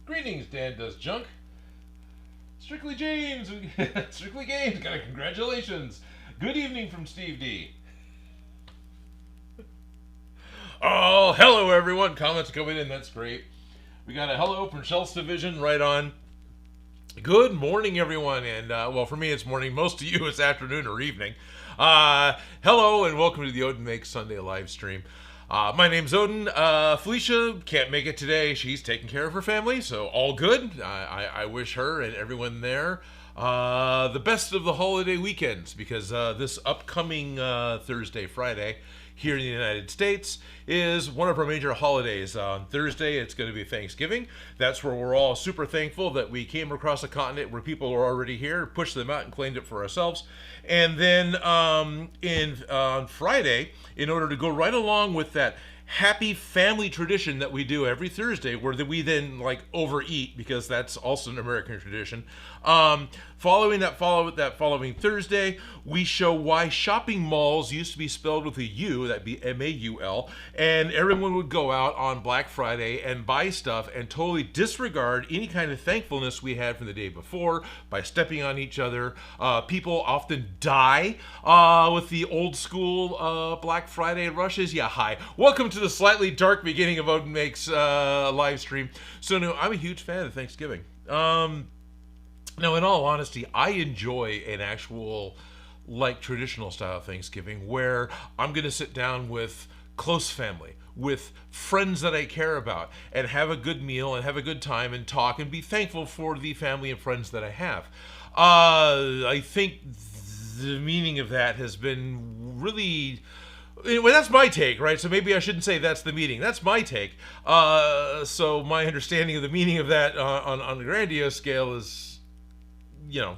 Greetings, Dan Does Junk. Strictly James, Strictly Games, got a congratulations. Good evening from Steve D. Oh, hello everyone. Comments coming in, that's great. We got a hello from Shells Division right on. Good morning, everyone. And, well, for me, it's morning. Most of you, it's afternoon or evening. Hello, and welcome to the Odin Makes Sunday live stream. My name's Odin. Felicia can't make it today. She's taking care of her family, so all good. I wish her and everyone there the best of the holiday weekends, because this upcoming Thursday, Friday, here in the United States is one of our major holidays. On Thursday, it's going to be Thanksgiving. That's where we're all super thankful that we came across a continent where people are already here, pushed them out and claimed it for ourselves. And then on Friday, in order to go right along with that happy family tradition that we do every Thursday, where we then like overeat, because that's also an American tradition. Following Thursday, we show why shopping malls used to be spelled with a U, that'd be M-A-U-L, and everyone would go out on Black Friday and buy stuff and totally disregard any kind of thankfulness we had from the day before by stepping on each other. People often die with the old school Black Friday rushes. Yeah, hi. Welcome to the slightly dark beginning of Odin Makes live stream. So, no, I'm a huge fan of Thanksgiving. Now, in all honesty, I enjoy an actual, like, traditional style Thanksgiving where I'm going to sit down with close family, with friends that I care about, and have a good meal and have a good time and talk and be thankful for the family and friends that I have. I think the meaning of that has been really... Anyway, that's my take, right? So maybe I shouldn't say that's the meaning. That's my take. So my understanding of the meaning of that on a grandiose scale is... you know.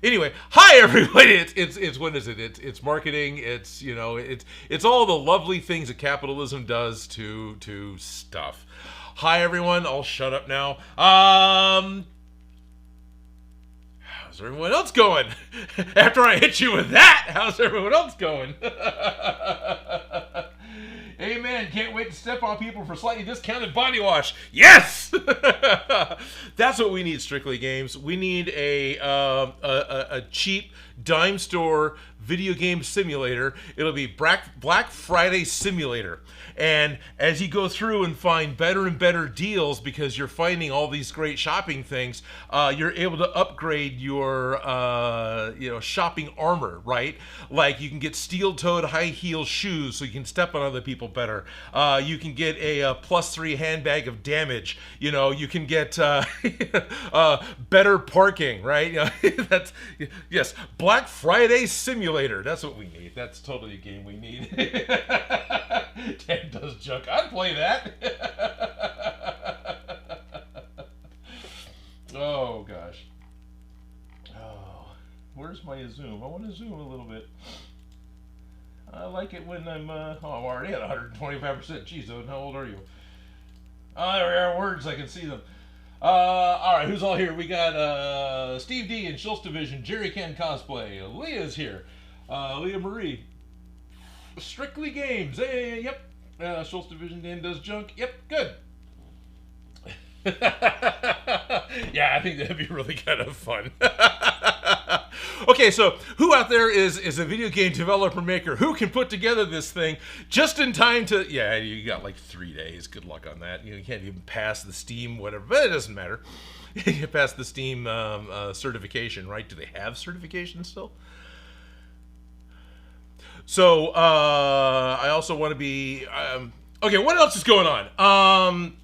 Anyway, hi everybody. It's what is it? It's marketing. It's, you know, it's all the lovely things that capitalism does to stuff. Hi everyone. I'll shut up now. How's everyone else going? After I hit you with that, how's everyone else going? Amen. Can't wait to step on people for slightly discounted body wash. Yes! That's what we need, Strictly Games. We need a cheap dime store video game simulator. It'll be Black Friday Simulator. And as you go through and find better and better deals, because you're finding all these great shopping things, you're able to upgrade your shopping armor, right? Like you can get steel-toed high-heel shoes so you can step on other people better. You can get a +3 handbag of damage. You know, you can get better parking, right? Yes, Black Friday Simulator. That's what we need. That's totally a game we need. Dan Does Junk. I'd play that. Oh, gosh. Oh, where's my zoom? I want to zoom a little bit. I like it when I'm already at 125%. Jeez, Odin, how old are you? There are words, I can see them. All right, who's all here? We got Steve D and Schultz Division, Jerry Ken Cosplay. Leah's here. Leah Marie. Strictly Games. Hey, yep. Schultz Division, Dan Does Junk. Yep, good. Yeah, I think that'd be really kind of fun. Okay, so who out there is a video game developer maker who can put together this thing just in time to... Yeah, you got like 3 days. Good luck on that. You can't even pass the Steam, whatever. But it doesn't matter. You pass the Steam certification, right? Do they have certification still? So, I also want to be... okay, what else is going on?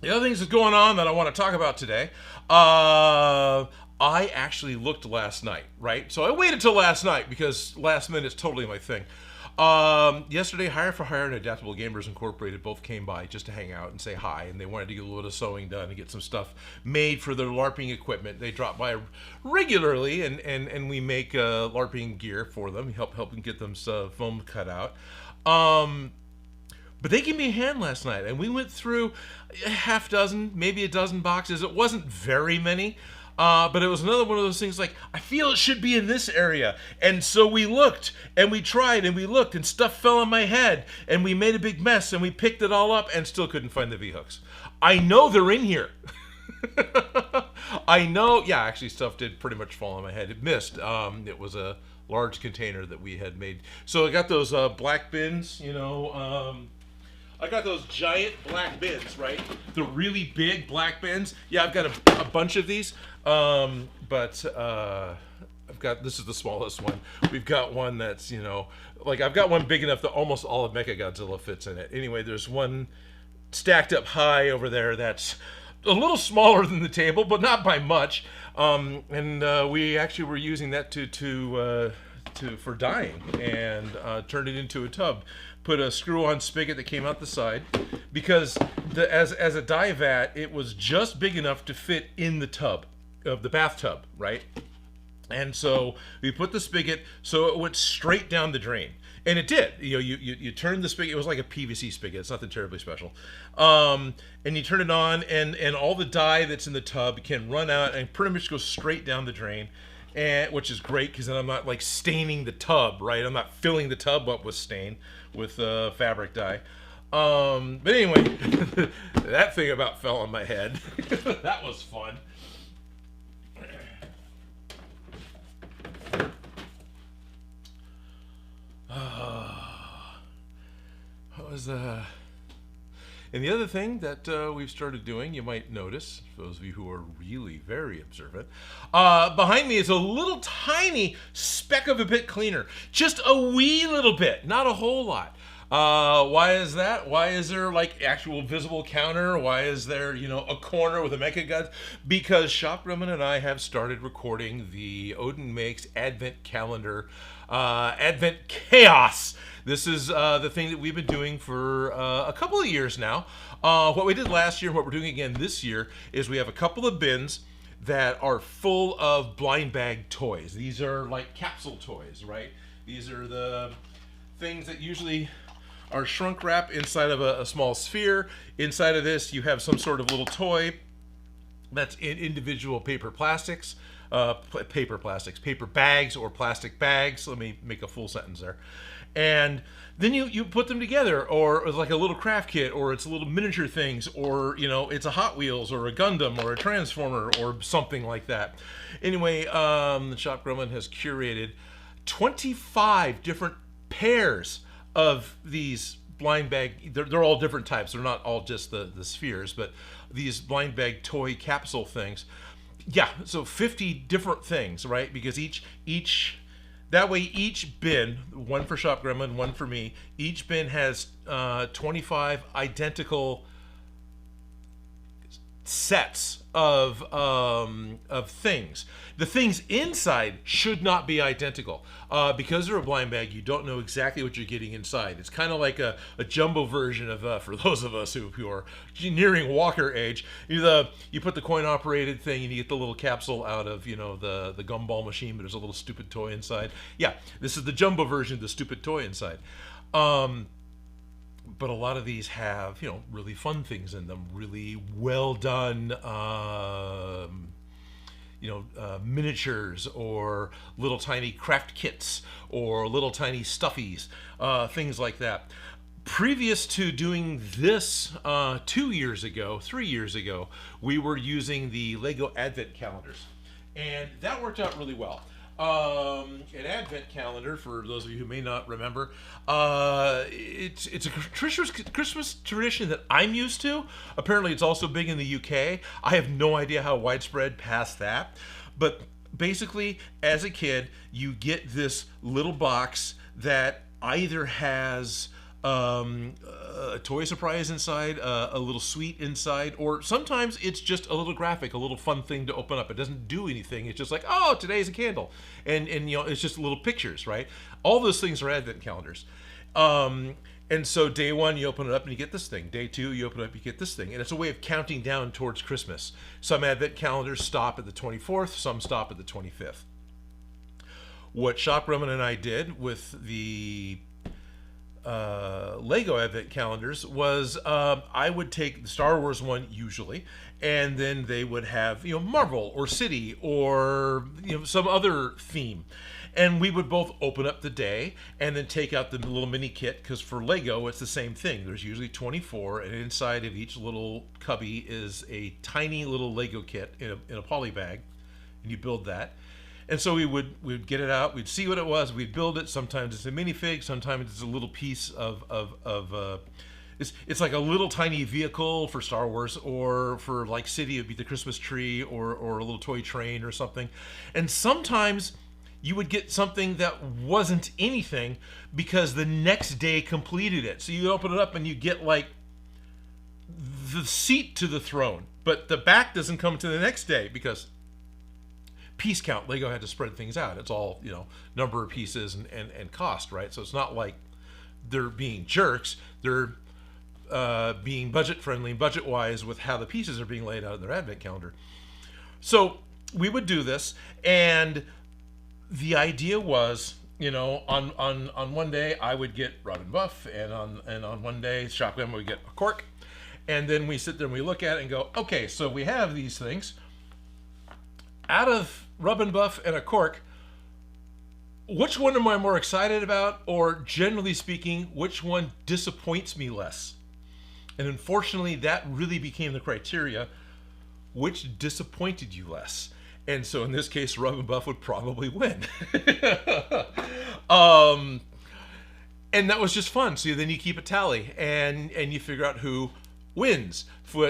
The other things that's going on that I want to talk about today, I actually looked last night, right? So I waited till last night because last minute is totally my thing. Yesterday, Hire for Hire and Adaptable Gamers Incorporated both came by just to hang out and say hi, and they wanted to get a little bit of sewing done and get some stuff made for their LARPing equipment. They drop by regularly, and we make LARPing gear for them, helping get them foam cut out. But they gave me a hand last night, and we went through a half dozen, maybe a dozen boxes. It wasn't very many. But it was another one of those things like, I feel it should be in this area. And so we looked, and we tried, and we looked, and stuff fell on my head, and we made a big mess, and we picked it all up, and still couldn't find the V-hooks. I know they're in here. I know. Yeah, actually, stuff did pretty much fall on my head. It missed. It was a large container that we had made. So I got those black bins. I got those giant black bins, right? The really big black bins. Yeah, I've got a bunch of these. But I've got, this is the smallest one. We've got one that's, like I've got one big enough that almost all of Mechagodzilla fits in it. Anyway, there's one stacked up high over there that's a little smaller than the table, but not by much. And we actually were using that for dyeing, and turned it into a tub. Put a screw-on spigot that came out the side, because as a dye vat, it was just big enough to fit in the tub of the bathtub, right? And so we put the spigot so it went straight down the drain. And it did. You turn the spigot. It was like a PVC spigot. It's nothing terribly special. And you turn it on, and all the dye that's in the tub can run out and pretty much go straight down the drain, which is great, because then I'm not like staining the tub, right? I'm not filling the tub up with stain with fabric dye. But anyway, that thing about fell on my head. That was fun. What was and the other thing that we've started doing, you might notice, for those of you who are really very observant, behind me is a little tiny speck of a bit cleaner. Just a wee little bit, not a whole lot. Why is that? Why is there like actual visible counter? Why is there, a corner with a Mechagodzilla? Because Shop Grumman and I have started recording the Odin Makes Advent Calendar, Advent Chaos. This is the thing that we've been doing for a couple of years now. What we did last year and what we're doing again this year is we have a couple of bins that are full of blind bag toys. These are like capsule toys, right? These are the things that usually are shrunk wrap inside of a small sphere. Inside of this, you have some sort of little toy that's in individual paper bags or plastic bags. Let me make a full sentence there. And then you put them together, or it's like a little craft kit, or it's little miniature things, or it's a Hot Wheels or a Gundam or a Transformer or something like that. Anyway, Shop Grumman has curated 25 different pairs of these blind bag. They're all different types. They're not all just the spheres, but these blind bag toy capsule things. Yeah, so 50 different things, right? Because each that way each bin, one for Shop Grumman, one for me, each bin has 25 identical sets of things. The things inside should not be identical. Because they're a blind bag, you don't know exactly what you're getting inside. It's kind of like a jumbo version of, for those of us who are nearing walker age, you put the coin-operated thing and you get the little capsule out of, the gumball machine, but there's a little stupid toy inside. Yeah, this is the jumbo version of the stupid toy inside. But a lot of these have, really fun things in them, really well done, miniatures, or little tiny craft kits, or little tiny stuffies, things like that. Previous to doing this 3 years ago, we were using the Lego Advent calendars, and that worked out really well. An Advent calendar, for those of you who may not remember, it's a Christmas tradition that I'm used to. Apparently it's also big in the UK. I have no idea how widespread past that. But basically, as a kid, you get this little box that either has a toy surprise inside, a little sweet inside, or sometimes it's just a little graphic, a little fun thing to open up. It doesn't do anything. It's just like, oh, today's a candle, and it's just little pictures, right? All those things are Advent calendars. And so day one, you open it up and you get this thing. Day two, you open it up, you get this thing. And it's a way of counting down towards Christmas. Some Advent calendars stop at the 24th, some stop at the 25th. What Shop Grumman and I did with the Lego Advent calendars was I would take the Star Wars one usually, and then they would have Marvel or City or some other theme, And we would both open up the day and then take out the little mini kit, because for Lego, it's the same thing. There's usually 24, and inside of each little cubby is a tiny little Lego kit in a poly bag, and you build that. And so we'd get it out, we'd see what it was, we'd build it. Sometimes it's a minifig, sometimes it's a little piece it's like a little tiny vehicle for Star Wars, or for like City, it'd be the Christmas tree, or a little toy train or something. And sometimes you would get something that wasn't anything because the next day completed it. So you open it up and you get like the seat to the throne, but the back doesn't come to the next day because piece count. Lego had to spread things out. It's all, number of pieces and cost, right? So it's not like they're being jerks. They're being budget friendly, budget wise, with how the pieces are being laid out in their advent calendar. So we would do this, and the idea was, on one day I would get Robin Buff, and on one day Shotgun would get a cork, and then we sit there and we look at it and go, okay, so we have these things. Out of Robin Buff and a cork, which one am I more excited about, or generally speaking, which one disappoints me less? And unfortunately, that really became the criteria. Which disappointed you less? And so in this case, Robin Buff would probably win. And that was just fun. So then you keep a tally, and you figure out who wins.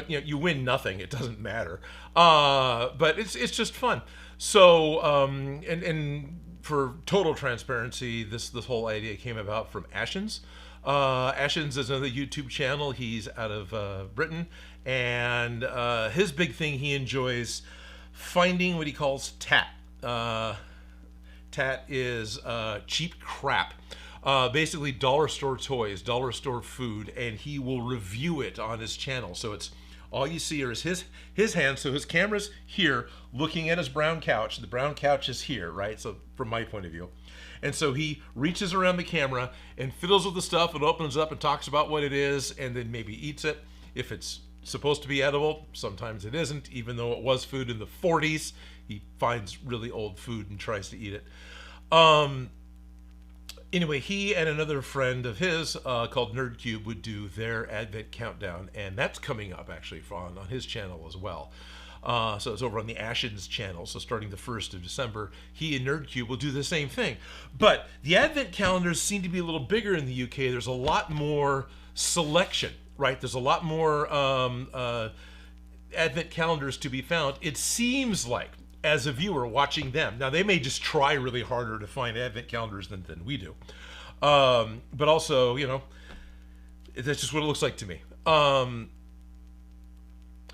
You win nothing. It doesn't matter. But it's just fun. So and for total transparency, this whole idea came about from Ashens. Ashens is another YouTube channel. He's out of Britain, and his big thing, he enjoys finding what he calls tat. Tat is cheap crap. Basically dollar store toys, dollar store food, and he will review it on his channel. So it's all you see is his hands. So his camera's here looking at his brown couch. The brown couch is here, right? So from my point of view. And so he reaches around the camera and fiddles with the stuff and opens up and talks about what it is, and then maybe eats it. If it's supposed to be edible, sometimes it isn't, even though it was food in the 40s. He finds really old food and tries to eat it. Anyway, he and another friend of his called NerdCube would do their Advent countdown, and that's coming up actually on his channel as well. So it's over on the Ashens channel. So starting the 1st of December, he and NerdCube will do the same thing. But the Advent calendars seem to be a little bigger in the UK. There's a lot more selection, right? There's a lot more Advent calendars to be found. It seems like, as a viewer watching them, now they may just try really harder to find Advent calendars than we do. But also, that's just what it looks like to me.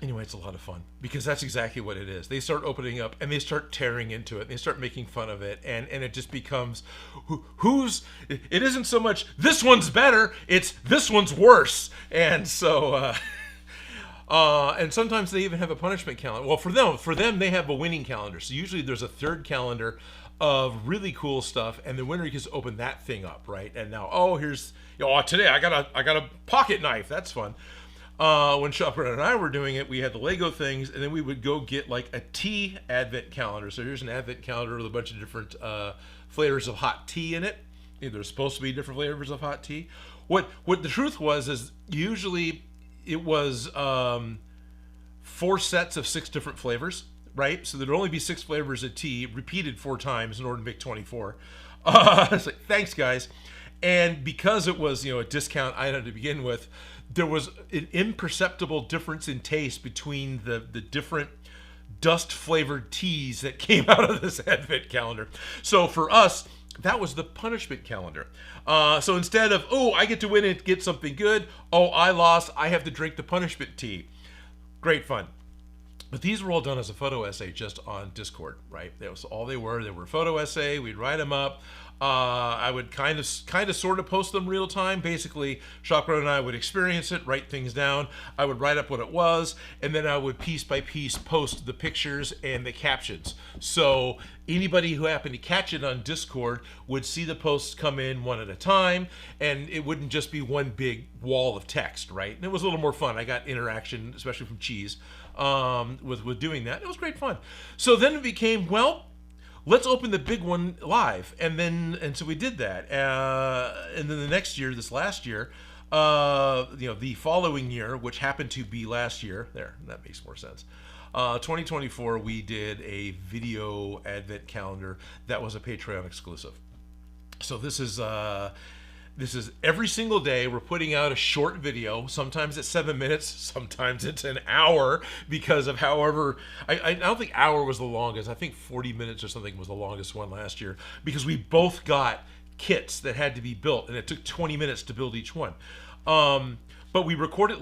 Anyway, it's a lot of fun because that's exactly what it is. They start opening up and they start tearing into it. And they start making fun of it, and it just becomes it isn't so much this one's better, it's this one's worse. And so and sometimes they even have a punishment calendar. Well, for them they have a winning calendar. So usually there's a third calendar of really cool stuff, and the winner gets to open that thing up, right? And now, here's today I got a pocket knife. That's fun. When Shopper and I were doing it, we had the Lego things, and then we would go get like a tea advent calendar. So here's an advent calendar with a bunch of different flavors of hot tea in it. There's supposed to be different flavors of hot tea. What the truth was is usually it was 4 sets of 6 different flavors, right? So there'd only be 6 flavors of tea repeated 4 times in order to make 24. It's like, thanks guys. And because it was, a discount item to begin with, there was an imperceptible difference in taste between the different dust flavored teas that came out of this advent calendar. So for us, that was the punishment calendar. So instead of, I get to win and get something good, I lost, I have to drink the punishment tea. Great fun. But these were all done as a photo essay just on Discord, right? That was all they were. They were a photo essay. We'd write them up. I would kind of sort of post them real time. Basically, Shopper and I would experience it, write things down. I would write up what it was, and then I would piece by piece post the pictures and the captions. So anybody who happened to catch it on Discord would see the posts come in one at a time, and it wouldn't just be one big wall of text, right? And it was a little more fun. I got interaction, especially from Cheese, with doing that. It was great fun. So then it became, let's open the big one live. And so we did that. And then the next year, this last year, the following year, which happened to be last year, that makes more sense. 2024, we did a video advent calendar that was a Patreon exclusive. So this is every single day we're putting out a short video. Sometimes it's 7 minutes, sometimes it's an hour, because of however, I don't think hour was the longest. I think 40 minutes or something was the longest one last year, because we both got kits that had to be built, and it took 20 minutes to build each one. But we record it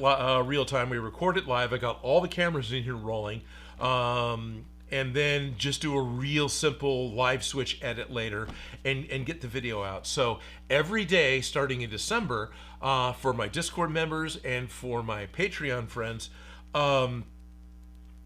real time. We record it live. I got all the cameras in here rolling. And then just do a real simple live switch edit later and get the video out. So every day starting in December, for my Discord members and for my Patreon friends, I'm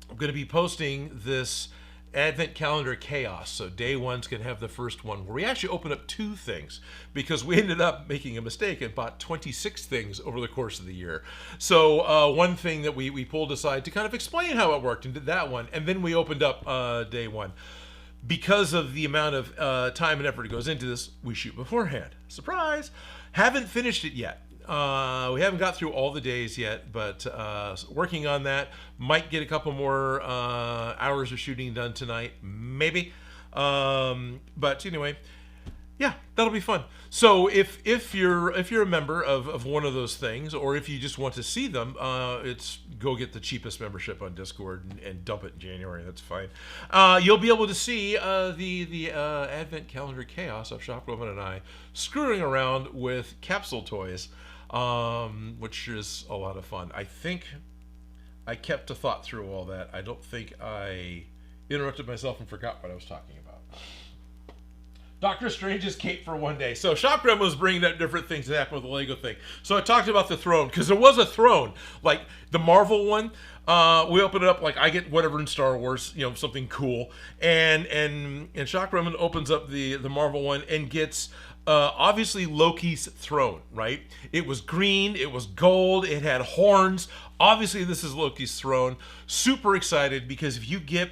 going to be posting this Advent Calendar Chaos. So day one's going to have the first one where we actually open up 2 things, because we ended up making a mistake and bought 26 things over the course of the year. So one thing that we pulled aside to kind of explain how it worked and did that one. And then we opened up day one. Because of the amount of time and effort that goes into this, we shoot beforehand. Surprise! Haven't finished it yet. We haven't got through all the days yet, but working on that. Might get a couple more hours of shooting done tonight, maybe. But anyway, yeah, that'll be fun. So if you're a member of one of those things, or if you just want to see them, it's go get the cheapest membership on Discord and dump it in January. That's fine. You'll be able to see the Advent Calendar Chaos of Shop Woman and I screwing around with capsule toys. Which is a lot of fun. I think I kept a thought through all that. I don't think I interrupted myself and forgot what I was talking about. Doctor Strange's cape for one day. So Shop Grandma was bringing up different things that happened with the Lego thing. So I talked about the throne, because there was a throne, like the Marvel one. We open it up, like I get whatever in Star Wars, something cool, and Shop Grandma opens up the Marvel one and gets obviously Loki's throne, right? It was green, it was gold, it had horns. Obviously this is Loki's throne. Super excited, because if you get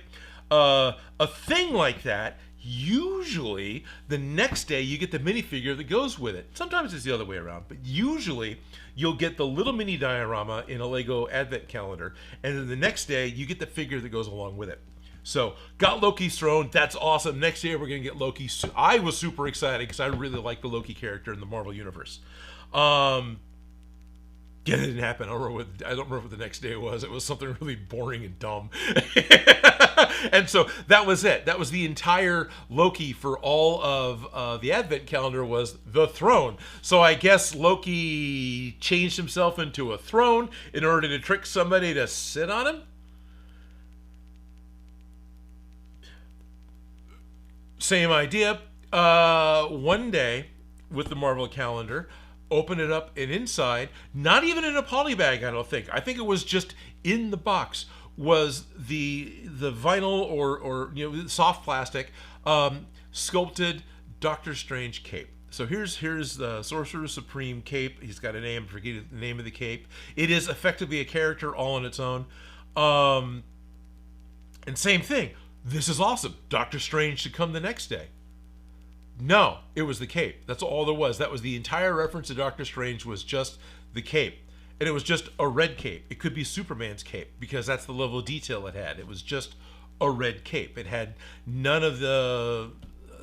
a thing like that, usually the next day you get the minifigure that goes with it. Sometimes it's the other way around, but usually you'll get the little mini diorama in a Lego Advent Calendar, and then the next day you get the figure that goes along with it. So, got Loki's throne. That's awesome. Next year, we're going to get Loki. I was super excited because I really like the Loki character in the Marvel Universe. Yeah, it didn't happen. I don't remember what the next day was. It was something really boring and dumb. And so, that was it. That was the entire Loki for all of the Advent Calendar, was the throne. So, I guess Loki changed himself into a throne in order to trick somebody to sit on him. Same idea. One day with the Marvel calendar, open it up, and inside, not even in a poly bag, I don't think. I think it was just in the box, was the vinyl or soft plastic sculpted Doctor Strange cape. So here's the Sorcerer Supreme cape. He's got a name. I forget the name of the cape. It is effectively a character all on its own. And same thing. This is awesome. Doctor Strange should come the next day. No, it was the cape. That's all there was. That was the entire reference to Doctor Strange, was just the cape. And it was just a red cape. It could be Superman's cape, because that's the level of detail it had. It was just a red cape. It had none of the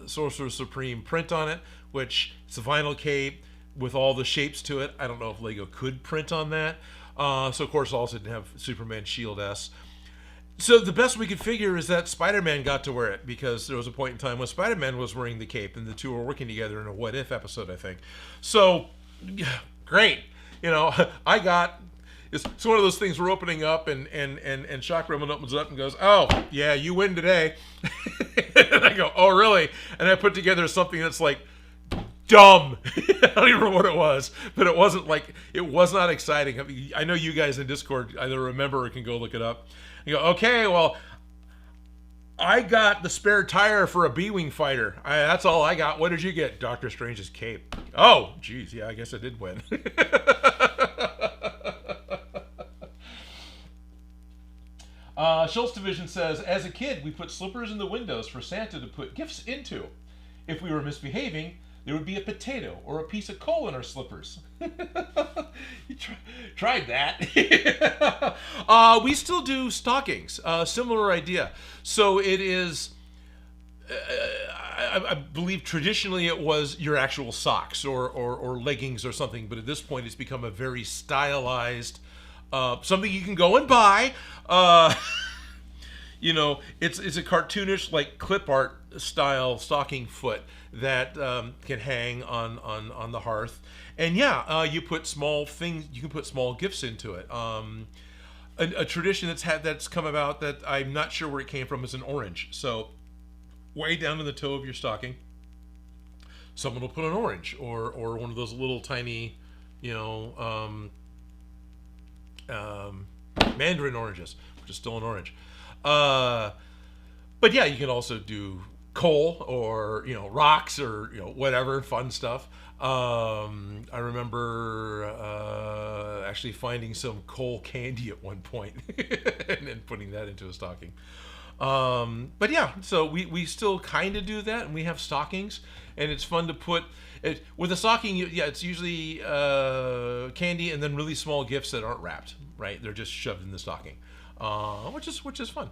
Sorcerer Supreme print on it, which it's a vinyl cape with all the shapes to it. I don't know if Lego could print on that. So, of course, also didn't have Superman Shield S. So the best we could figure is that Spider-Man got to wear it, because there was a point in time when Spider-Man was wearing the cape, and the two were working together in a What If episode, I think. So, great. I got... It's one of those things we're opening up, and Chakram opens it up and goes, "Oh, yeah, you win today." And I go, "Oh, really?" And I put together something that's like, dumb. I don't even remember what it was, but it was not exciting. I know you guys in Discord either remember or can go look it up. You go, "Okay, well, I got the spare tire for a B-Wing fighter. That's all I got. What did you get?" "Doctor Strange's cape." "Oh, geez, yeah, I guess I did win." Schultz Division says, as a kid, we put slippers in the windows for Santa to put gifts into. If we were misbehaving, there would be a potato or a piece of coal in our slippers. You tried that. We still do stockings. Similar idea. So it is... I believe traditionally it was your actual socks or leggings or something, but at this point it's become a very stylized, something you can go and buy. It's a cartoonish, like clip art style stocking foot that can hang on the hearth, and you put small things. You can put small gifts into it. A tradition that's come about that I'm not sure where it came from is an orange. So way down to the toe of your stocking, someone will put an orange or one of those little tiny, mandarin oranges, which is still an orange. But yeah, you can also do coal or rocks or whatever fun stuff. I remember actually finding some coal candy at one point and then putting that into a stocking. But yeah, so we still kind of do that, and we have stockings, and it's fun to put it with a stocking. It's usually candy and then really small gifts that aren't wrapped. Right, they're just shoved in the stocking, which is fun.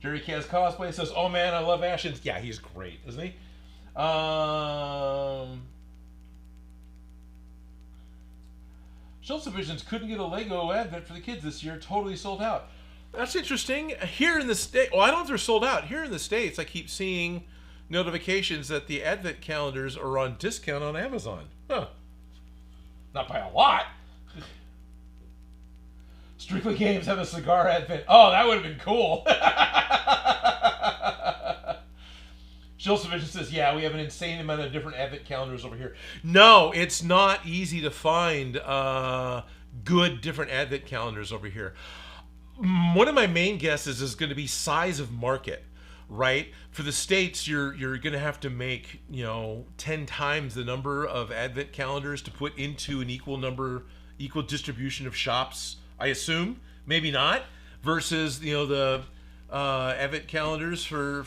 Jerry Kaz Cosplay says, "Oh man, I love Ashens." Yeah, he's great, isn't he? Schultz Divisions couldn't get a Lego Advent for the kids this year. Totally sold out. That's interesting. Here in the States, I don't know if they're sold out. Here in the States, I keep seeing notifications that the Advent calendars are on discount on Amazon. Huh. Not by a lot. Strictly Games have a cigar Advent. Oh, that would have been cool. Schultz Division says, yeah, we have an insane amount of different Advent calendars over here. No, it's not easy to find good different Advent calendars over here. One of my main guesses is going to be size of market, right? For the States, you're going to have to make 10 times the number of Advent calendars to put into an equal distribution of shops. I assume, maybe not, versus the Advent calendars for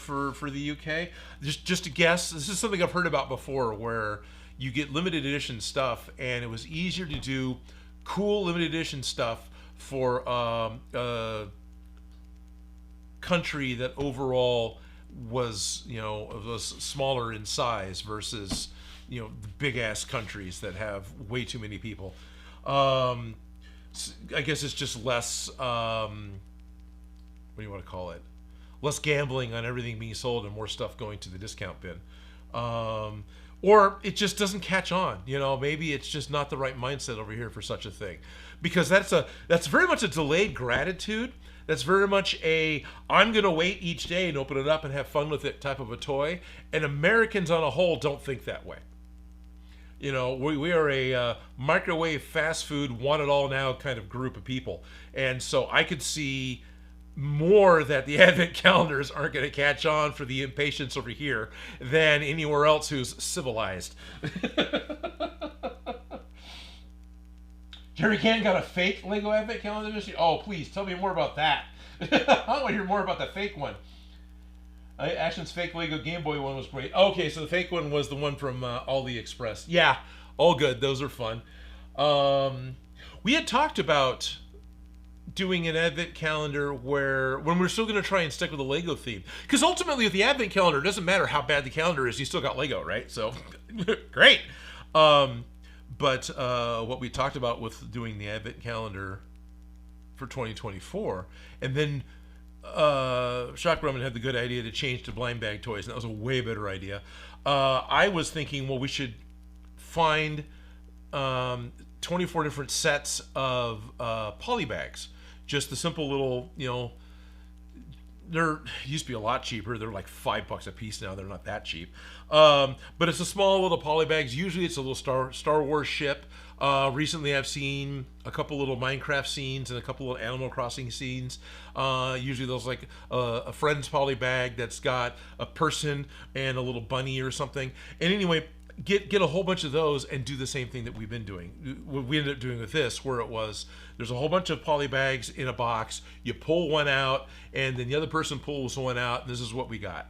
the UK. Just a guess. This is something I've heard about before, where you get limited edition stuff, and it was easier to do cool limited edition stuff for a country that overall was smaller in size versus the big ass countries that have way too many people. I guess it's just less what do you want to call it? Less gambling on everything being sold and more stuff going to the discount bin. Or it just doesn't catch on. Maybe it's just not the right mindset over here for such a thing. Because that's very much a delayed gratitude. That's very much I'm going to wait each day and open it up and have fun with it type of a toy. And Americans on a whole don't think that way. We are a microwave fast food, want it all now kind of group of people. And so I could see more that the Advent calendars aren't going to catch on for the impatience over here than anywhere else who's civilized. Jerry Can got a fake Lego Advent calendar this year? Oh, please, tell me more about that. I want to hear more about the fake one. Ashton's fake Lego Game Boy one was great. Okay, so the fake one was the one from AliExpress. Yeah, all good. Those are fun. We had talked about doing an Advent calendar when we're still going to try and stick with the Lego theme. Because ultimately, with the Advent calendar, it doesn't matter how bad the calendar is. You still got Lego, right? So, great. But what we talked about with doing the Advent calendar for 2024, and then Shock Brumman had the good idea to change to blind bag toys, and that was a way better idea. I was thinking, well, we should find 24 different sets of poly bags. Just the simple little, they're used to be a lot cheaper. They're like $5 a piece now. They're not that cheap. But it's a small little poly bags. Usually it's a little Star Wars ship. Recently I've seen a couple little Minecraft scenes and a couple little Animal Crossing scenes. Usually those like a friend's poly bag that's got a person and a little bunny or something. And anyway, get a whole bunch of those and do the same thing that we've been doing. What we ended up doing with this, where it was, there's a whole bunch of poly bags in a box. You pull one out, and then the other person pulls one out. And this is what we got.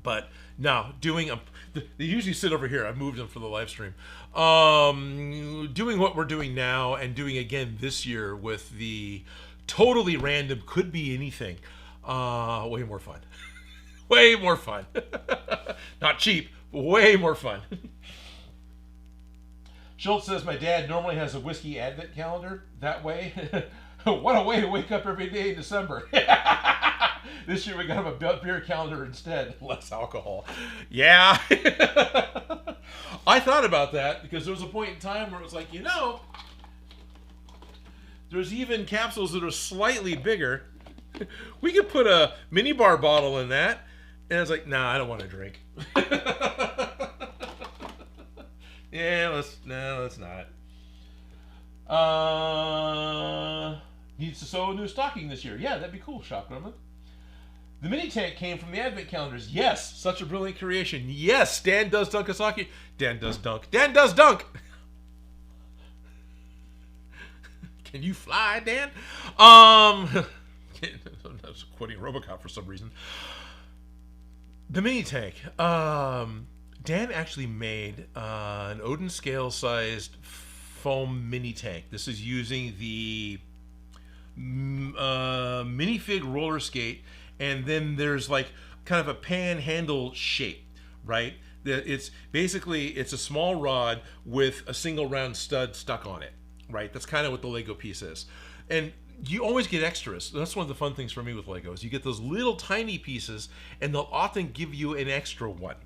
But now doing they usually sit over here. I moved them for the live stream. Doing what we're doing now and doing again this year with the totally random, could be anything. Way more fun. Way more fun. Not cheap, but way more fun. Schultz says, my dad normally has a whiskey advent calendar. That way, what a way to wake up every day in December. This year we got him a beer calendar instead. Less alcohol. Yeah. I thought about that because there was a point in time where it was like, there's even capsules that are slightly bigger. We could put a mini bar bottle in that. And I was like, nah, I don't want to drink. Yeah, let's not. Needs to sew a new stocking this year. Yeah, that'd be cool, Shop Grumman. The mini tank came from the advent calendars. Yes, such a brilliant creation. Yes, Dan does dunk a sake. Dan does dunk. Dan does dunk. Can you fly, Dan? I was quoting RoboCop for some reason. The mini tank. Dan actually made an Odin scale-sized foam mini tank. This is using the minifig roller skate, and then there's like kind of a panhandle shape, right? It's basically, it's a small rod with a single round stud stuck on it, right? That's kind of what the Lego piece is. And you always get extras. That's one of the fun things for me with Legos. You get those little tiny pieces, and they'll often give you an extra one.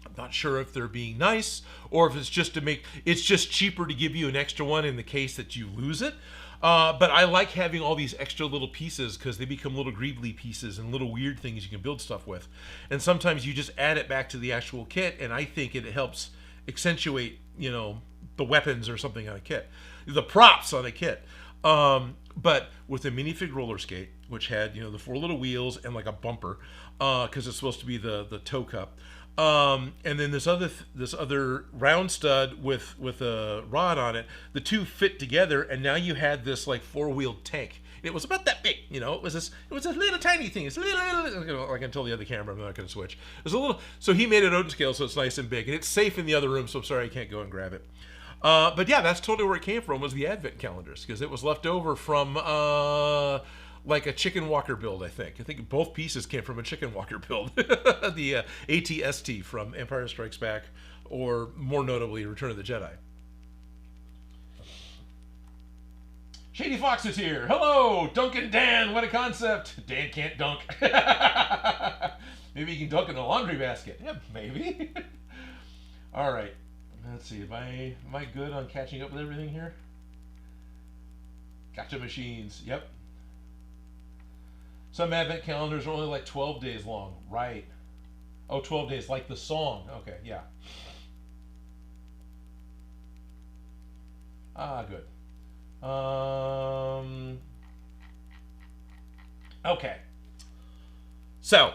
I'm not sure if they're being nice or if it's just it's just cheaper to give you an extra one in the case that you lose it. But I like having all these extra little pieces because they become little greebly pieces and little weird things you can build stuff with. And sometimes you just add it back to the actual kit, and I think it helps accentuate, the weapons or something on a kit, the props on a kit. But with a minifig roller skate, which had, the 4 little wheels and like a bumper, because it's supposed to be the toe cup. And then this other round stud with a rod on it, the two fit together, and now you had this like 4-wheeled tank. It was about that big, it was a little tiny thing. It's little, like until the other camera, I'm not going to switch. It was a little, so he made it Odin scale, so it's nice and big, and it's safe in the other room. So I'm sorry I can't go and grab it. But yeah, that's totally where it came from, was the advent calendars, because it was left over from like a chicken walker build. I think both pieces came from a chicken walker build. The ATST from Empire Strikes Back, or more notably Return of the Jedi. Shady Fox is here. Hello, Duncan Dan. What a concept. Dan can't dunk. Maybe he can dunk in a laundry basket. Yeah, maybe. All right. Let's see. Am I good on catching up with everything here? Gotcha machines. Yep. Some advent calendars are only like 12 days long. Right. Oh, 12 days, like the song. Okay, yeah. Good. Okay. So,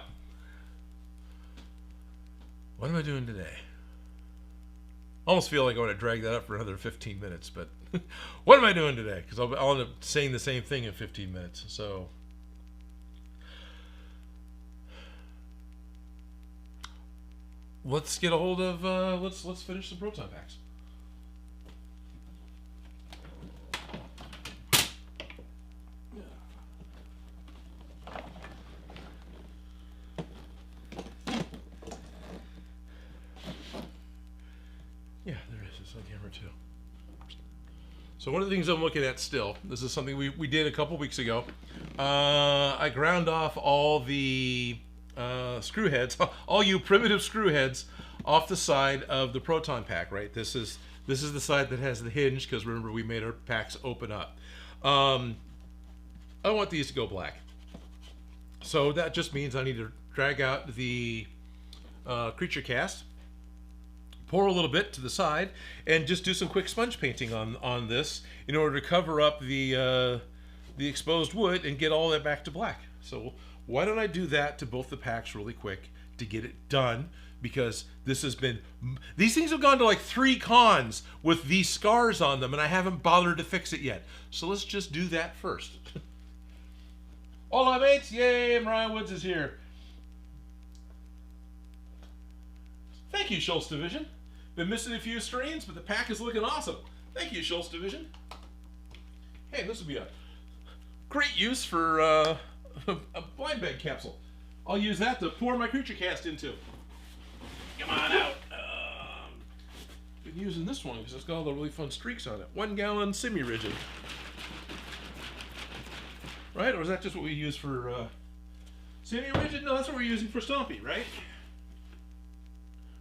what am I doing today? I almost feel like I want to drag that up for another 15 minutes, but what am I doing today? Because I'll end up saying the same thing in 15 minutes. So, let's get a hold of, let's finish the Proton packs. Yeah, there is. It's on camera too. So one of the things I'm looking at still, this is something we did a couple weeks ago. I ground off all the screw heads, all you primitive screw heads, off the side of the Proton pack. Right. This is the side that has the hinge, because remember we made our packs open up. I want these to go black. So that just means I need to drag out the creature cast, pour a little bit to the side, and just do some quick sponge painting on this in order to cover up the exposed wood and get all that back to black. So why don't I do that to both the packs really quick to get it done? Because this has been, these things have gone to like 3 cons with these scars on them, and I haven't bothered to fix it yet. So let's just do that first. Hola mates, yay, Mariah Woods is here. Thank you, Schultz Division. Been missing a few streams, but the pack is looking awesome. Thank you, Schultz Division. Hey, this would be a great use for a blind bag capsule. I'll use that to pour my creature cast into. Come on out. Been using this one because it's got all the really fun streaks on it. 1 gallon semi-rigid. Right? Or is that just what we use for semi-rigid? No, that's what we're using for Stompy, right?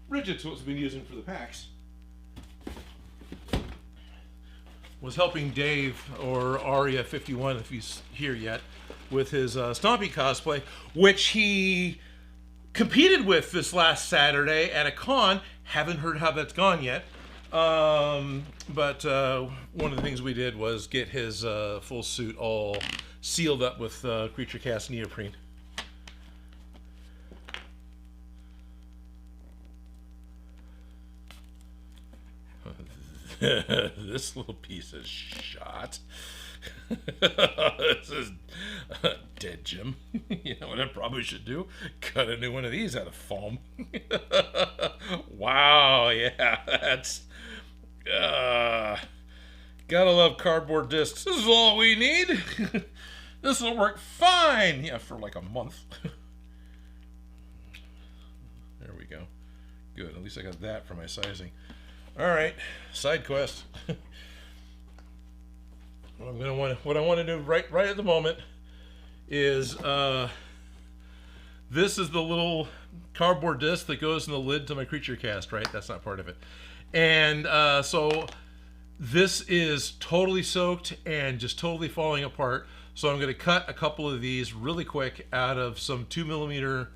Rigid's what we've been using for the packs. Was helping Dave, or Aria51 if he's here yet, with his Stompy cosplay, which he competed with this last Saturday at a con. Haven't heard how that's gone yet. But one of the things we did was get his full suit all sealed up with Creature Cast neoprene. This little piece of shot. This is dead Jim. You know what I probably should do? Cut a new one of these out of foam. Wow, yeah, that's gotta love cardboard discs. This is all we need. This will work fine. Yeah, for like a month. There we go. Good. At least I got that for my sizing. All right, side quest. What I want to do right at the moment is this is the little cardboard disc that goes in the lid to my creature cast, right? That's not part of it. And so this is totally soaked and just totally falling apart. So I'm going to cut a couple of these really quick out of some 2mm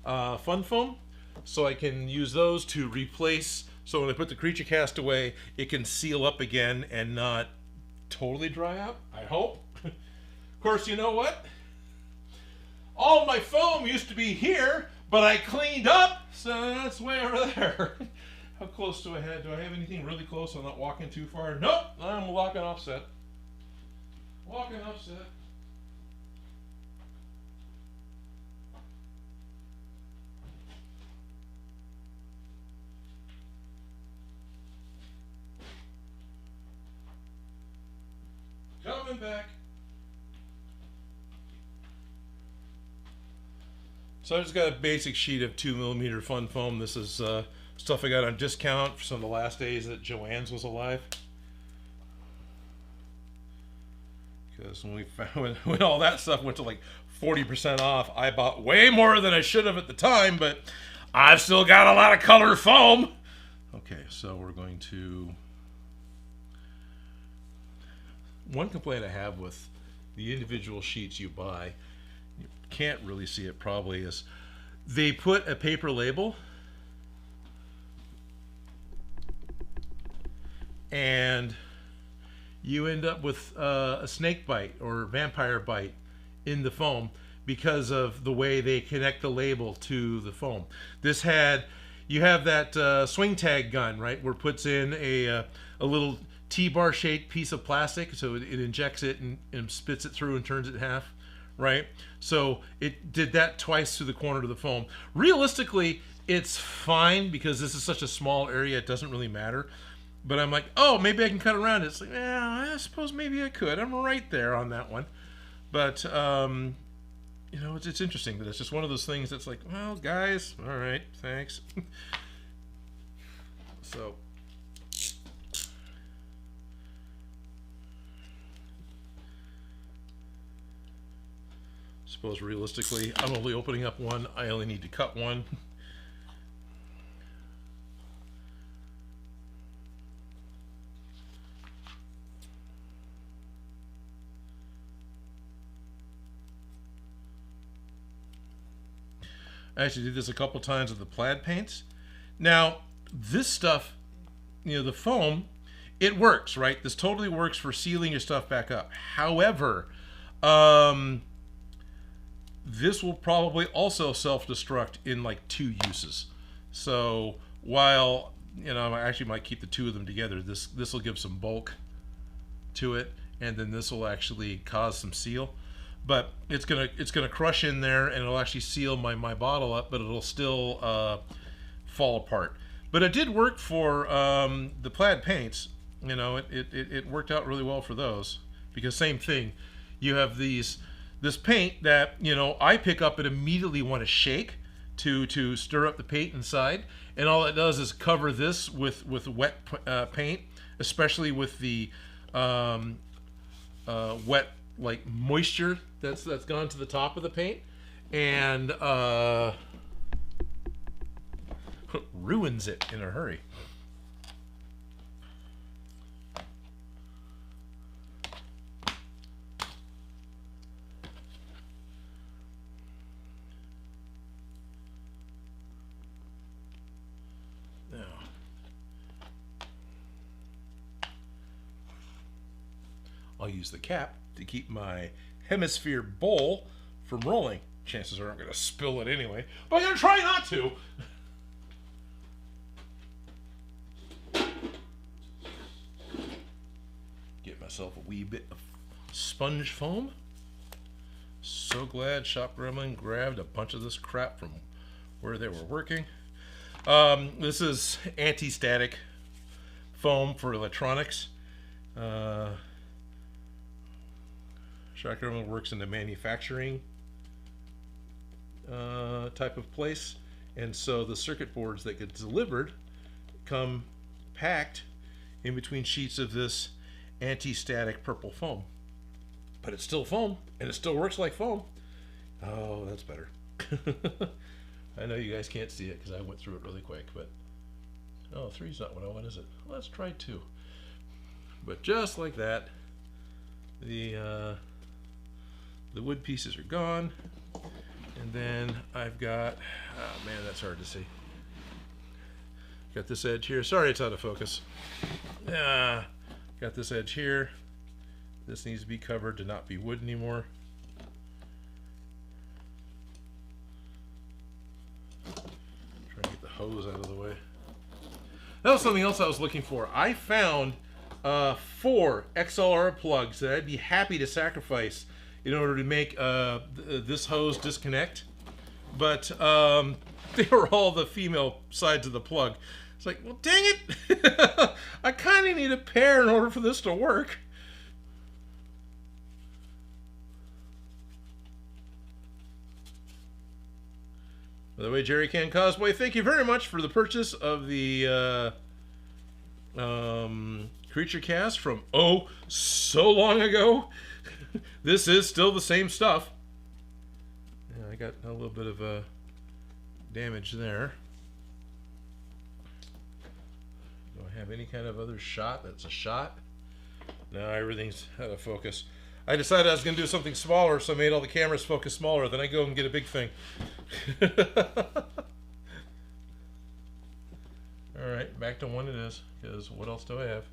fun foam, so I can use those to replace. So when I put the creature cast away, it can seal up again and not totally dry out, I hope. Of course, you know what? All my foam used to be here, but I cleaned up, so that's way over there. How close do I have? Do I have anything really close? I'm not walking too far. Nope, I'm walking offset. Walking offset. Coming back. So I just got a basic sheet of 2mm fun foam. This is stuff I got on discount for some of the last days that Joanne's was alive. Because when we found, when all that stuff went to like 40% off, I bought way more than I should have at the time, but I've still got a lot of color foam. Okay, so we're going to... One complaint I have with the individual sheets you buy, you can't really see it probably, is they put a paper label and you end up with a snake bite or vampire bite in the foam because of the way they connect the label to the foam. This had, you have that swing tag gun, right, where it puts in a little T-bar shaped piece of plastic, so it injects it and spits it through and turns it in half, right? So it did that twice through the corner of the foam. Realistically, it's fine because this is such a small area, it doesn't really matter. But I'm like, oh, maybe I can cut around it. It's like, yeah, I suppose maybe I could. I'm right there on that one. But, you know, it's interesting that it's just one of those things that's like, well, guys, all right, thanks. So... suppose realistically, I'm only opening up one. I only need to cut one. I actually did this a couple times with the plaid paints. Now, this stuff, you know, the foam, it works, right? This totally works for sealing your stuff back up. However, this will probably also self-destruct in like 2 uses. So while, you know, I actually might keep the 2 of them together, this will give some bulk to it, and then this will actually cause some seal. But it's gonna crush in there, and it'll actually seal my bottle up, but it'll still fall apart. But it did work for the plaid paints. You know, it worked out really well for those, because same thing, you have this paint that, you know, I pick up and immediately want to shake to stir up the paint inside, and all it does is cover this with wet paint, especially with the wet, like, moisture that's gone to the top of the paint, and ruins it in a hurry. I'll use the cap to keep my hemisphere bowl from rolling. Chances are I'm going to spill it anyway, but I'm going to try not to. Get myself a wee bit of sponge foam. So glad Shop Gremlin grabbed a bunch of this crap from where they were working. This is anti-static foam for electronics. Shop Gremlin works in the manufacturing type of place, and so the circuit boards that get delivered come packed in between sheets of this anti-static purple foam. But it's still foam, and it still works like foam. Oh, that's better. I know you guys can't see it because I went through it really quick, but oh, 3's not what I want, is it? Let's try 2. But just like that, the wood pieces are gone, and then I've got, oh man, that's hard to see. Got this edge here. Sorry, it's out of focus. Got this edge here. This needs to be covered to not be wood anymore. Try and get the hose out of the way. That was something else I was looking for. I found 4 XLR plugs that I'd be happy to sacrifice in order to make this hose disconnect, but they were all the female sides of the plug. It's like, well, dang it! I kind of need a pair in order for this to work. By the way, Jerry Can Cosplay, thank you very much for the purchase of the Creature Cast from so long ago. This is still the same stuff. Yeah, I got a little bit of damage there. Do I have any kind of other shot that's a shot? No, everything's out of focus. I decided I was going to do something smaller, so I made all the cameras focus smaller. Then I go and get a big thing. Alright, back to 1 it is, because what else do I have?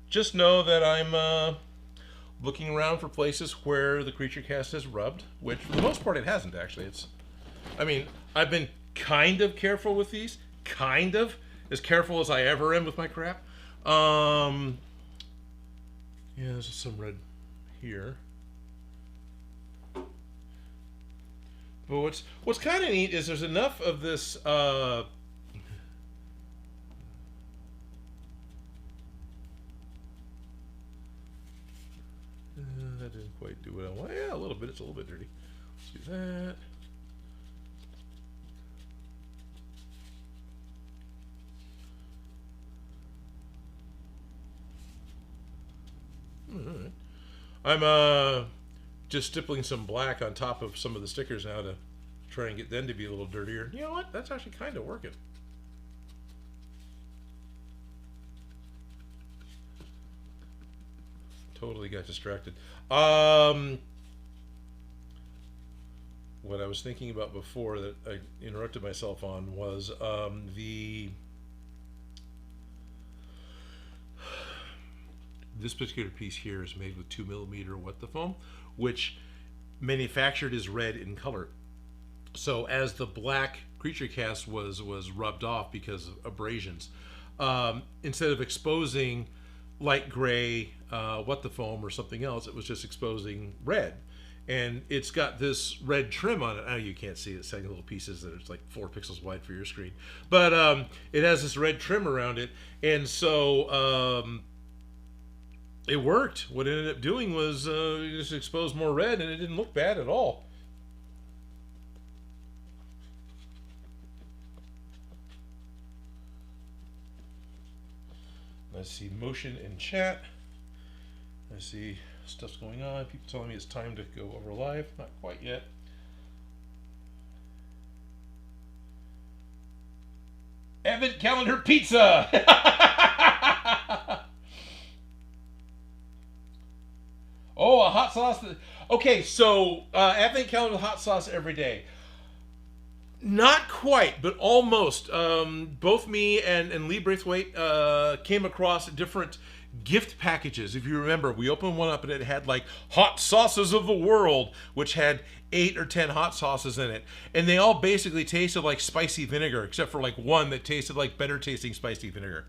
Just know that I'm looking around for places where the Creature Cast has rubbed, which for the most part it hasn't actually. I mean, I've been kind of careful with these, kind of as careful as I ever am with my crap. Yeah, there's some red here. But what's kind of neat is there's enough of this that didn't quite do what I want. Yeah, a little bit. It's a little bit dirty. Let's do that. Alright. I'm just stippling some black on top of some of the stickers now to try and get them to be a little dirtier. You know what? That's actually kind of working. Totally got distracted. What I was thinking about before that I interrupted myself on was this particular piece here is made with 2mm What the foam, which manufactured as red in color. So as the black creature cast was rubbed off because of abrasions, instead of exposing light gray, what the foam or something else, it was just exposing red. And it's got this red trim on it. Oh, you can't see it. It's like little pieces that it's like 4 pixels wide for your screen. But it has this red trim around it. And so it worked. What it ended up doing was you just exposed more red, and it didn't look bad at all. I see motion in chat. I see stuff's going on. People telling me it's time to go over live. Not quite yet. Advent calendar pizza. Oh, a hot sauce. Okay, so Advent calendar hot sauce every day. Not quite, but almost. Both me and Lee Braithwaite came across different gift packages. If you remember, we opened one up and it had like hot sauces of the world, which had 8 or 10 hot sauces in it. And they all basically tasted like spicy vinegar, except for like one that tasted like better tasting spicy vinegar.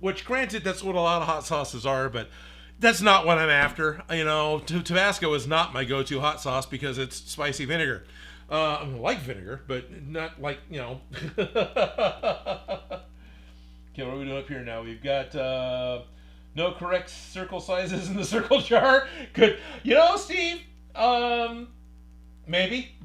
Which granted, that's what a lot of hot sauces are, but that's not what I'm after. You know, Tabasco is not my go-to hot sauce because it's spicy vinegar. I like vinegar, but not like, you know. Okay, what are we doing up here now? We've got no correct circle sizes in the circle jar. Good. You know, Steve, maybe.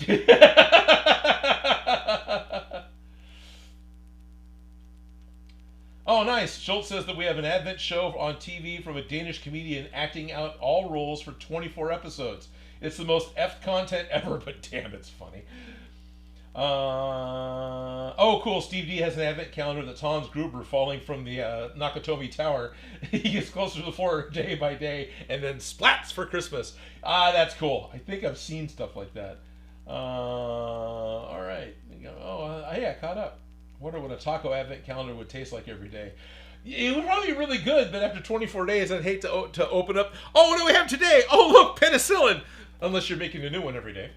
Oh, nice. Schultz says that we have an Advent show on TV from a Danish comedian acting out all roles for 24 episodes. It's the most effed content ever, but damn, it's funny. Oh, cool. Steve D has an Advent calendar that's Hans Gruber falling from the Nakatomi Tower. He gets closer to the floor day by day and then splats for Christmas. That's cool. I think I've seen stuff like that. All right. Oh, hey, I caught up. Wonder what a taco Advent calendar would taste like every day. It would probably be really good, but after 24 days, I'd hate to open up. Oh, what do we have today? Oh, look, penicillin. Unless you're making a new one every day.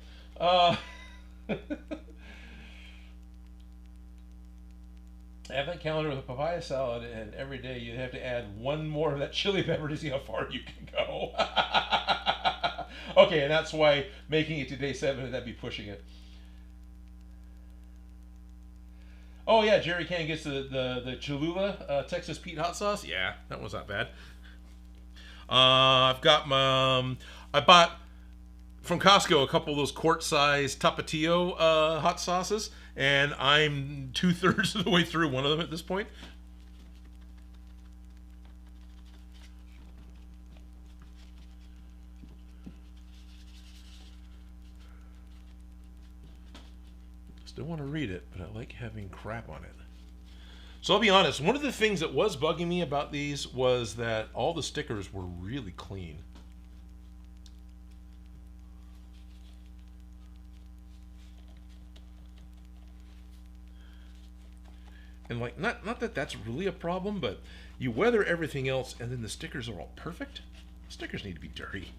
Advent calendar with a papaya salad, and every day you'd have to add one more of that chili pepper to see how far you can go. Okay, and that's why making it to day 7, that'd be pushing it. Oh yeah, Jerry Can gets the Cholula Texas Pete hot sauce. Yeah, that one's not bad. I've got my I bought from Costco a couple of those quart-size Tapatio hot sauces, and I'm 2/3 of the way through one of them at this point. Still want to read it, but I like having crap on it. So I'll be honest, one of the things that was bugging me about these was that all the stickers were really clean. And like, not that that's really a problem, but you weather everything else and then the stickers are all perfect. Stickers need to be dirty.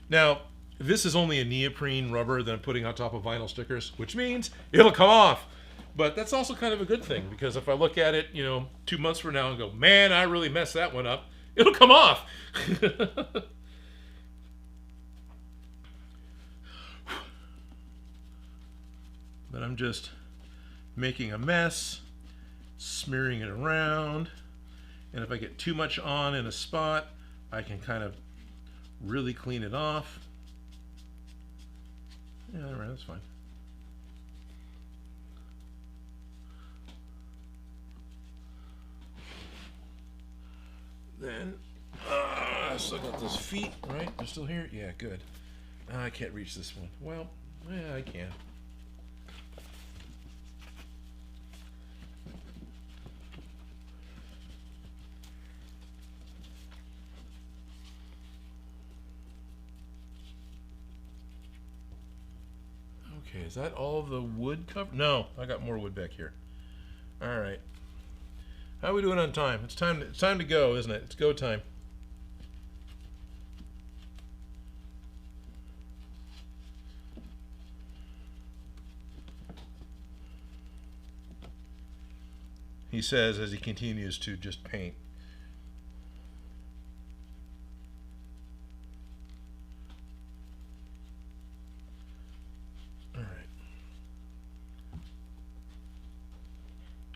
Now, this is only a neoprene rubber that I'm putting on top of vinyl stickers, which means it'll come off. But that's also kind of a good thing, because if I look at it, 2 months from now and go, man, I really messed that one up, it'll come off. But I'm just making a mess, smearing it around, and if I get too much on in a spot, I can kind of really clean it off. Yeah, all right, that's fine. Then, I still got those feet, right? They're still here? Yeah, good. I can't reach this one. Well, yeah, I can. Okay, is that all the wood cover? No, I got more wood back here. All right. How are we doing on time? It's time to go, isn't it? It's go time. he says as he continues to just paint. All right.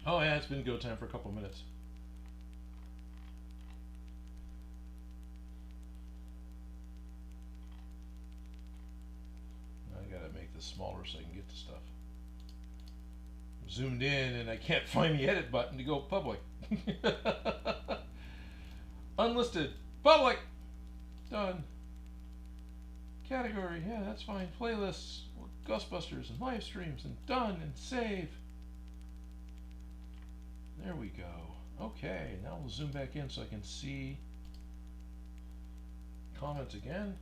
Oh yeah, it's been go time for a couple minutes. I gotta make this smaller so I can get to stuff. I'm zoomed in and I can't find the edit button to go public. Unlisted. Public. Done. Category. Yeah, that's fine. Playlists. Ghostbusters and live streams and done and save. There we go. Okay, now we'll zoom back in so I can see comments again.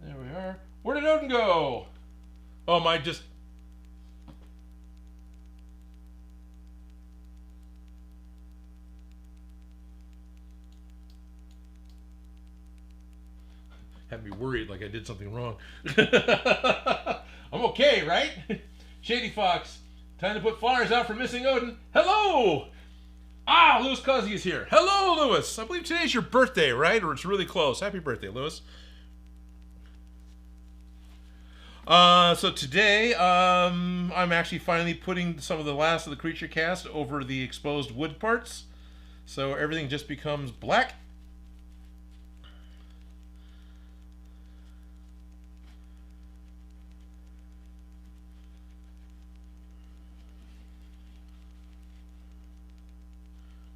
There we are. Where did Odin go? Oh, my just... Had me worried like I did something wrong. I'm okay, right? Shady Fox. Time to put flyers out for missing Odin. Hello! Ah, Louis Cuzzy is here. Hello, Louis. I believe today's your birthday, right? Or it's really close. Happy birthday, Louis. So today, I'm actually finally putting some of the last of the creature cast over the exposed wood parts. So everything just becomes black.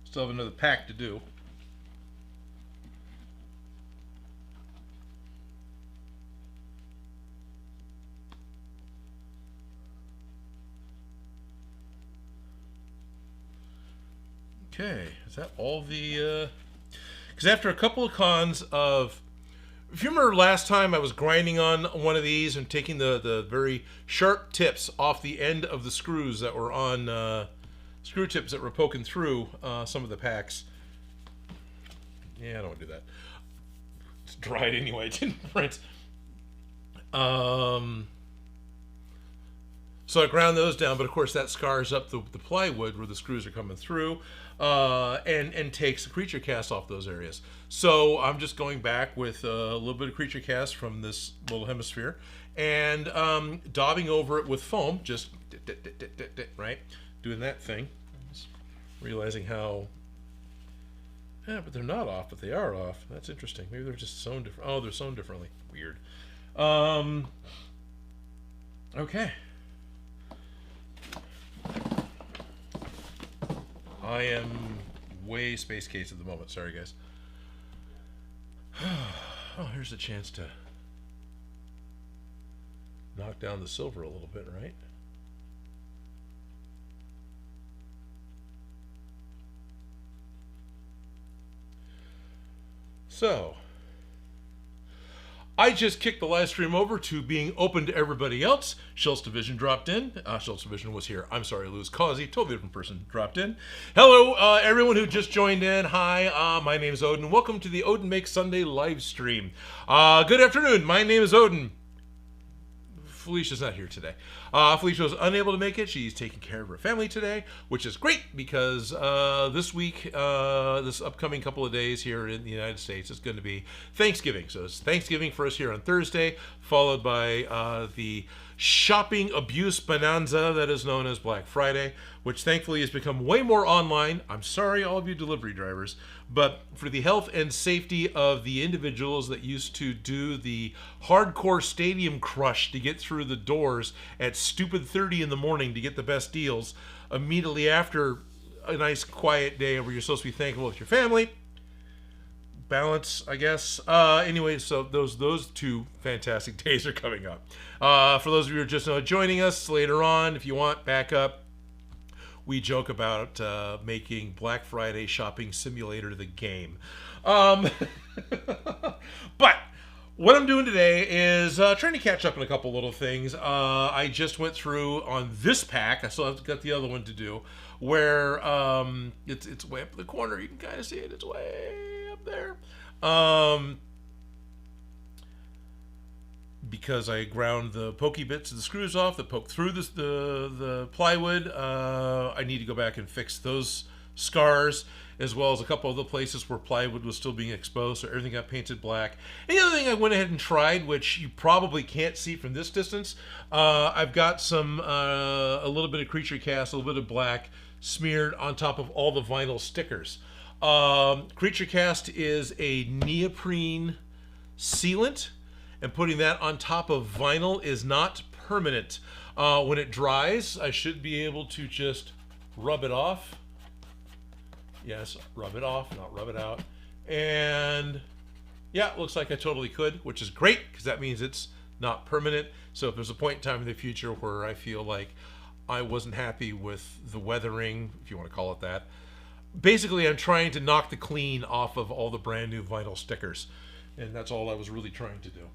Still have another pack to do. Okay, is that all the... Because after a couple of cons of... If you remember last time I was grinding on one of these and taking the very sharp tips off the end of the screws that were on... screw tips that were poking through some of the packs. Yeah, I don't want to do that. It's dried anyway. It didn't print. So I ground those down, but of course that scars up the plywood where the screws are coming through, and takes the creature cast off those areas. So I'm just going back with a little bit of creature cast from this little hemisphere and daubing over it with foam, just right, doing that thing. Just realizing how, yeah, but they're not off, but they are off. That's interesting. Maybe they're just sewn different. Oh, they're sewn differently. Weird. Okay. I am way space case at the moment. Sorry, guys. Oh, here's a chance to knock down the silver a little bit, right? So, I just kicked the live stream over to being open to everybody else. Schultz Division dropped in. Schultz Division was here. I'm sorry, Louis Cuzzy, totally different person, dropped in. Hello, everyone who just joined in. Hi, my name is Odin. Welcome to the Odin Makes Sunday live stream. Good afternoon. My name is Odin. Felicia's not here today. Felicia was unable to make it. She's taking care of her family today, which is great because this week, this upcoming couple of days here in the United States, is going to be Thanksgiving. So it's Thanksgiving for us here on Thursday, followed by the shopping abuse bonanza that is known as Black Friday, which thankfully has become way more online. I'm sorry, all of you delivery drivers, but for the health and safety of the individuals that used to do the hardcore stadium crush to get through the doors at stupid 30 in the morning to get the best deals immediately after a nice quiet day where you're supposed to be thankful with your family. Balance, I guess. Anyway, so those two fantastic days are coming up. For those of you who are just now joining us later on, if you want, back up. We joke about making Black Friday shopping simulator the game. But what I'm doing today is trying to catch up on a couple little things. I just went through on this pack. I still have got the other one to do, where it's way up in the corner. You can kind of see it. It's way up there. because I ground the pokey bits of the screws off that poke through the plywood. I need to go back and fix those scars, as well as a couple of the places where plywood was still being exposed, so everything got painted black. And the other thing I went ahead and tried, which you probably can't see from this distance, I've got some a little bit of creature cast, a little bit of black smeared on top of all the vinyl stickers. Creature cast is a neoprene sealant, and putting that on top of vinyl is not permanent. When it dries, I should be able to just rub it off. Yes, rub it off, not rub it out. And yeah, it looks like I totally could, which is great because that means it's not permanent. So if there's a point in time in the future where I feel like I wasn't happy with the weathering, if you want to call it that, basically I'm trying to knock the clean off of all the brand new vinyl stickers. And that's all I was really trying to do.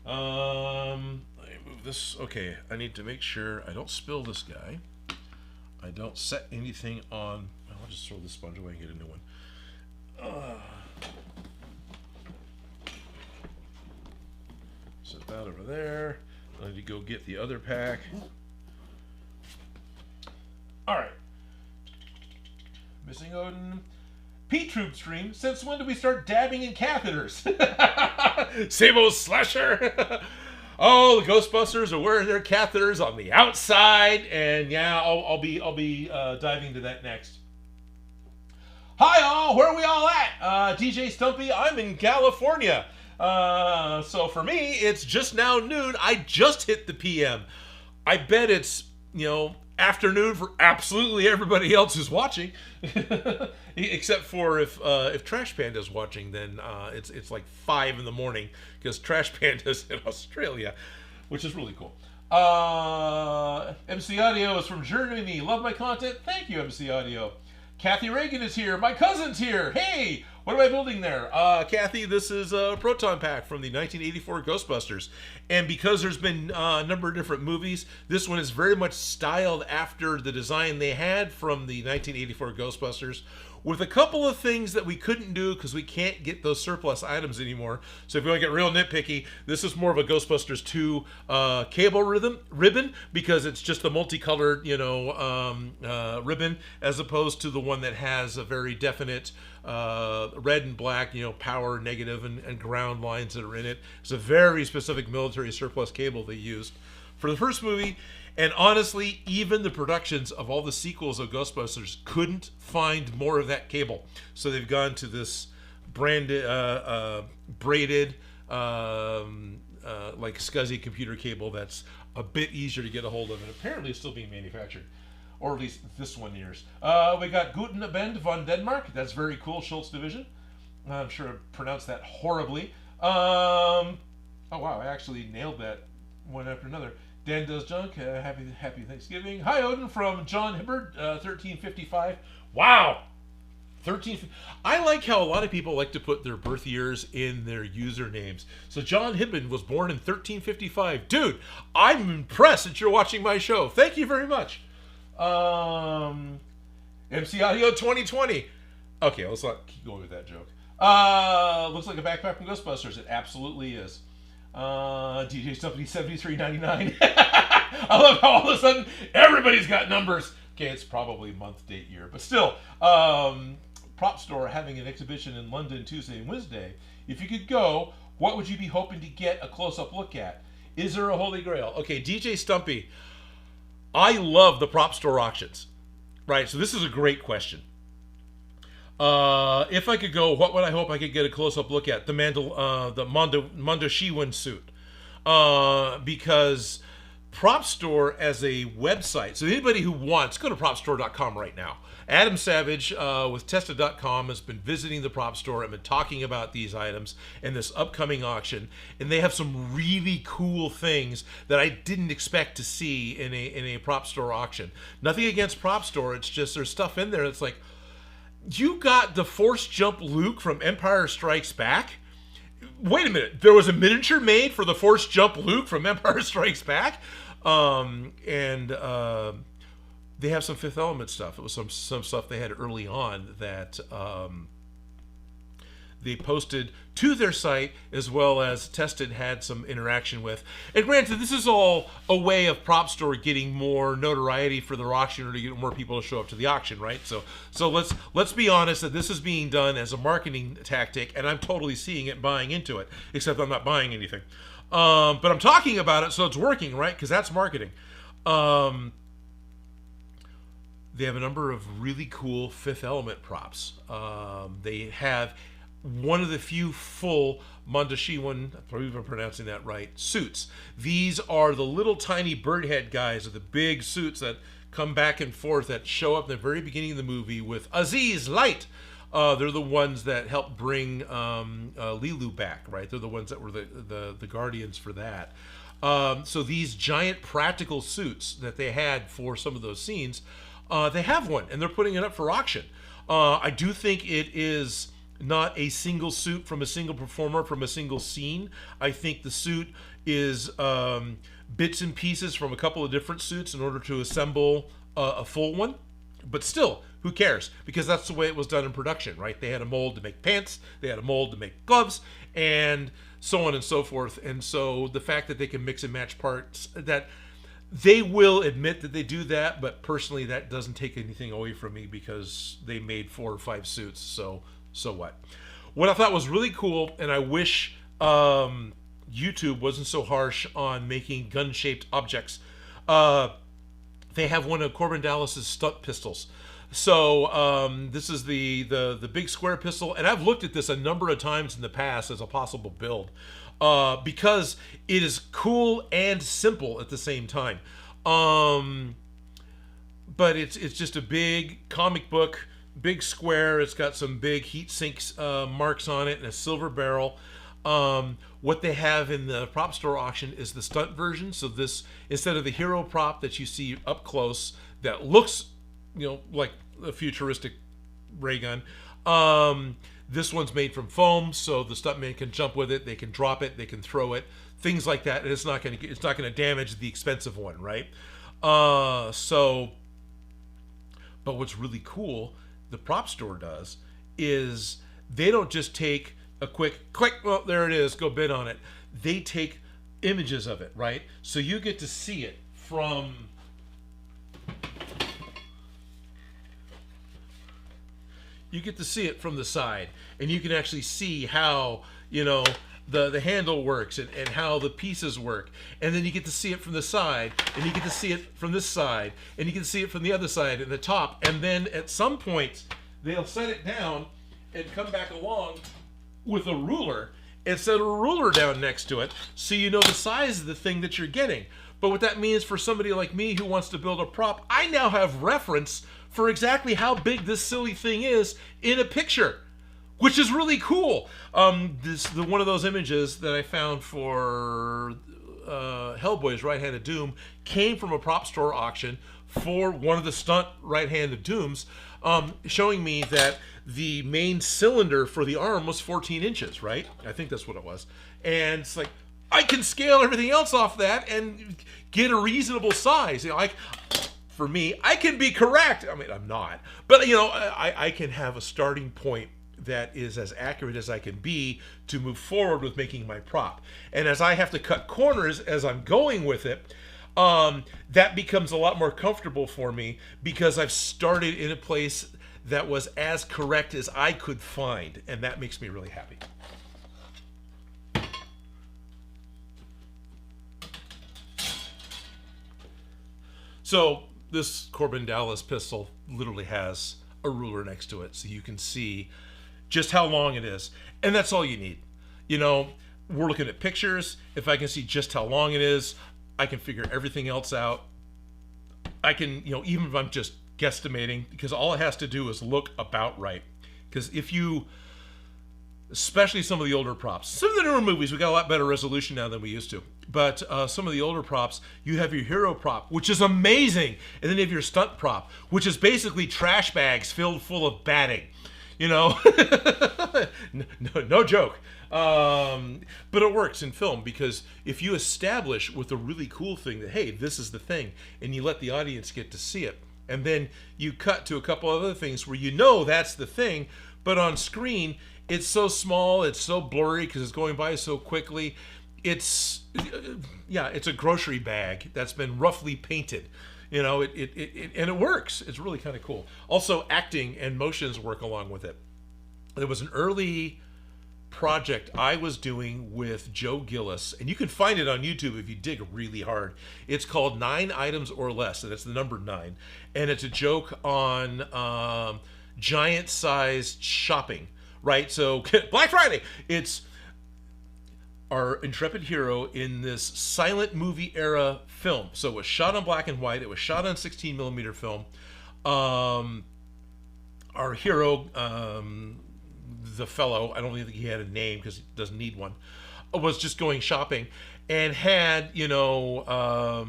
Let me move this. Okay, I need to make sure I don't spill this guy. I don't set anything on. Well, I'll just throw this sponge away and get a new one. Set that over there. I need to go get the other pack. All right. Missing Odin. P-Troop stream. Since when did we start dabbing in catheters? Sabo Slasher. Oh, the Ghostbusters are wearing their catheters on the outside, and yeah, I'll be diving into that next. Hi all, where are we all at? DJ Stumpy, I'm in California. So for me, it's just now noon. I just hit the PM. I bet it's, afternoon for absolutely everybody else who's watching, except for if Trash Panda's watching, then it's like 5 in the morning because Trash Panda's in Australia, which is really cool. MC Audio is from Germany. Love my content. Thank you, MC Audio. Kathy Reagan is here. My cousin's here. Hey, what am I building there? Kathy, this is a Proton pack from the 1984 Ghostbusters. And because there's been a number of different movies, this one is very much styled after the design they had from the 1984 Ghostbusters, with a couple of things that we couldn't do because we can't get those surplus items anymore. So if you want to get real nitpicky, this is more of a Ghostbusters 2 cable ribbon because it's just a multicolored, ribbon, as opposed to the one that has a very definite red and black, power, negative, and ground lines that are in it. It's a very specific military surplus cable they used for the first movie. And honestly, even the productions of all the sequels of Ghostbusters couldn't find more of that cable. So they've gone to this branded, braided, like SCSI computer cable that's a bit easier to get a hold of, and apparently it's still being manufactured. Or at least this one years. We got Guten Abend von Denmark. That's very cool, Schultz Division. I'm sure I pronounced that horribly. Oh wow, I actually nailed that one after another. Dan Does Junk, happy Thanksgiving. Hi Odin from John Hibbard, 1355. Wow! 13. I like how a lot of people like to put their birth years in their usernames. So John Hibbard was born in 1355. Dude, I'm impressed that you're watching my show. Thank you very much. MC Audio 2020. Okay, let's not keep going with that joke. Looks like a backpack from Ghostbusters. It absolutely is. DJ Stumpy 73.99. I love how all of a sudden everybody's got numbers. Okay, it's probably month, date, year, but still. Prop Store having an exhibition in London Tuesday and Wednesday. If you could go, what would you be hoping to get a close-up look at? Is there a holy grail? Okay, DJ Stumpy, I love the Prop Store auctions. Right, so this is a great question. If I could go, what would I hope I could get a close-up look at? The Mondo Shiwen suit. Because Prop Store as a website, so anybody who wants, go to propstore.com right now. Adam Savage with Testa.com has been visiting the Prop Store and been talking about these items in this upcoming auction, and they have some really cool things that I didn't expect to see in a Prop Store auction. Nothing against Prop Store, it's just there's stuff in there that's like, you got the Force Jump Luke from Empire Strikes Back? Wait a minute, there was a miniature made for the Force Jump Luke from Empire Strikes Back? They have some Fifth Element stuff. It was some stuff they had early on that they posted to their site, as well as tested, had some interaction with. And granted, this is all a way of Prop Store getting more notoriety for their auction, or to get more people to show up to the auction, right? So let's be honest that this is being done as a marketing tactic, and I'm totally seeing it, buying into it, except I'm not buying anything. But I'm talking about it, so it's working, right? Because that's marketing. They have a number of really cool Fifth Element props. They have one of the few full Mondoshiwan, I believe I'm pronouncing that right, suits. These are the little tiny bird head guys, or the big suits that come back and forth, that show up in the very beginning of the movie with Aziz Light. They're the ones that helped bring Lilu back, right? They're the ones that were the guardians for that. So these giant practical suits that they had for some of those scenes, they have one, and they're putting it up for auction. I do think it is not a single suit from a single performer from a single scene. I think the suit is bits and pieces from a couple of different suits in order to assemble a full one. But still, who cares? Because that's the way it was done in production, right? They had a mold to make pants, they had a mold to make gloves, and so on and so forth. And so the fact that they can mix and match parts, that they will admit that they do that, but personally that doesn't take anything away from me, because they made 4 or 5 suits, so what? What I thought was really cool, and I wish YouTube wasn't so harsh on making gun-shaped objects, they have one of Corbin Dallas's stunt pistols. So this is the big square pistol, and I've looked at this a number of times in the past as a possible build, because it is cool and simple at the same time. But it's just a big comic book, big square. It's got some big heat sinks marks on it, and a silver barrel. What they have in the Prop Store auction is the stunt version. So this, instead of the hero prop that you see up close that looks, like a futuristic ray gun, this one's made from foam, so the stuntman can jump with it, they can drop it, they can throw it, things like that, and it's not going to damage the expensive one, right? But what's really cool, the Prop Store does, is they don't just take a quick click, well, there it is, go bid on it. They take images of it, right? So you get to see it from the side, and you can actually see how the handle works, and how the pieces work, and then you get to see it from the side, and you get to see it from this side, and you can see it from the other side and the top, and then at some point they'll set it down and come back along with a ruler and set a ruler down next to it, so you know the size of the thing that you're getting. But what that means for somebody like me who wants to build a prop, I now have reference for exactly how big this silly thing is in a picture, which is really cool. One of those images that I found for Hellboy's Right Hand of Doom came from a Prop Store auction for one of the stunt Right Hand of Dooms, showing me that the main cylinder for the arm was 14 inches, right? I think that's what it was. And it's like, I can scale everything else off that and get a reasonable size. For me, I can be correct. I mean, I'm not, but I can have a starting point that is as accurate as I can be to move forward with making my prop. And as I have to cut corners as I'm going with it, that becomes a lot more comfortable for me, because I've started in a place that was as correct as I could find, and that makes me really happy. So this Corbin Dallas pistol literally has a ruler next to it, so you can see just how long it is. And that's all you need. We're looking at pictures. If I can see just how long it is, I can figure everything else out. I can, even if I'm just guesstimating, because all it has to do is look about right. Because especially some of the older props, some of the newer movies, we got a lot better resolution now than we used to. But some of the older props, you have your hero prop, which is amazing, and then you have your stunt prop, which is basically trash bags filled full of batting. No joke. But it works in film, because if you establish with a really cool thing that, hey, this is the thing, and you let the audience get to see it, and then you cut to a couple other things where that's the thing, but on screen It's so small, it's so blurry because it's going by so quickly. It's yeah, it's a grocery bag that's been roughly painted. And it works. It's really kind of cool. Also, acting and motions work along with it. There was an early project I was doing with Joe Gillis, and you can find it on YouTube if you dig really hard. It's called 9 Items or Less, and it's the number 9. And it's a joke on giant-sized shopping, right? So, Black Friday! It's our intrepid hero in this silent movie era film. So it was shot on black and white. It was shot on 16 millimeter film. Our hero, the fellow, I don't think he had a name because he doesn't need one, was just going shopping and had, I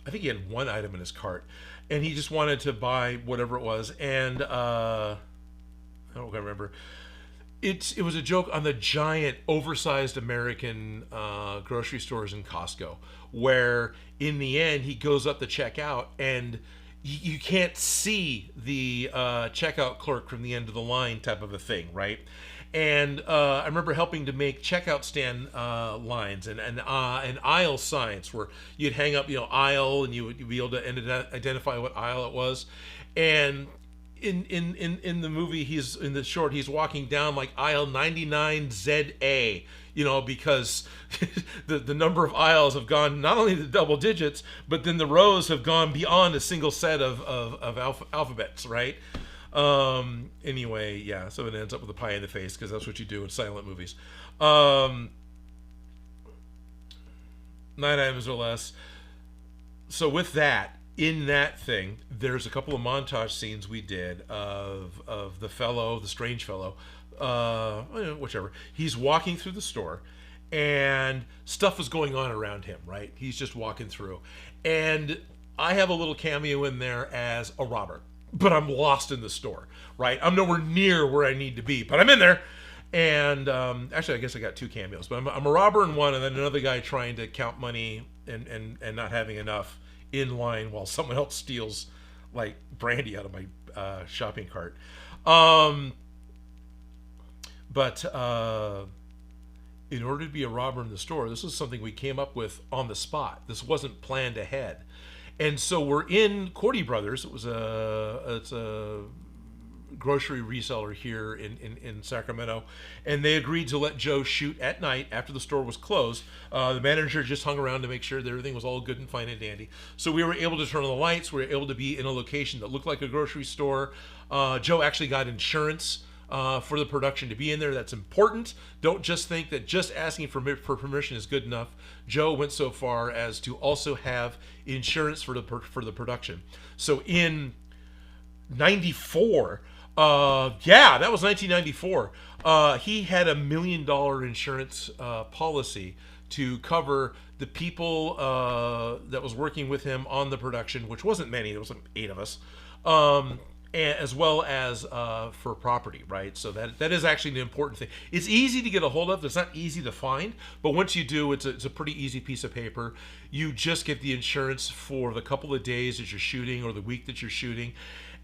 think he had one item in his cart, and he just wanted to buy whatever it was. And I don't remember. It was a joke on the giant, oversized American grocery stores in Costco, where in the end he goes up the checkout and you can't see the checkout clerk from the end of the line, type of a thing, right? And I remember helping to make checkout stand lines and aisle signs where you'd hang up, aisle, and you'd be able to identify what aisle it was. And in the movie, he's walking down like aisle 99 ZA, because the number of aisles have gone not only to double digits, but then the rows have gone beyond a single set of alphabets, right? Anyway, yeah, so it ends up with a pie in the face because that's what you do in silent movies. 9 Items or Less. So with that, in that thing, there's a couple of montage scenes we did of the strange fellow, whichever. He's walking through the store, and stuff is going on around him, right? He's just walking through. And I have a little cameo in there as a robber, but I'm lost in the store, right? I'm nowhere near where I need to be, but I'm in there. And actually, I guess I got 2 cameos, but I'm a robber in one, and then another guy trying to count money and not having enough in line while someone else steals like brandy out of my shopping cart. But in order to be a robber in the store, this is something we came up with on the spot. This wasn't planned ahead. And so we're in Cordy Brothers. It's a grocery reseller here in Sacramento, and they agreed to let Joe shoot at night after the store was closed. The manager just hung around to make sure that everything was all good and fine and dandy. So we were able to turn on the lights. We were able to be in a location that looked like a grocery store. Joe actually got insurance for the production to be in there. That's important. Don't just think that just asking for permission is good enough. Joe went so far as to also have insurance for the production. So in 94, that was 1994. He had $1 million insurance policy to cover the people that was working with him on the production, which wasn't many. There was like 8 of us, as well as for property, right? So that is actually an important thing. It's easy to get a hold of. It's not easy to find, but once you do, it's a pretty easy piece of paper. You just get the insurance for the couple of days that you're shooting or the week that you're shooting,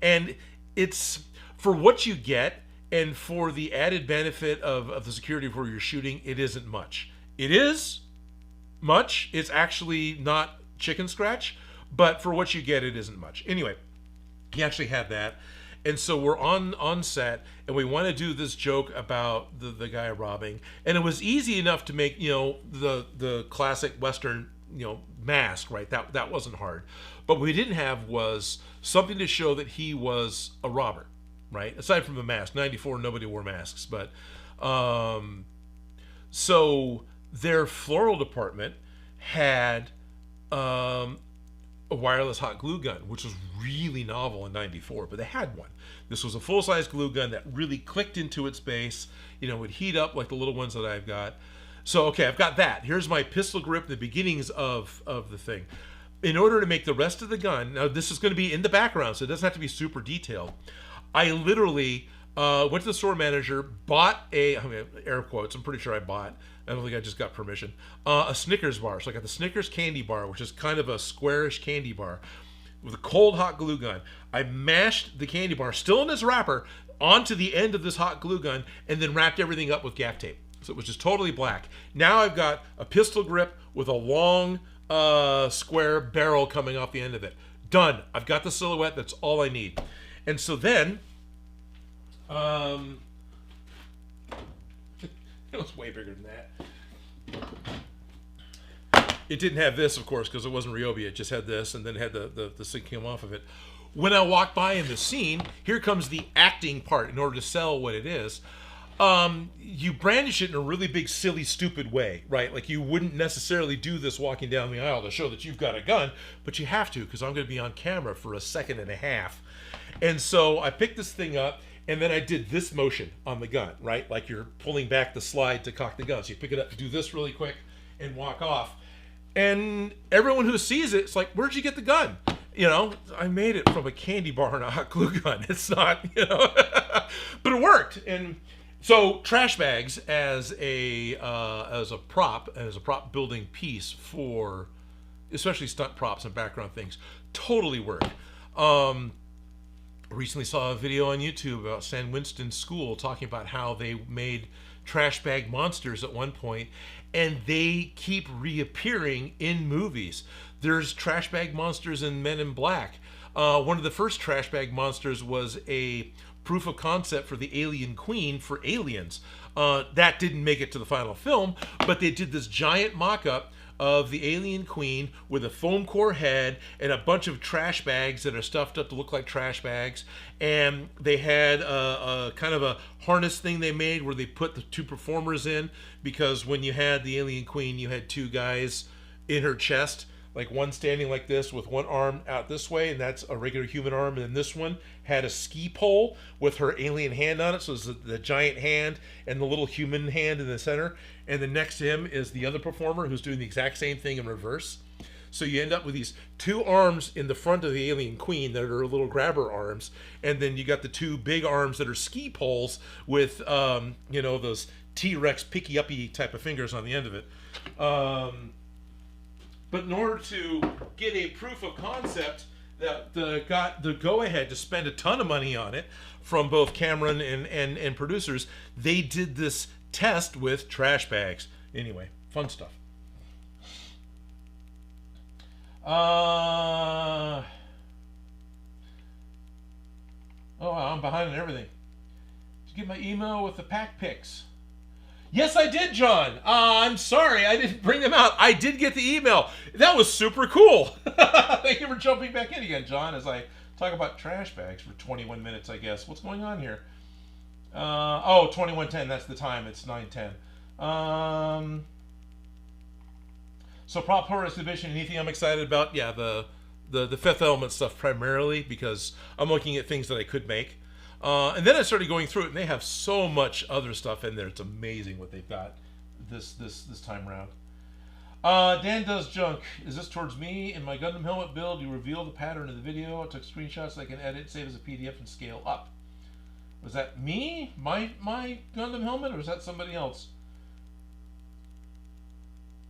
and it's for what you get, and for the added benefit of the security of where you're shooting, it isn't much. It is much. It's actually not chicken scratch, but for what you get, it isn't much. Anyway, he actually had that. And so we're on set, and we want to do this joke about the guy robbing. And it was easy enough to make, the classic Western, mask, right? That wasn't hard. But what we didn't have was something to show that he was a robber, right? Aside from the mask. 94, nobody wore masks. But so their floral department had a wireless hot glue gun, which was really novel in 94, but they had one. This was a full-size glue gun that really clicked into its base, would heat up like the little ones that I've got. So, okay, I've got that. Here's my pistol grip, the beginnings of the thing. In order to make the rest of the gun, now this is going to be in the background, so it doesn't have to be super detailed. I literally went to the store manager, bought air quotes, I'm pretty sure I bought, I don't think I just got permission, a Snickers bar. So I got the Snickers candy bar, which is kind of a squarish candy bar, with a cold hot glue gun. I mashed the candy bar, still in this wrapper, onto the end of this hot glue gun, and then wrapped everything up with gaff tape. So it was just totally black. Now I've got a pistol grip with a long square barrel coming off the end of it. Done. I've got the silhouette. That's all I need. And so then, it was way bigger than that. It didn't have this, of course, because it wasn't Ryobi. It just had this, and then it had the thing came off of it. When I walk by in the scene, here comes the acting part in order to sell what it is. You brandish it in a really big, silly, stupid way, right? Like you wouldn't necessarily do this walking down the aisle to show that you've got a gun, but you have to because I'm going to be on camera for a second and a half. And so I picked this thing up, and then I did this motion on the gun, right? Like you're pulling back the slide to cock the gun. So you pick it up, do this really quick, and walk off. And everyone who sees it, it's like, where'd you get the gun? You know, I made it from a candy bar and a hot glue gun. It's not, you know, but it worked. And so trash bags as a prop building piece for especially stunt props and background things totally work. Recently saw a video on YouTube about San Winston School talking about how they made trash bag monsters at one point, and they keep reappearing in movies. There's trash bag monsters in Men in Black. One of the first trash bag monsters was a proof of concept for the Alien Queen for Aliens. That didn't make it to the final film, but they did this giant mock-up of the Alien Queen with a foam core head and a bunch of trash bags that are stuffed up to look like trash bags. And they had a kind of a harness thing they made where they put the two performers in, because when you had the Alien Queen, you had two guys in her chest, like one standing like this with one arm out this way, and that's a regular human arm, and then this one had a ski pole with her alien hand on it, so it's the giant hand and the little human hand in the center, and then next to him is the other performer who's doing the exact same thing in reverse. So you end up with these two arms in the front of the Alien Queen that are little grabber arms, and then you got the two big arms that are ski poles with you know, those T-Rex picky-uppy type of fingers on the end of it. But in order to get a proof of concept that got the go-ahead to spend a ton of money on it from both Cameron and producers, they did this test with trash bags. Anyway, fun stuff. Oh, wow, I'm behind on everything. Did you get my email with the pack pics? Yes, I did, John. I'm sorry, I didn't bring them out. I did get the email. That was super cool. Thank you for jumping back in again, John, as I talk about trash bags for 21 minutes, I guess. What's going on here? Oh, 21:10, that's the time. It's 9:10. So prop horror exhibition, anything I'm excited about? Yeah, the Fifth Element stuff primarily, because I'm looking at things that I could make. And then I started going through it, and they have so much other stuff in there. It's amazing what they've got this time around. Dan does junk. Is this towards me? In my Gundam helmet build, you reveal the pattern of the video. I took screenshots so I can edit, save as a PDF, and scale up. Was that me? My Gundam helmet, or was that somebody else?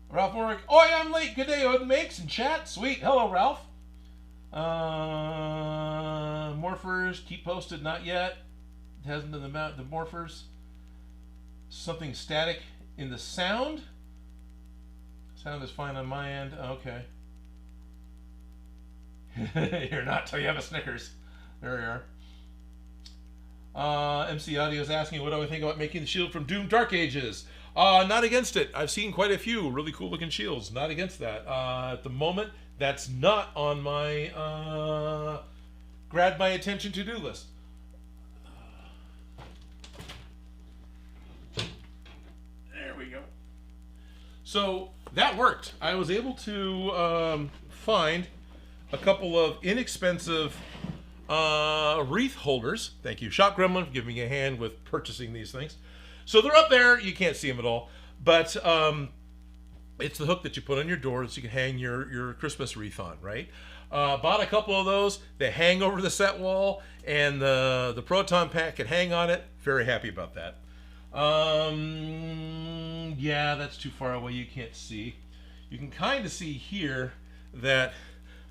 Ralph Warwick. Oh, yeah, I'm late. Good day, Odin Makes in chat. Sweet. Hello, Ralph. Morphers, keep posted, not yet. It hasn't been the morphers. Something static in the sound. Sound is fine on my end. Okay. You're not till you have a Snickers. There you are. MC Audio is asking, what do I think about making the shield from Doom Dark Ages? Not against it. I've seen quite a few really cool looking shields. Not against that. At the moment, that's not on my grab my attention to-do list. There we go. So that worked. I was able to find a couple of inexpensive wreath holders. Thank you, Shop Gremlin, for giving me a hand with purchasing these things. So they're up there. You can't see them at all, but it's the hook that you put on your door so you can hang your Christmas wreath on, right? Bought a couple of those. They hang over the set wall, and the Proton pack can hang on it. Very happy about that. Yeah, that's too far away. You can't see. You can kind of see here that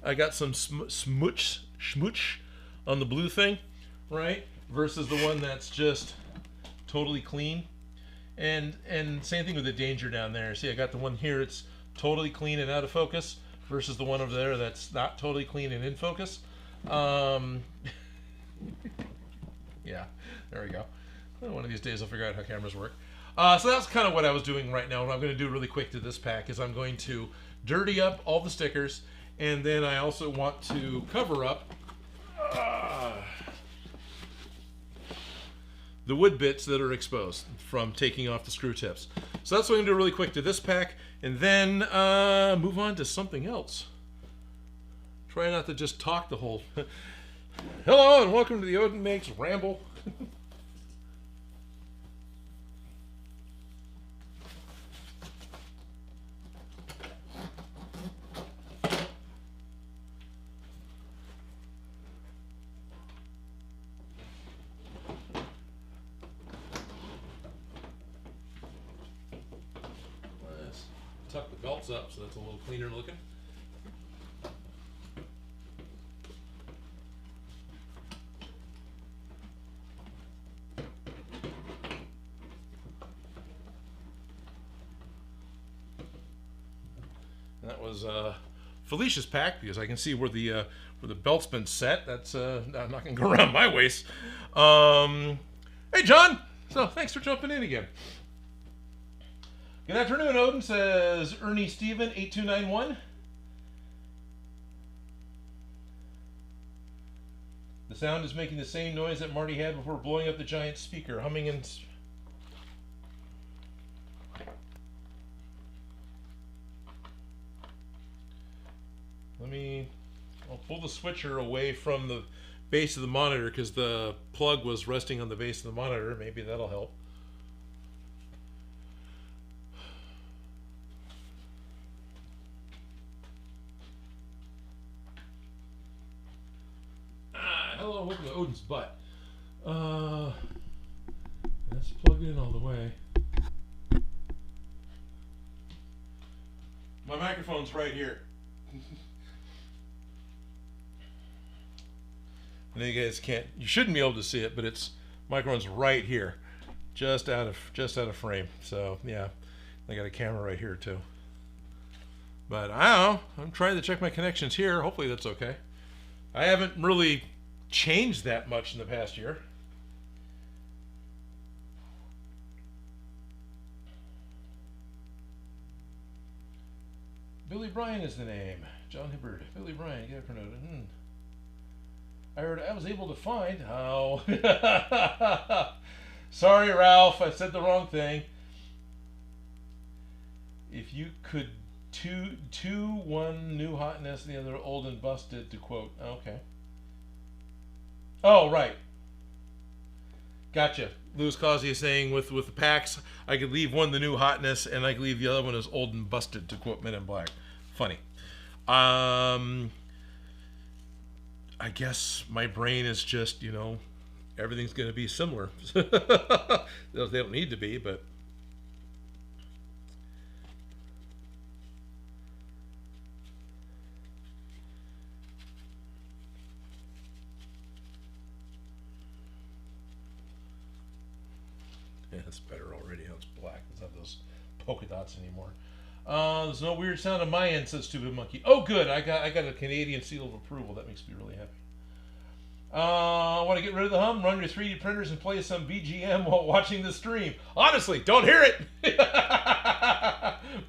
I got some smooch on the blue thing, right? versus the one that's just totally clean. And same thing with the danger down there. See, I got the one here, it's totally clean and out of focus, versus the one over there that's not totally clean and in focus. Yeah, there we go. One of these days I'll figure out how cameras work. So that's kind of what I was doing right now. What I'm going to do really quick to this pack is I'm going to dirty up all the stickers, and then I also want to cover up the wood bits that are exposed from taking off the screw tips. So that's what I'm going to do really quick to this pack, and then move on to something else. Try not to just talk the whole... Hello and welcome to the Odin Makes Ramble. Let's tuck the belts up so that's a little cleaner looking. That was Felicia's pack, because I can see where the belt's been set. That's I'm not gonna go around my waist. Hey John, so thanks for jumping in again. Good afternoon, Odin, says Ernie Steven 8291. The sound is making the same noise that Marty had before blowing up the giant speaker, humming and... I'll pull the switcher away from the base of the monitor because the plug was resting on the base of the monitor. Maybe that'll help. Hello, welcome to Odin's butt. Let's plug it in all the way. My microphone's right here. I know you guys can't, you shouldn't be able to see it, but it's microphone's right here, just out of frame. So yeah, I got a camera right here too. But I don't know, I'm trying to check my connections here. Hopefully that's okay. I haven't really changed that much in the past year. Billy Bryan is the name. John Hibbard. Billy Bryan, get it promoted. I heard I was able to find how. Sorry, Ralph, I said the wrong thing. If you could one new hotness, the other old and busted, to quote. Okay. Oh, right. Gotcha. Louis Causey is saying with the packs, I could leave one the new hotness, and I could leave the other one as old and busted, to quote Men in Black. Funny. I guess my brain is just, you know, everything's going to be similar. They don't need to be, but... Yeah, it's better already. It's black. It doesn't have those polka dots anymore. There's no weird sound on my end, says Stupid Monkey. Oh, good. I got a Canadian seal of approval. That makes me really happy. Want to get rid of the hum? Run your 3D printers and play some BGM while watching the stream. Honestly, don't hear it.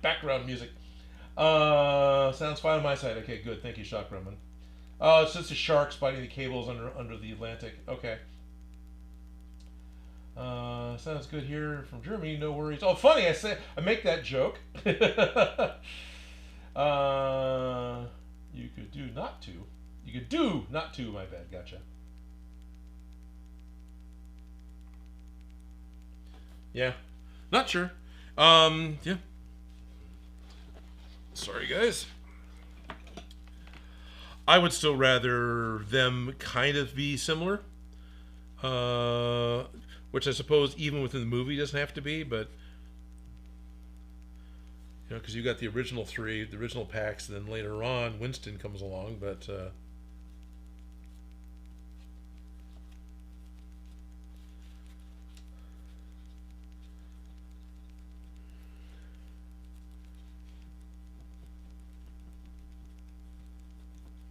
Background music. Sounds fine on my side. Okay, good. Thank you, Shock Roman. Oh, it's just the sharks biting the cables under the Atlantic. Okay. Sounds good here from Germany. No worries. Oh, funny. I make that joke. You could do not to. You could do not to. My bad. Gotcha. Yeah. Not sure. Yeah. Sorry, guys. I would still rather them kind of be similar. Which I suppose even within the movie doesn't have to be, but you know, because you got the original three, the original packs, and then later on Winston comes along, but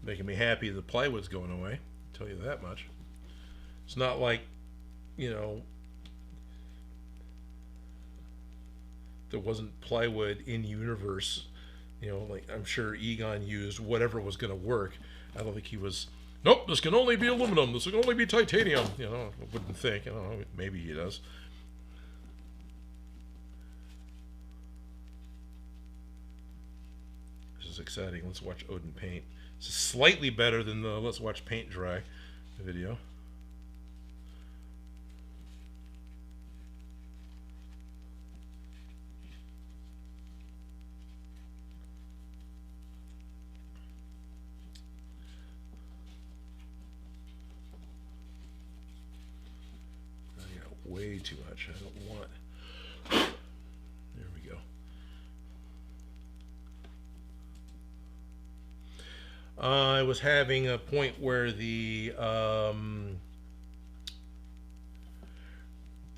Making me happy the plywood's going away. I'll tell you that much. It's not like, you know, there wasn't plywood in universe. You know, like I'm sure Egon used whatever was going to work. I don't think he was, nope, this can only be aluminum. This can only be titanium. You know, I wouldn't think. I don't know. Maybe he does. This is exciting. Let's watch Odin paint. It's slightly better than the let's watch paint dry video. Way too much. I don't want. There we go. I was having a point where there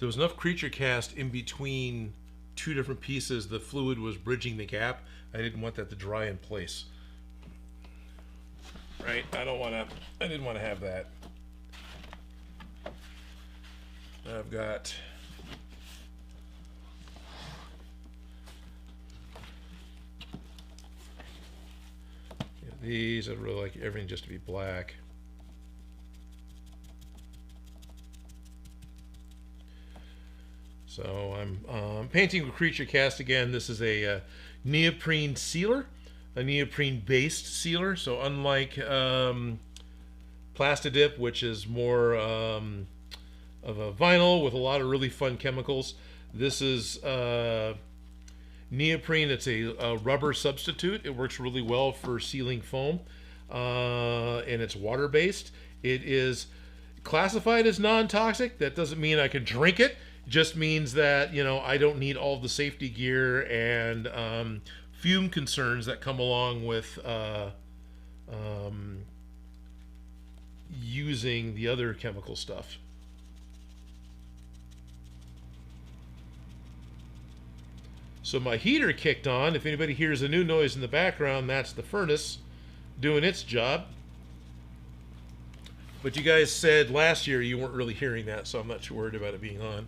was enough creature cast in between two different pieces. The fluid was bridging the gap. I didn't want that to dry in place. Right? I didn't want to have that. I've got these. I'd really like everything just to be black. So I'm painting with creature cast again. This is a neoprene sealer, a neoprene based sealer. So unlike Plastidip, which is more of a vinyl with a lot of really fun chemicals. This is neoprene. It's a rubber substitute. It works really well for sealing foam, and it's water-based. It is classified as non-toxic. That doesn't mean I can drink it. It just means that, you know, I don't need all the safety gear and fume concerns that come along with using the other chemical stuff. So my heater kicked on. If anybody hears a new noise in the background, that's the furnace doing its job. But you guys said last year you weren't really hearing that, so I'm not too worried about it being on.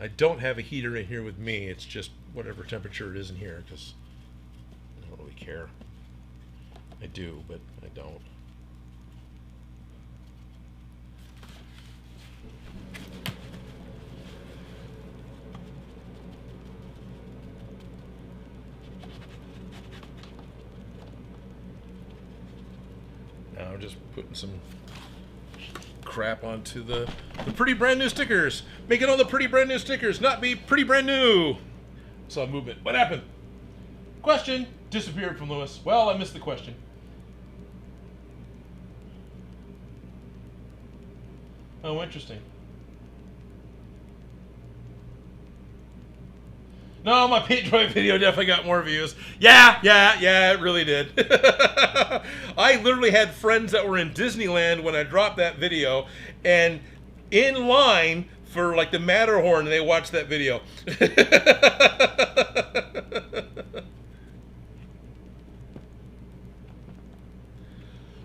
I don't have a heater in here with me. It's just whatever temperature it is in here, because I don't really care. I do, but I don't. Now I'm just putting some crap onto the pretty brand new stickers. Making all the pretty brand new stickers not be pretty brand new. Saw movement. What happened? Question disappeared from Lewis. Well, I missed the question. Oh, interesting. No, my paint dry video definitely got more views. Yeah, it really did. I literally had friends that were in Disneyland when I dropped that video, and in line for like the Matterhorn, and they watched that video.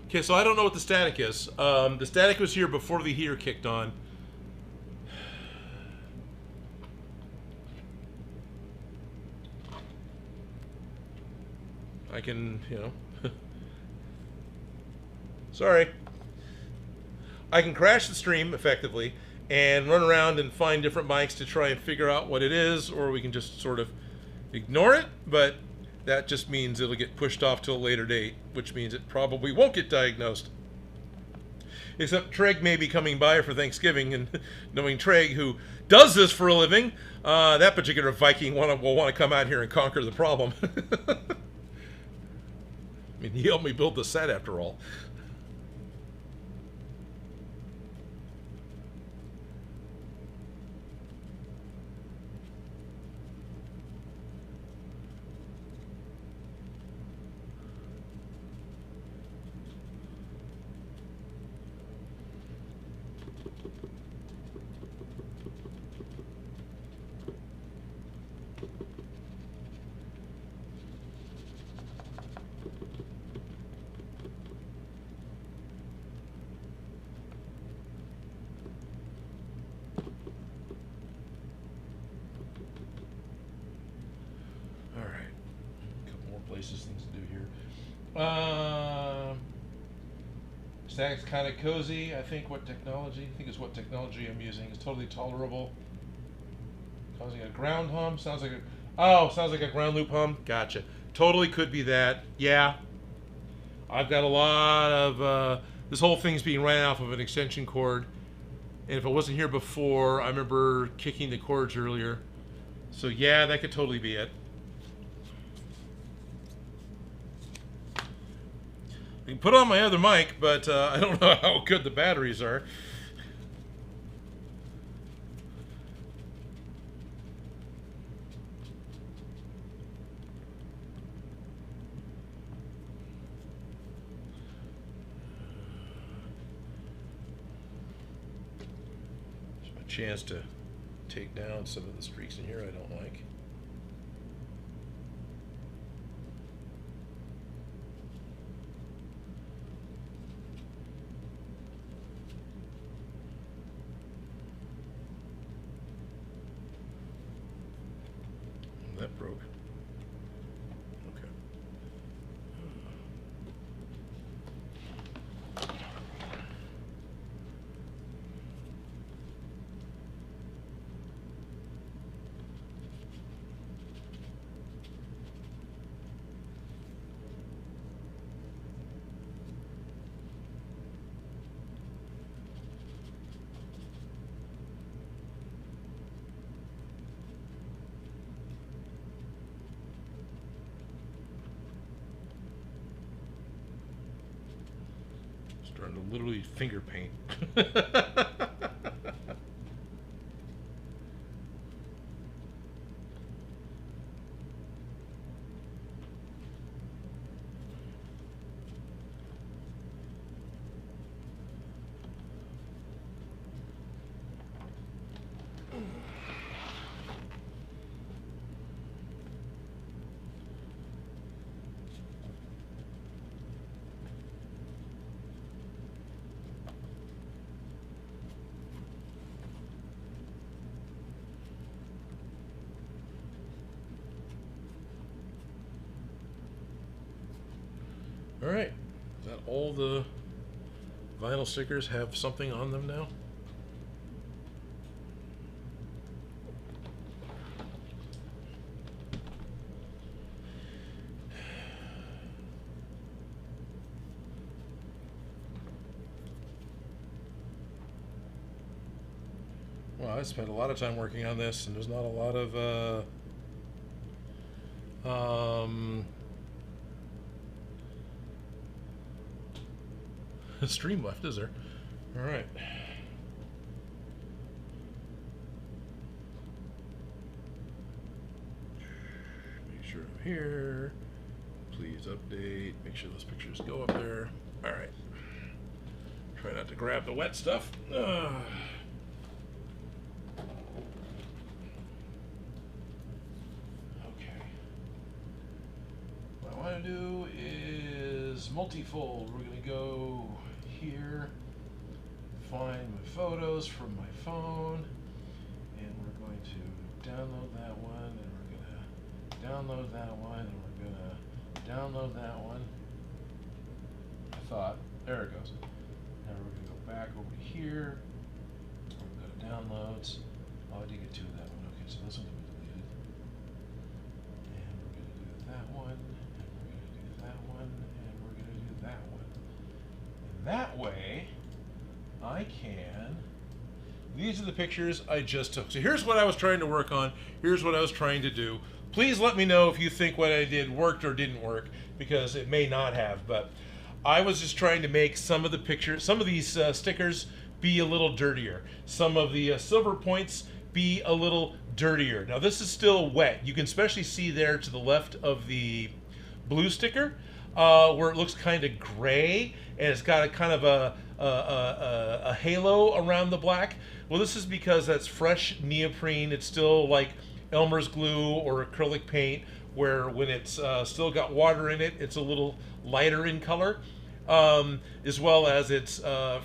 Okay, so I don't know what the static is. The static was here before the heater kicked on. I can, you know, sorry. I can crash the stream effectively and run around and find different mics to try and figure out what it is, or we can just sort of ignore it, but that just means it'll get pushed off to a later date, which means it probably won't get diagnosed. Except Treg may be coming by for Thanksgiving, and knowing Treg, who does this for a living, that particular Viking will want to come out here and conquer the problem. I mean, he helped me build the set after all. nicest things to do here. Stack's kind of cozy. I think what technology I'm using is totally tolerable. Causing a ground hum. Sounds like a ground loop hum. Gotcha. Totally could be that. Yeah. I've got a lot of this whole thing's being ran off of an extension cord, and if it wasn't here before, I remember kicking the cords earlier. So yeah, that could totally be it. I can put on my other mic, but I don't know how good the batteries are. Chance to take down some of the streaks in here I don't like. That broke. Okay. Starting to literally finger paint. All right, is that all the vinyl stickers have something on them now? Well, I spent a lot of time working on this, and there's not a lot of stream left, is there? All right. Make sure I'm here. Please update. Make sure those pictures go up there. All right. Try not to grab the wet stuff. Okay. What I want to do is multifold. We're going to go here, find my photos from my phone, and we're going to download that one, and we're going to download that one, and we're going to download that one. I thought, there it goes. Now we're going to go back over to here, we're going to go to downloads. Oh, I did get two of that one. Okay, so this one can be deleted. And we're going to do that one, and we're going to do that one, and we're going to do that one. That way, I can, these are the pictures I just took. So here's what I was trying to work on. Here's what I was trying to do. Please let me know if you think what I did worked or didn't work, because it may not have. But I was just trying to make some of the pictures, some of these stickers be a little dirtier. Some of the silver points be a little dirtier. Now this is still wet. You can especially see there to the left of the blue sticker, where it looks kind of gray, and it's got a kind of a halo around the black. Well, this is because that's fresh neoprene. It's still like Elmer's glue or acrylic paint, where when it's still got water in it, it's a little lighter in color, as well as it's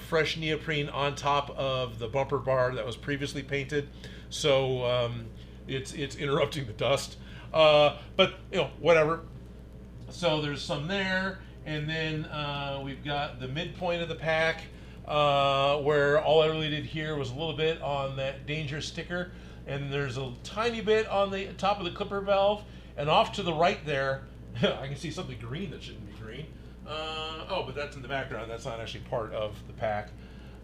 fresh neoprene on top of the bumper bar that was previously painted. So it's interrupting the dust. But you know, whatever. So there's some there, and then we've got the midpoint of the pack where all I really did here was a little bit on that danger sticker, and there's a tiny bit on the top of the clipper valve, and off to the right there, I can see something green that shouldn't be green. Oh, but that's in the background. That's not actually part of the pack.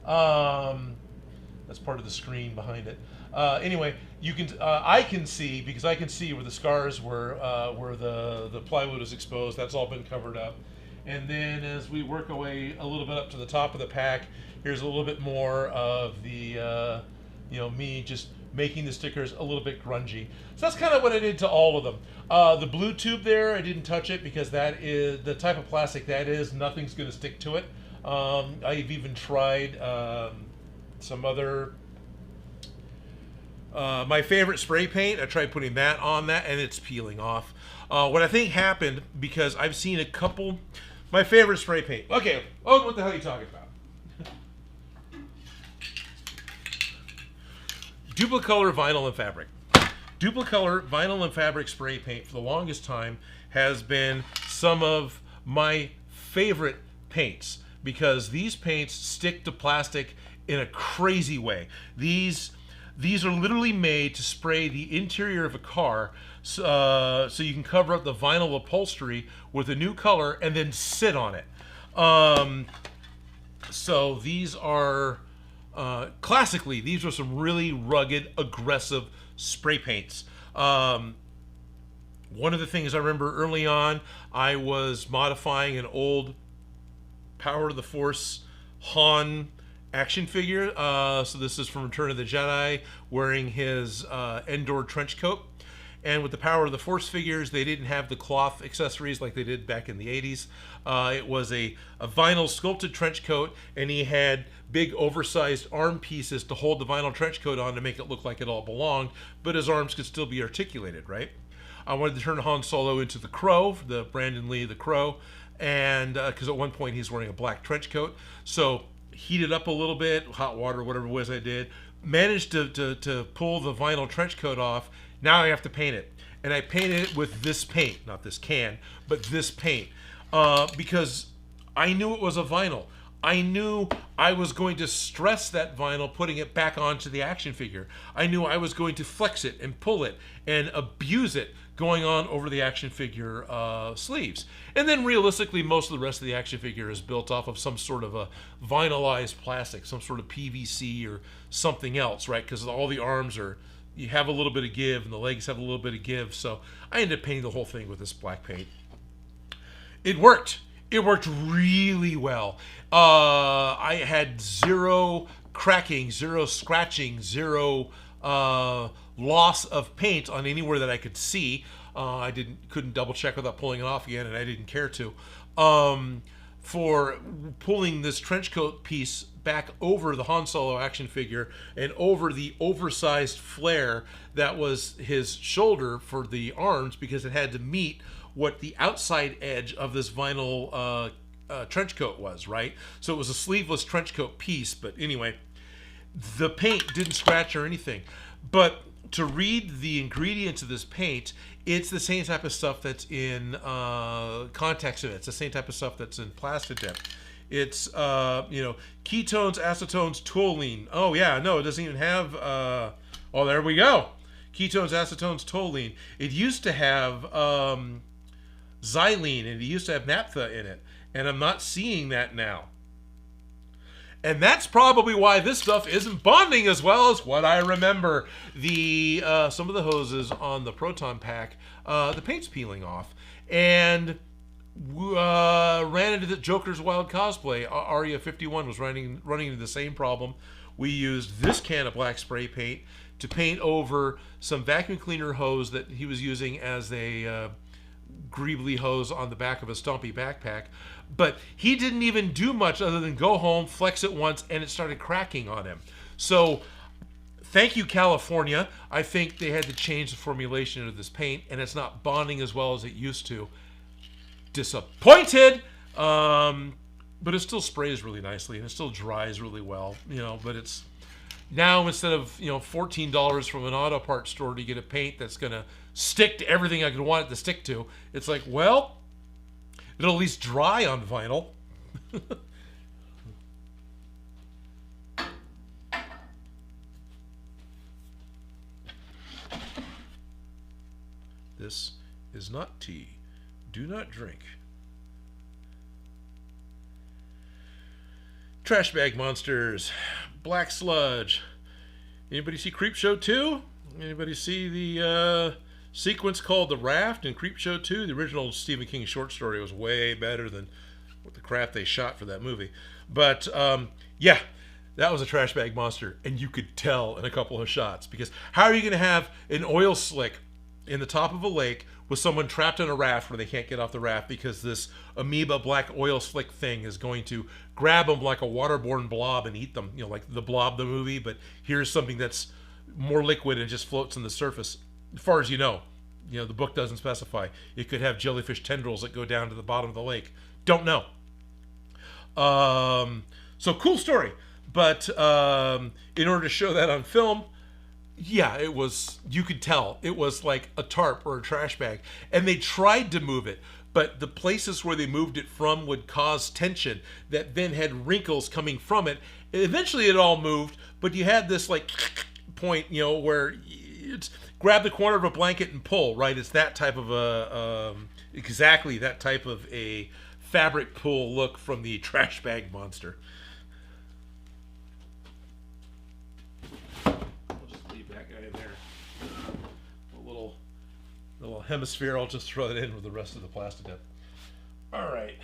That's part of the screen behind it. Anyway, you can I can see, because I can see where the scars were, where the plywood is exposed. That's all been covered up. And then as we work our way a little bit up to the top of the pack, here's a little bit more of the me just making the stickers a little bit grungy. So that's kind of what I did to all of them. The blue tube there, I didn't touch it because that is the type of plastic that is. Nothing's going to stick to it. I've even tried some other, my favorite spray paint. I tried putting that on that, and it's peeling off. What I think happened, because I've seen a couple, my favorite spray paint. Okay, oh, what the hell are you talking about? Duplicolor vinyl and fabric. Duplicolor vinyl and fabric spray paint for the longest time has been some of my favorite paints, because these paints stick to plastic in a crazy way. These are literally made to spray the interior of a car, so you can cover up the vinyl upholstery with a new color and then sit on it. So these are classically, these are some really rugged, aggressive spray paints. One of the things I remember early on, I was modifying an old Power of the Force Han action figure. So this is from Return of the Jedi, wearing his Endor trench coat. And with the Power of the Force figures, they didn't have the cloth accessories like they did back in the 80s. It was a vinyl sculpted trench coat, and he had big oversized arm pieces to hold the vinyl trench coat on to make it look like it all belonged, but his arms could still be articulated, right? I wanted to turn Han Solo into the Crow, the Brandon Lee the Crow, and because at one point he's wearing a black trench coat. So heated up a little bit, hot water, whatever it was I did, managed to pull the vinyl trench coat off. Now I have to paint it. And I painted it with this paint, not this can, but this paint, because I knew it was a vinyl. I knew I was going to stress that vinyl, putting it back onto the action figure. I knew I was going to flex it and pull it and abuse it going on over the action figure sleeves. And then realistically, most of the rest of the action figure is built off of some sort of a vinylized plastic, some sort of PVC or something else, right? Because all the arms are, you have a little bit of give, and the legs have a little bit of give. So I ended up painting the whole thing with this black paint. It worked. It worked really well. I had zero cracking, zero scratching, zero loss of paint on anywhere that I could see. I couldn't double check without pulling it off again, and I didn't care to. For pulling this trench coat piece back over the Han Solo action figure and over the oversized flare that was his shoulder for the arms, because it had to meet what the outside edge of this vinyl trench coat was, right? So it was a sleeveless trench coat piece, but anyway, the paint didn't scratch or anything. But to read the ingredients of this paint, it's the same type of stuff that's in contact cement. It's the same type of stuff that's in Plastidip. It's ketones, acetones, toluene. Oh yeah, no, it doesn't even have. Oh, there we go. Ketones, acetones, toluene. It used to have xylene, and it used to have naphtha in it, and I'm not seeing that now. And that's probably why this stuff isn't bonding as well as what I remember. Some of the hoses on the Proton pack, the paint's peeling off, and ran into the Joker's Wild Cosplay. Aria 51 was running into the same problem. We used this can of black spray paint to paint over some vacuum cleaner hose that he was using as a greebly hose on the back of a Stumpy backpack. But he didn't even do much other than go home, flex it once, and it started cracking on him. So thank you, California. I think they had to change the formulation of this paint, and it's not bonding as well as it used to. Disappointed! But it still sprays really nicely, and it still dries really well, but it's now, instead of $14 from an auto parts store to get a paint that's gonna stick to everything I could want it to stick to, it's like, well, It'll at least dry on vinyl. This is not tea. Do not drink. Trash bag monsters. Black sludge. Anybody see Creepshow 2? Anybody see the sequence called The Raft in Creepshow 2? The original Stephen King short story was way better than what the crap they shot for that movie. But yeah, that was a trash bag monster, and you could tell in a couple of shots, because how are you going to have an oil slick in the top of a lake with someone trapped on a raft where they can't get off the raft because this amoeba black oil slick thing is going to grab them like a waterborne blob and eat them, you know, like the Blob the movie, but here's something that's more liquid and just floats on the surface. As far as you know, the book doesn't specify. It could have jellyfish tendrils that go down to the bottom of the lake. Don't know. So cool story, but in order to show that on film, yeah, it was, you could tell it was like a tarp or a trash bag, and they tried to move it, but the places where they moved it from would cause tension that then had wrinkles coming from it. Eventually it all moved, but you had this like point, where it's grab the corner of a blanket and pull, right? It's that type of exactly that type of a fabric pull look from the trash bag monster. The little hemisphere, I'll just throw it in with the rest of the plastic dip. All right.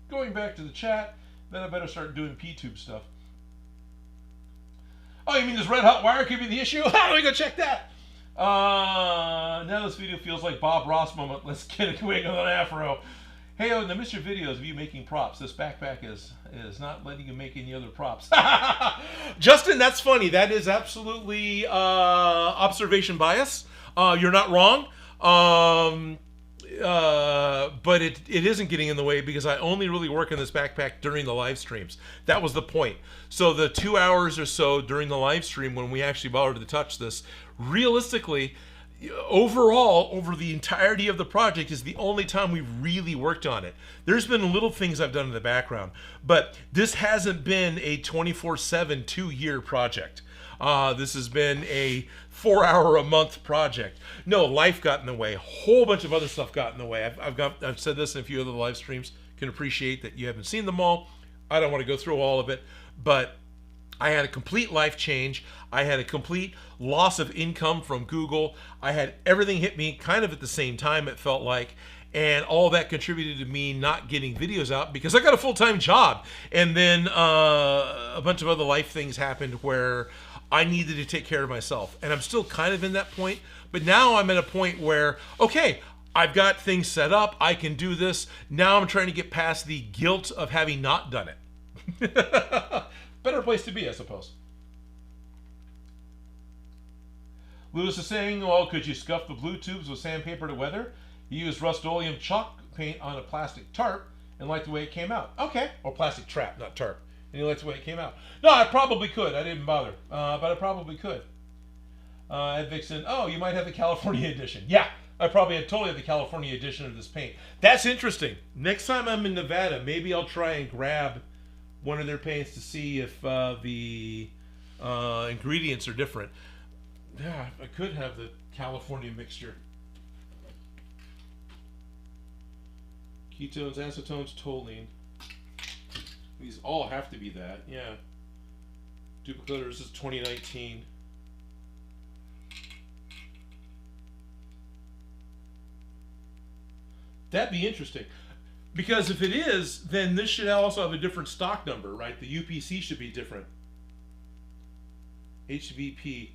Going back to the chat, then I better start doing P-tube stuff. Oh, you mean this red hot wire could be the issue? Let me go check that. Now this video feels like Bob Ross moment. Let's get a wig on an afro. Hey, Odin, I missed your videos of you making props. This backpack is not letting you make any other props. Justin, that's funny. That is absolutely observation bias. You're not wrong, but it isn't getting in the way because I only really work in this backpack during the live streams. That was the point. So the 2 hours or so during the live stream when we actually bothered to touch this, realistically, overall, over the entirety of the project is the only time we really worked on it. There's been little things I've done in the background, but this hasn't been a 24/7, 2-year project. This has been a 4-hour-a-month project. No, life got in the way. A whole bunch of other stuff got in the way. I've said this in a few of the live streams. Can appreciate that you haven't seen them all. I don't want to go through all of it, but I had a complete life change. I had a complete loss of income from Google. I had everything hit me kind of at the same time, it felt like. And all that contributed to me not getting videos out because I got a full-time job. And then a bunch of other life things happened where I needed to take care of myself. And I'm still kind of in that point. But now I'm at a point where, okay, I've got things set up. I can do this. Now I'm trying to get past the guilt of having not done it. Better place to be, I suppose. Lewis is saying, well, could you scuff the blue tubes with sandpaper to weather? You used Rust-Oleum chalk paint on a plastic tarp and liked the way it came out. Okay. Or plastic trap, not tarp. And you liked the way it came out. No, I probably could. I didn't bother. But I probably could. Ed Vixen, oh, you might have the California edition. Yeah, I probably totally have the California edition of this paint. That's interesting. Next time I'm in Nevada, maybe I'll try and grab one of their paints to see if the ingredients are different. Yeah, I could have the California mixture. Ketones, acetones, toluene. These all have to be that, yeah. Duplicators is 2019. That'd be interesting. Because if it is, then this should also have a different stock number, right? The UPC should be different. HVP.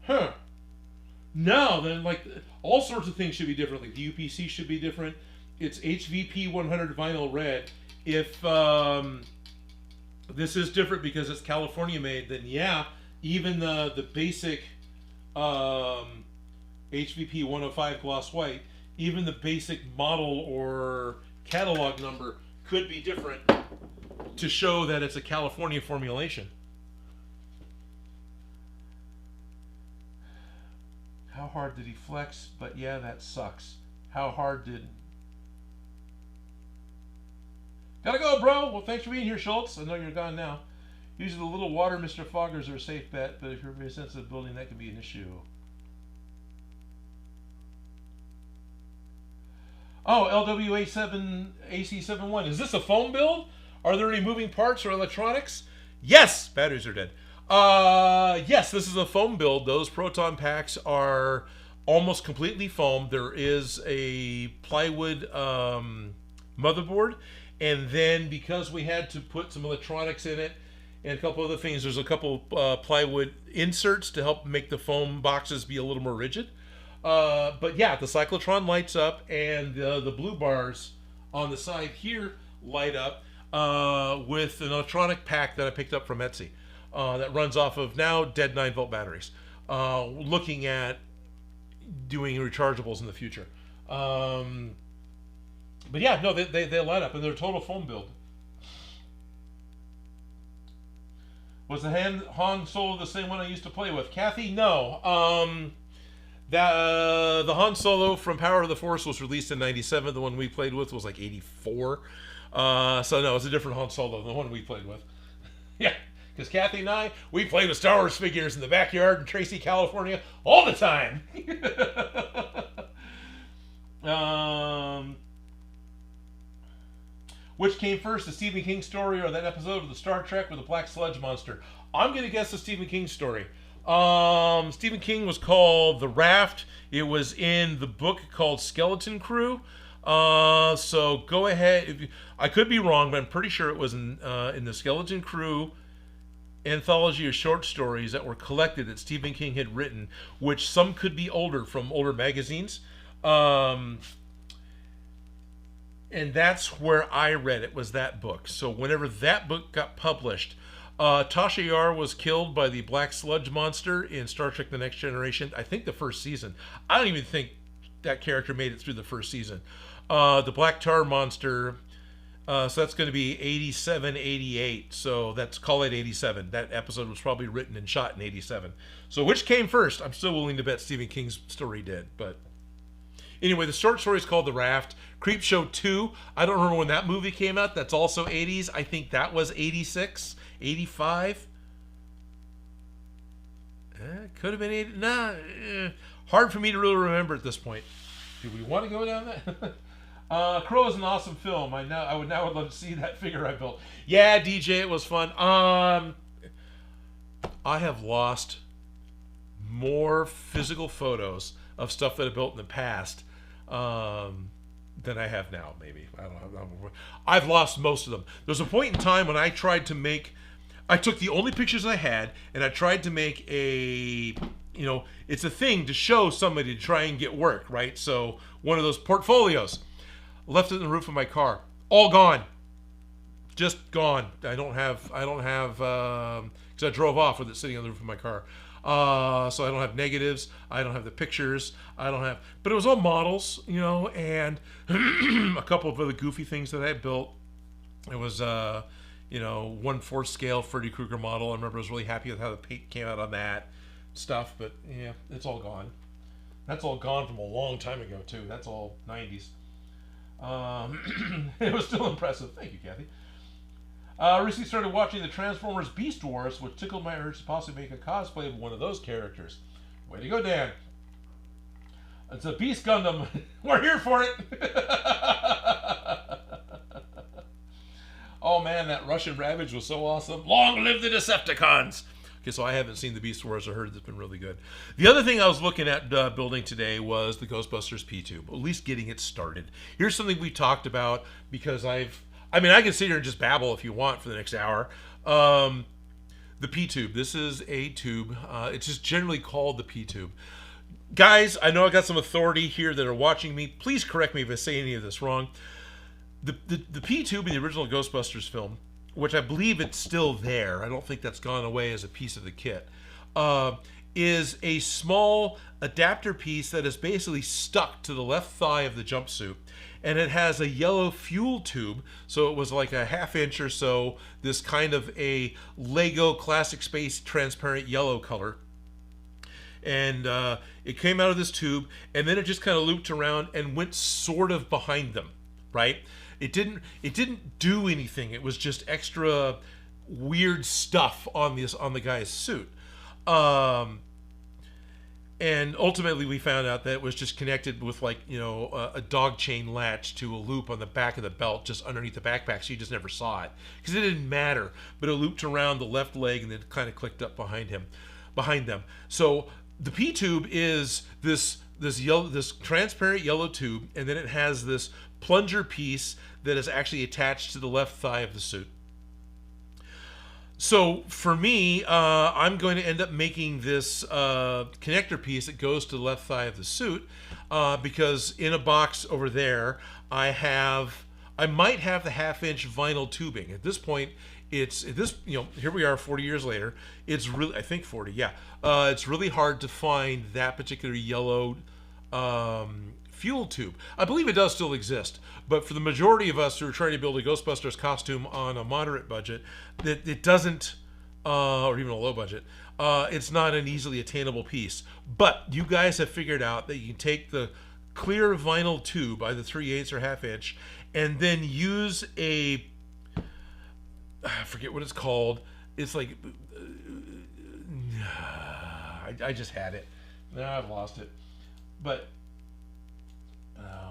Huh. No, then like all sorts of things should be different. Like the UPC should be different. It's HVP 100 vinyl red. If this is different because it's California made, then yeah, even the basic HVP 105 gloss white, even the basic model or catalog number could be different to show that it's a California formulation. How hard did he flex? But yeah, that sucks. How hard did... Gotta go, bro. Well, thanks for being here, Schultz. I know you're gone now. Usually the little water Mr. Foggers are a safe bet, but if you're a very sensitive building, that can be an issue. Oh, LWA7 AC71. Is this a foam build? Are there any moving parts or electronics? Yes, batteries are dead. Yes, this is a foam build. Those Proton packs are almost completely foam. There is a plywood motherboard, and then because we had to put some electronics in it and a couple other things, there's a couple plywood inserts to help make the foam boxes be a little more rigid. But yeah, the cyclotron lights up, and the blue bars on the side here light up with an electronic pack that I picked up from Etsy that runs off of now dead 9-volt batteries. Looking at doing rechargeables in the future. But yeah, no, they light up, and they're a total foam build. Was the Han Solo the same one I used to play with? Kathy, no. The Han Solo from Power of the Force was released in '97. The one we played with was like '84. So no, it's a different Han Solo than the one we played with. Yeah, because Kathy and I, we played with Star Wars figures in the backyard in Tracy, California, all the time. Which came first, the Stephen King story or that episode of the Star Trek with the Black Sludge Monster? I'm going to guess the Stephen King story. Stephen King was called The Raft. It was in the book called Skeleton Crew. So go ahead. I could be wrong, but I'm pretty sure it was in the Skeleton Crew anthology of short stories that were collected that Stephen King had written, which some could be older from older magazines. And that's where I read it, was that book. So whenever that book got published, Tasha Yar was killed by the Black Sludge Monster in Star Trek The Next Generation. I think the first season. I don't even think that character made it through the first season. The Black Tar Monster, so that's going to be 87, 88. So that's, call it 87. That episode was probably written and shot in 87. So which came first? I'm still willing to bet Stephen King's story did. But anyway, the short story is called The Raft. Creepshow 2, I don't remember when that movie came out. That's also 80s. I think that was 86, 85. Could have been 80. Nah, hard for me to really remember at this point. Do we want to go down that? Crow is an awesome film. I would love to see that figure I built. Yeah, DJ, it was fun. I have lost more physical photos of stuff that I built in the past than I have now. Maybe I don't know. I've lost most of them. There's a point in time when I tried to make. I took the only pictures I had, and I tried to make a. It's a thing to show somebody to try and get work, right? So one of those portfolios. Left it in the roof of my car. All gone. Just gone. I don't have, because I drove off with it sitting on the roof of my car. So I don't have negatives. I don't have the pictures. But it was all models, and a couple of other goofy things that I built. It was, 1/4 scale Freddy Krueger model. I remember I was really happy with how the paint came out on that stuff, but yeah, it's all gone. That's all gone from a long time ago, too. That's all 90s. It was still impressive. Thank you, Kathy. Recently started watching the Transformers Beast Wars, which tickled my urge to possibly make a cosplay of one of those characters. Way to go, Dan. It's a Beast Gundam. We're here for it. Oh man, that Russian Ravage was so awesome. Long live the Decepticons. Okay, so I haven't seen the Beast Wars. I heard it's been really good. The other thing I was looking at building today was the Ghostbusters P-Tube, at least getting it started. Here's something we talked about because I can sit here and just babble if you want for the next hour. The P-Tube. This is a tube. It's just generally called the P-Tube. Guys, I know I got some authority here that are watching me. Please correct me if I say any of this wrong. The P-Tube in the original Ghostbusters film, which I believe it's still there, I don't think that's gone away as a piece of the kit, is a small adapter piece that is basically stuck to the left thigh of the jumpsuit. And it has a yellow fuel tube, so it was like a 1/2 inch or so, this kind of a Lego Classic Space transparent yellow color. And it came out of this tube, and then it just kind of looped around and went sort of behind them, right? it didn't do anything. It was just extra weird stuff on the guy's suit. And ultimately, we found out that it was just connected with, like, a dog chain latch to a loop on the back of the belt, just underneath the backpack, so you just never saw it because it didn't matter. But it looped around the left leg and then kind of clicked up behind them. So the P tube is this transparent yellow tube, and then it has this plunger piece that is actually attached to the left thigh of the suit. So for me, I'm going to end up making this connector piece that goes to the left thigh of the suit, because in a box over there, I might have the 1/2-inch vinyl tubing. At this point, here we are 40 years later. It's really, I think 40, yeah. It's really hard to find that particular yellow fuel tube. I believe it does still exist, but for the majority of us who are trying to build a Ghostbusters costume on a moderate budget, it doesn't, or even a low budget, it's not an easily attainable piece. But you guys have figured out that you can take the clear vinyl tube, either 3/8 or 1/2-inch, and then use I forget what it's called. It's like, I just had it. Now I've lost it. But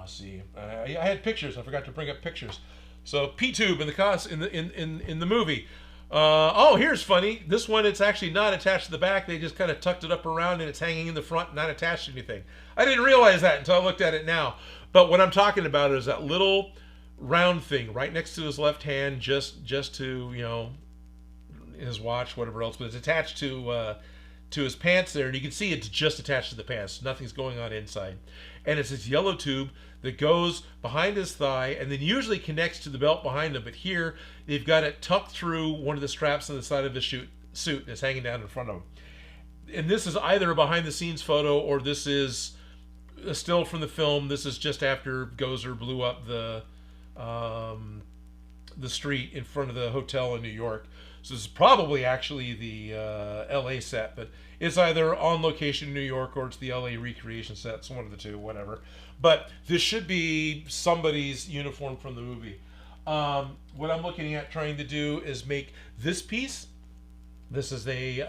see, I had pictures. I forgot to bring up pictures. So P-tube in the movie. Here's funny. This one, it's actually not attached to the back. They just kind of tucked it up around, and it's hanging in the front, not attached to anything. I didn't realize that until I looked at it now. But what I'm talking about is that little round thing right next to his left hand, just to his watch, whatever else. But it's attached to his pants there, and you can see it's just attached to the pants. Nothing's going on inside. And it's this yellow tube that goes behind his thigh and then usually connects to the belt behind him. But here, they've got it tucked through one of the straps on the side of his suit that's hanging down in front of him. And this is either a behind-the-scenes photo, or this is a still from the film. This is just after Gozer blew up the street in front of the hotel in New York. So this is probably actually the LA set, but it's either on location in New York or it's the LA recreation set. It's one of the two, whatever. But this should be somebody's uniform from the movie. What I'm looking at trying to do is make this piece. This is a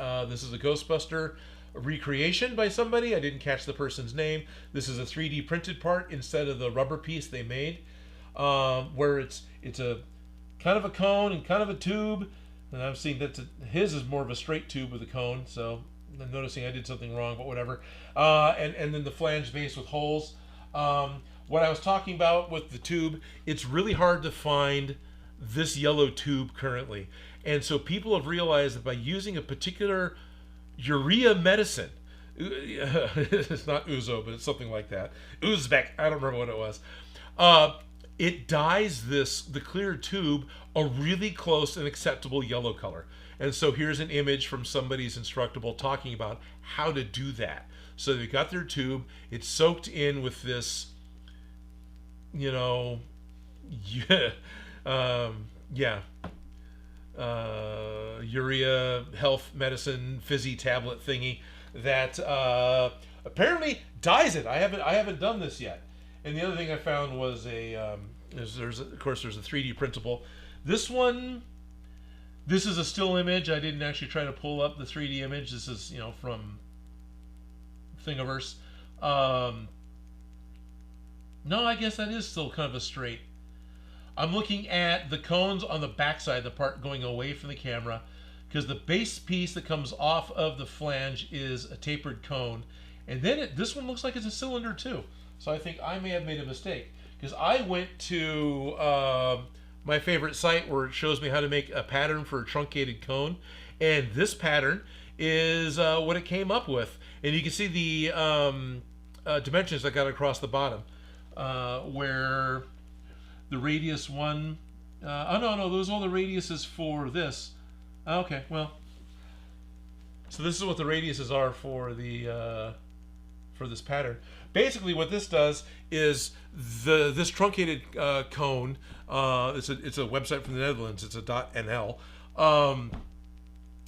Ghostbuster recreation by somebody. I didn't catch the person's name. This is a 3D printed part instead of the rubber piece they made, where it's a kind of a cone and kind of a tube. And I'm seeing that his is more of a straight tube with a cone, so I'm noticing I did something wrong, but whatever. And then the flange base with holes. What I was talking about with the tube, it's really hard to find this yellow tube currently. And so people have realized that by using a particular urea medicine, it's not Uzo, but it's something like that. Uzbek, I don't remember what it was. It dyes the clear tube a really close and acceptable yellow color. And so here's an image from somebody's Instructable talking about how to do that. So they've got their tube, it's soaked in with this, urea health medicine fizzy tablet thingy that apparently dyes it. I haven't done this yet. And the other thing I found was there's a 3D printable. This is a still image. I didn't actually try to pull up the 3D image. This is from Thingiverse. No, I guess that is still kind of a straight. I'm looking at the cones on the backside, the part going away from the camera, because the base piece that comes off of the flange is a tapered cone, and then this one looks like it's a cylinder too. So I think I may have made a mistake, because I went to my favorite site where it shows me how to make a pattern for a truncated cone, and this pattern is what it came up with. And you can see the dimensions I got across the bottom, where the radius one, no, those are all the radiuses for this. Okay, well, so this is what the radiuses are for the for this pattern. Basically, what this does is this truncated cone. It's a website from the Netherlands. It's a .nl.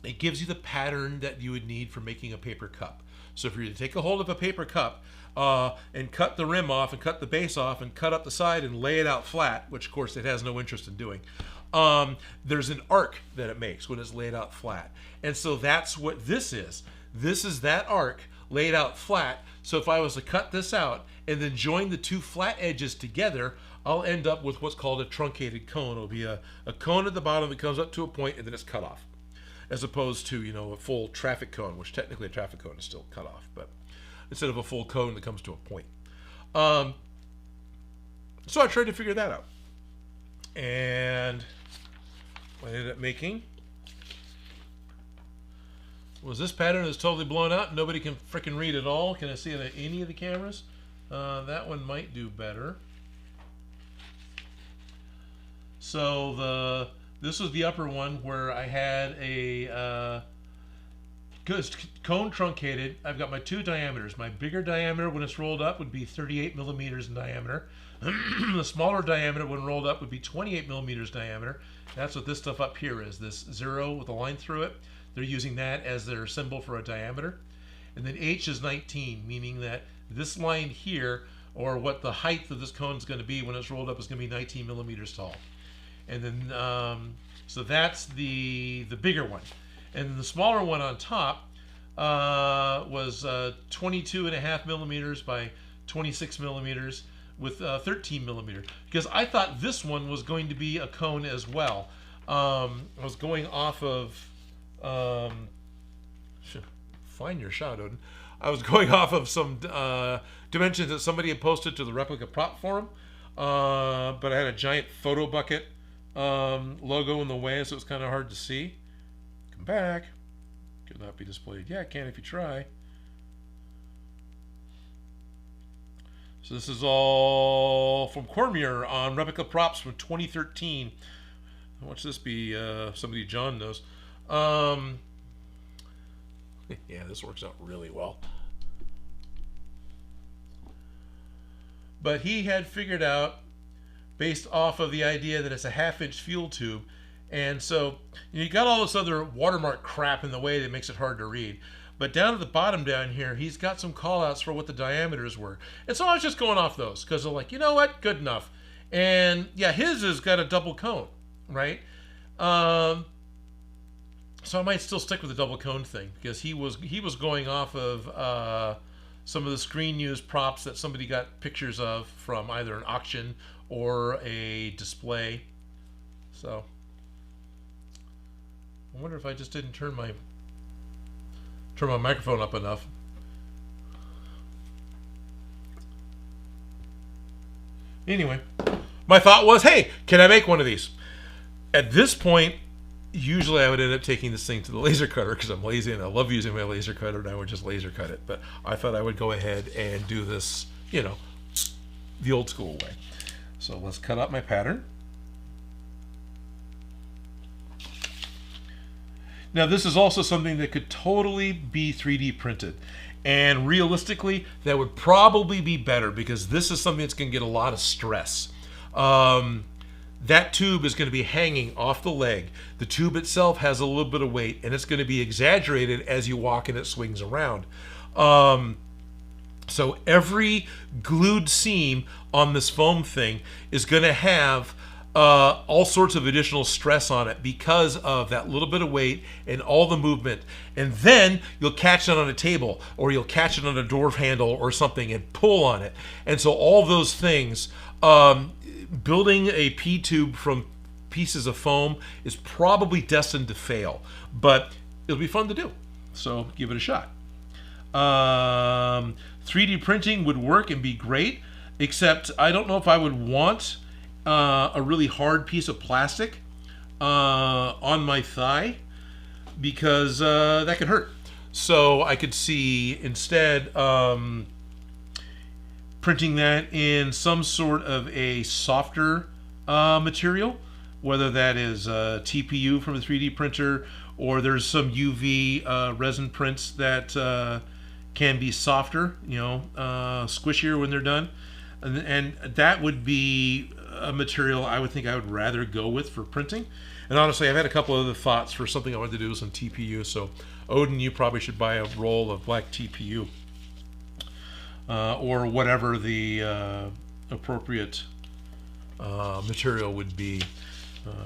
It gives you the pattern that you would need for making a paper cup. So if you're to take a hold of a paper cup, and cut the rim off and cut the base off and cut up the side and lay it out flat, which of course it has no interest in doing. There's an arc that it makes when it's laid out flat. And so that's what this is. This is that arc laid out flat. So if I was to cut this out and then join the two flat edges together, I'll end up with what's called a truncated cone. It'll be a cone at the bottom that comes up to a point and then it's cut off, as opposed to, you know, a full traffic cone, which technically a traffic cone is still cut off, but instead of a full cone that comes to a point. So I tried to figure that out. And what I ended up making was this pattern that's totally blown out. Nobody can freaking read it all. Can I see it at any of the cameras? That one might do better. So this was the upper one where I had a cone truncated. I've got my two diameters. My bigger diameter when it's rolled up would be 38 millimeters in diameter. The smaller diameter when rolled up would be 28 millimeters diameter. That's what this stuff up here is, this 0 with a line through it. They're using that as their symbol for a diameter. And then H is 19, meaning that this line here, or what the height of this cone is going to be when it's rolled up, is going to be 19 millimeters tall. And then, so that's the bigger one. And the smaller one on top was 22.5 millimeters by 26 millimeters with 13 millimeters. Because I thought this one was going to be a cone as well. I was going off of, find your shot, Odin. I was going off of some dimensions that somebody had posted to the replica prop forum, but I had a giant photo bucket logo in the way, so it's kind of hard to see. Come back. Could not be displayed. Yeah, it can if you try. So this is all from Cormier on replica props from 2013. Watch this be somebody John knows. Yeah, this works out really well. But he had figured out, based off of the idea that it's a 1/2-inch fuel tube, and so you got all this other watermark crap in the way that makes it hard to read. But down at the bottom down here, he's got some call-outs for what the diameters were. And so I was just going off those, because they're like, you know what, good enough. And yeah, his has got a double cone, right? So I might still stick with the double cone thing, because he was going off of some of the screen use props that somebody got pictures of from either an auction or a display. So I wonder if I just didn't turn my microphone up enough. Anyway, my thought was, hey, can I make one of these? At this point, usually I would end up taking this thing to the laser cutter because I'm lazy and I love using my laser cutter, and I would just laser cut it. But I thought I would go ahead and do this, you know, the old school way. So let's cut out my pattern. Now this is also something that could totally be 3D printed. And realistically, that would probably be better because this is something that's going to get a lot of stress. That tube is going to be hanging off the leg. The tube itself has a little bit of weight, and it's going to be exaggerated as you walk and it swings around. So every glued seam on this foam thing is going to have all sorts of additional stress on it because of that little bit of weight and all the movement. And then you'll catch it on a table or you'll catch it on a door handle or something and pull on it. And so all those things, building a P-tube from pieces of foam is probably destined to fail, but it'll be fun to do. So give it a shot. 3D printing would work and be great, except I don't know if I would want a really hard piece of plastic on my thigh because that could hurt. So I could see instead printing that in some sort of a softer material, whether that is TPU from a 3D printer or there's some UV resin prints that can be softer, you know, squishier when they're done. And that would be a material I would think I would rather go with for printing. And honestly, I've had a couple other thoughts for something I wanted to do with some TPU. So Odin, you probably should buy a roll of black TPU. or whatever the appropriate material would be.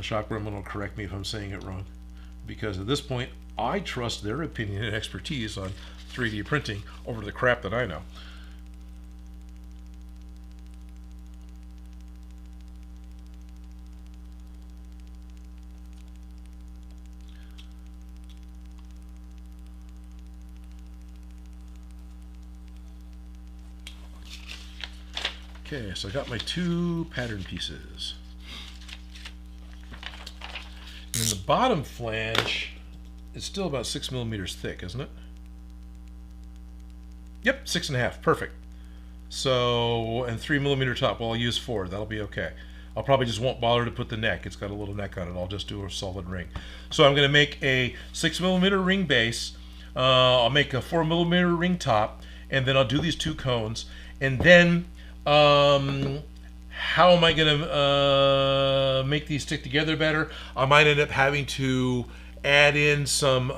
Shock Gremlin will correct me if I'm saying it wrong, because at this point I trust their opinion and expertise on 3D printing over the crap that I know. Okay, so I got my 2 pattern pieces. And the bottom flange is still about 6 millimeters thick, isn't it? Yep, 6.5, perfect. So, and 3 millimeter top, well, I'll use 4, that'll be okay. I'll probably just won't bother to put the neck, it's got a little neck on it, I'll just do a solid ring. So I'm gonna make a 6 millimeter ring base, I'll make a 4 millimeter ring top, and then I'll do these 2 cones, and then how am I gonna make these stick together better? I might end up having to add in some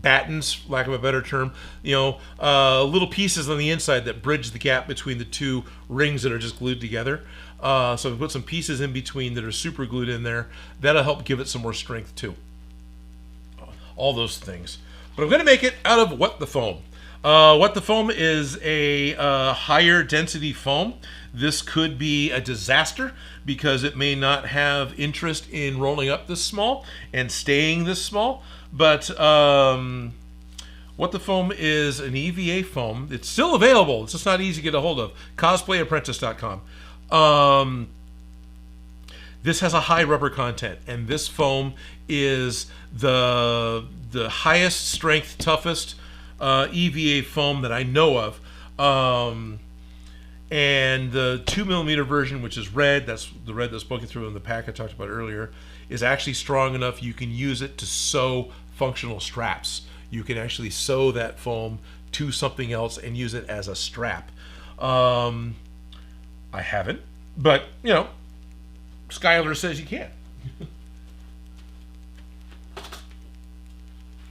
battens, lack of a better term, you know, little pieces on the inside that bridge the gap between the 2 rings that are just glued together. So I put some pieces in between that are super glued in there. That'll help give it some more strength too. All those things. But I'm going to make it out of What the Foam. What the Foam is a higher density foam. This could be a disaster because it may not have interest in rolling up this small and staying this small. But What the Foam is an EVA foam. It's still available. It's just not easy to get a hold of. cosplayapprentice.com. This has a high rubber content, and this foam is the highest strength, toughest EVA foam that I know of. And the 2 millimeter version, which is red, that's the red that's spoken through in the pack I talked about earlier, is actually strong enough you can use it to sew functional straps. You can actually sew that foam to something else and use it as a strap. I haven't, but you know, Skylar says you can.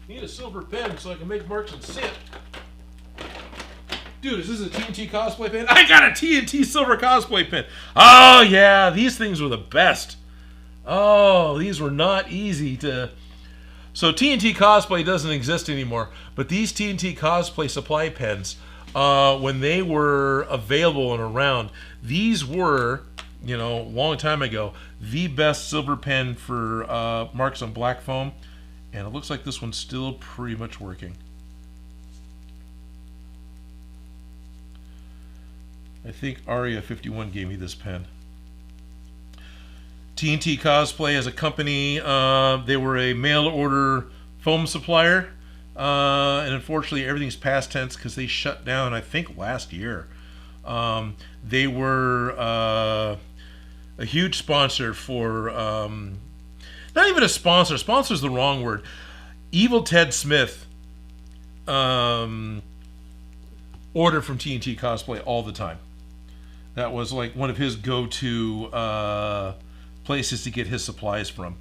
Need a silver pen so I can make marks and sit. Dude, is this a TNT cosplay pen? I got a TNT silver cosplay pen. Oh yeah, these things were the best. Oh, these were not easy to... So TNT cosplay doesn't exist anymore, but these TNT cosplay supply pens, when they were available and around, these were, you know, a long time ago, the best silver pen for marks on black foam. And it looks like this one's still pretty much working. I think Aria51 gave me this pen. TNT Cosplay as a company, they were a mail-order foam supplier. And unfortunately, everything's past tense because they shut down, I think, last year. They were a huge sponsor for... not even a sponsor. Sponsor's the wrong word. Evil Ted Smith ordered from TNT Cosplay all the time. That was like one of his go-to places to get his supplies from.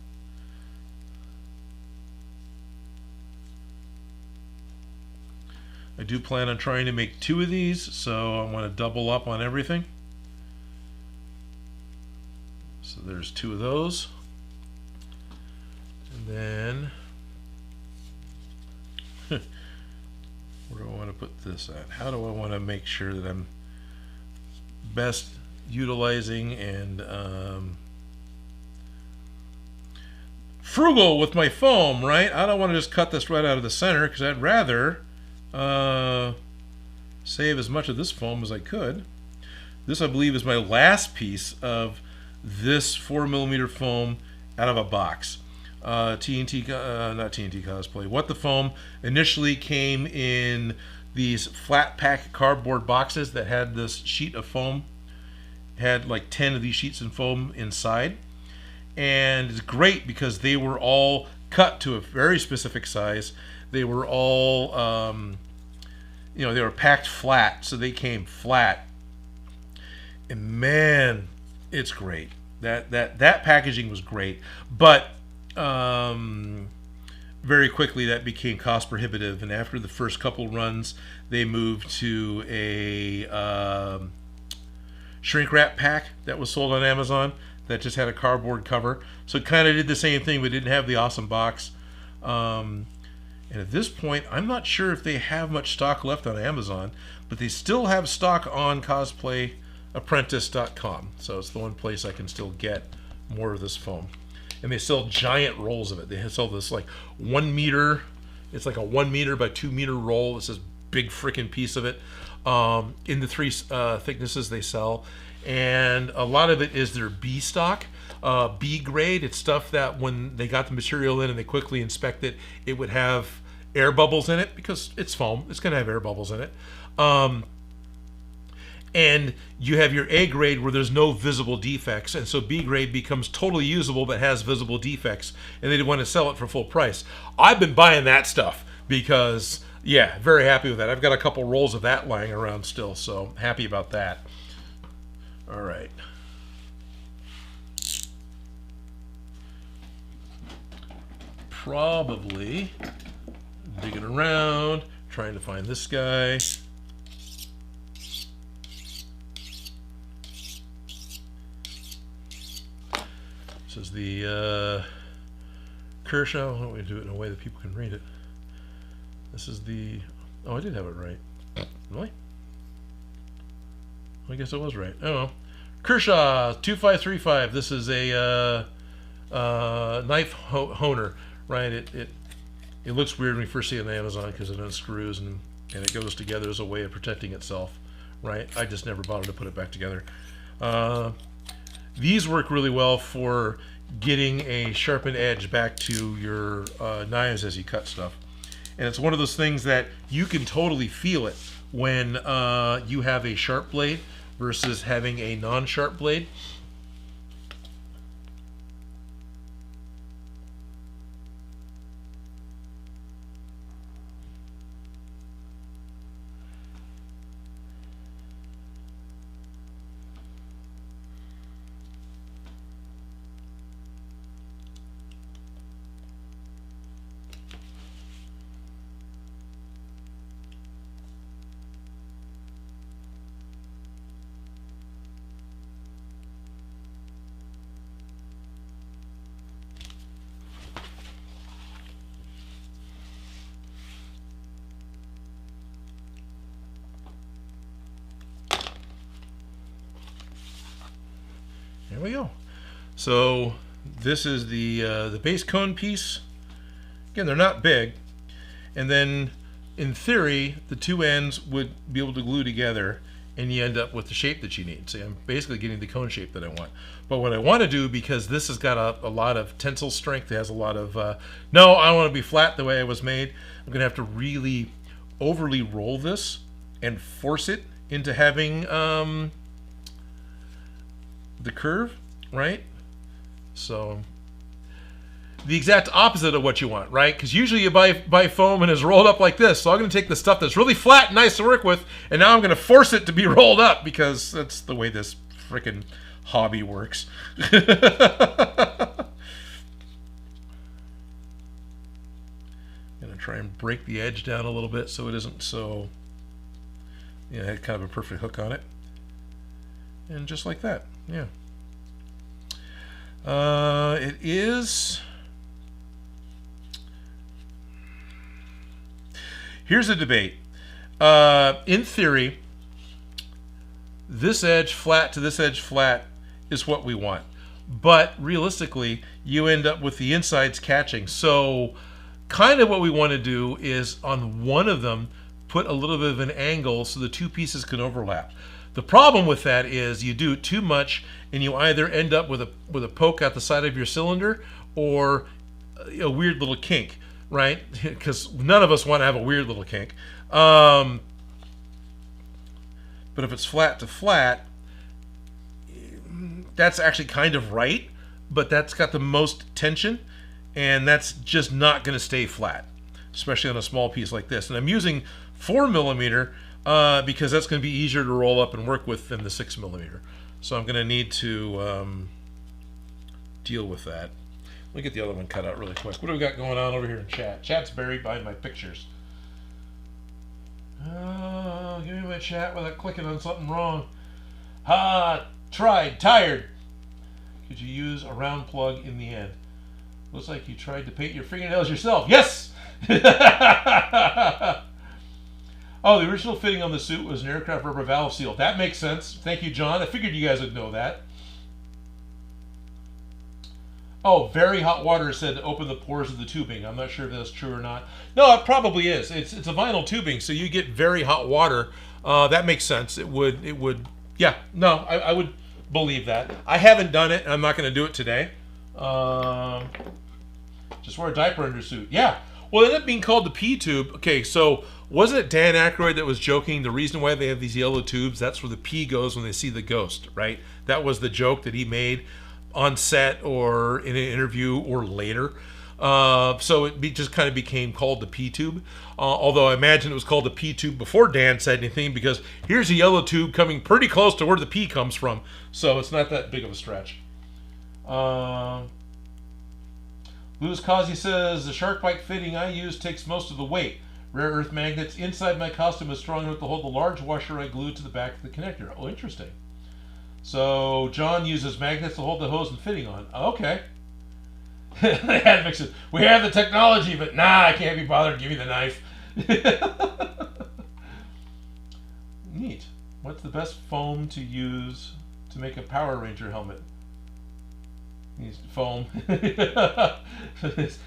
I do plan on trying to make 2 of these, so I want to double up on everything. So there's 2 of those. And then, where do I want to put this at? How do I want to make sure that I'm best utilizing and frugal with my foam, right? I don't want to just cut this right out of the center because I'd rather save as much of this foam as I could. This, I believe, is my last piece of this 4mm foam out of a box. Not TNT Cosplay. What the Foam initially came in these flat pack cardboard boxes that had this sheet of foam. Had like 10 of these sheets of foam inside. And it's great because they were all cut to a very specific size. They were all, you know, they were packed flat, so they came flat. And man, it's great. That packaging was great. But very quickly that became cost prohibitive, and after the first couple runs, they moved to a shrink wrap pack that was sold on Amazon that just had a cardboard cover. So it kind of did the same thing, but didn't have the awesome box. And at this point, I'm not sure if they have much stock left on Amazon, but they still have stock on cosplayapprentice.com. So it's the one place I can still get more of this foam. And they sell giant rolls of it. They sell this like 1 meter. It's like a 1 meter by 2 meter roll. It's this big freaking piece of it. In the 3 thicknesses they sell, and a lot of it is their B stock, B grade. It's stuff that when they got the material in and they quickly inspect it, it would have air bubbles in it because it's foam. It's going to have air bubbles in it. And you have your A grade where there's no visible defects, and so B grade becomes totally usable but has visible defects, and they want to sell it for full price. I've been buying that stuff because, yeah, very happy with that. I've got a couple rolls of that lying around still, so happy about that. All right. Probably digging around, trying to find this guy. This is the Kershaw. Why don't we do it in a way that people can read it? This is the... Oh, I did have it right. Really? I guess I was right. Oh, well. Kershaw 2535. This is a knife honer, right? It looks weird when you first see it on Amazon because it unscrews and it goes together as a way of protecting itself, right? I just never bothered to put it back together. These work really well for getting a sharpened edge back to your knives as you cut stuff. And it's one of those things that you can totally feel it when you have a sharp blade versus having a non-sharp blade. There we go. So this is the base cone piece. Again, they're not big. And then in theory, the two ends would be able to glue together and you end up with the shape that you need. See, I'm basically getting the cone shape that I want. But what I want to do, because this has got a lot of tensile strength, it has a lot of, no, I don't want to be flat the way it was made. I'm going to have to really overly roll this and force it into having the curve, right? So the exact opposite of what you want, right? Because usually you buy foam and it's rolled up like this. So I'm going to take the stuff that's really flat and nice to work with, and now I'm going to force it to be rolled up because that's the way this freaking hobby works. I'm going to try and break the edge down a little bit so it isn't so, you know, it had kind of a perfect hook on it. And just like that, yeah. It is... Here's a debate. In theory, this edge flat to this edge flat is what we want. But realistically, you end up with the insides catching. So kind of what we want to do is on one of them, put a little bit of an angle so the two pieces can overlap. The problem with that is you do too much and you either end up with a poke out the side of your cylinder or a weird little kink, right? Because none of us want to have a weird little kink. But if it's flat to flat, that's actually kind of right, but that's got the most tension, and that's just not going to stay flat, especially on a small piece like this. And I'm using 4mm because that's going to be easier to roll up and work with than the 6mm. So I'm going to need to deal with that. Let me get the other one cut out really quick. What do we got going on over here in chat? Chat's buried behind my pictures. Oh, give me my chat without clicking on something wrong. Tried, tired. Could you use a round plug in the end? Looks like you tried to paint your fingernails yourself. Yes! Oh, the original fitting on the suit was an aircraft rubber valve seal. That makes sense. Thank you, John. I figured you guys would know that. Oh, very hot water is said to open the pores of the tubing. I'm not sure if that's true or not. No, it probably is. It's a vinyl tubing, so you get very hot water. That makes sense. It would. Yeah. No, I would believe that. I haven't done it, and I'm not going to do it today. Just wear a diaper under suit. Yeah. Well, it ended up being called the P tube. Okay, so wasn't it Dan Aykroyd that was joking? The reason why they have these yellow tubes, that's where the P goes when they see the ghost, right? That was the joke that he made on set or in an interview or later. So it just kind of became called the P tube. Although I imagine it was called the P tube before Dan said anything, because here's a yellow tube coming pretty close to where the P comes from. So it's not that big of a stretch. Louis Causey says, the shark bite fitting I use takes most of the weight. Rare earth magnets inside my costume is strong enough to hold the large washer I glued to the back of the connector. Oh, interesting. So John uses magnets to hold the hose and fitting on. Okay. They had to fix it. We have the technology, but nah, I can't be bothered. Give me the knife. Neat. What's the best foam to use to make a Power Ranger helmet? He's foam.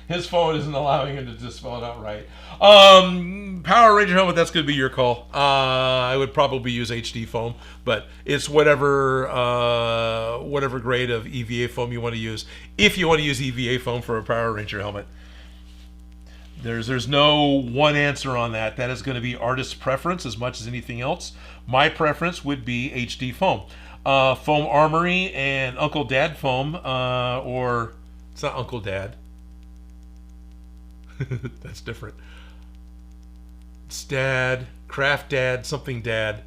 His phone isn't allowing him to just spell it out right. Power Ranger helmet, that's going to be your call. I would probably use HD foam, but it's whatever grade of EVA foam you want to use. If you want to use EVA foam for a Power Ranger helmet. There's no one answer on that. That is going to be artist's preference as much as anything else. My preference would be HD foam. Foam Armory and Uncle Dad foam, or it's not Uncle Dad. That's different. It's Dad, Craft Dad, something Dad.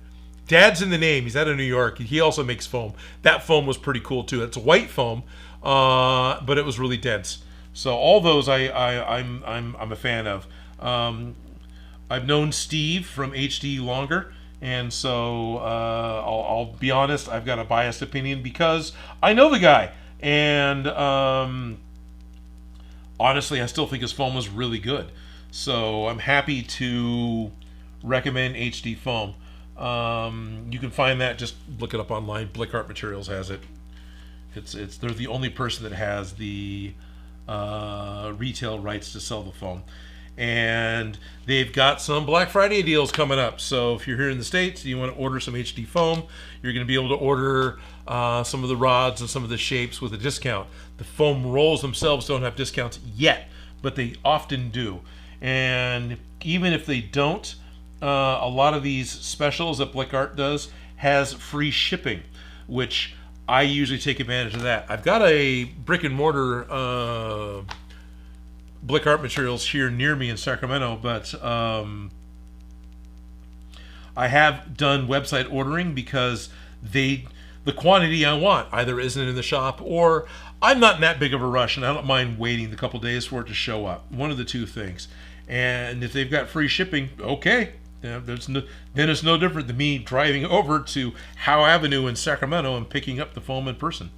Dad's in the name. He's out of New York. He also makes foam. That foam was pretty cool too. It's a white foam, but it was really dense. So all those I'm a fan of. I've known Steve from HD longer. And so I'll be honest, I've got a biased opinion because I know the guy. And honestly, I still think his foam was really good. So I'm happy to recommend HD foam. You can find that, just look it up online. Blick Art Materials has it. They're the only person that has the retail rights to sell the foam. And they've got some Black Friday deals coming up. So if you're here in the States and you want to order some HD foam, you're going to be able to order some of the rods and some of the shapes with a discount. The foam rolls themselves don't have discounts yet, but they often do. And even if they don't, a lot of these specials that Blick Art does has free shipping, which I usually take advantage of that. I've got a brick and mortar Blick Art Materials here near me in Sacramento, but I have done website ordering because the quantity I want either isn't in the shop, or I'm not in that big of a rush and I don't mind waiting a couple days for it to show up. One of the two things. And if they've got free shipping, okay. Then it's no different than me driving over to Howe Avenue in Sacramento and picking up the foam in person.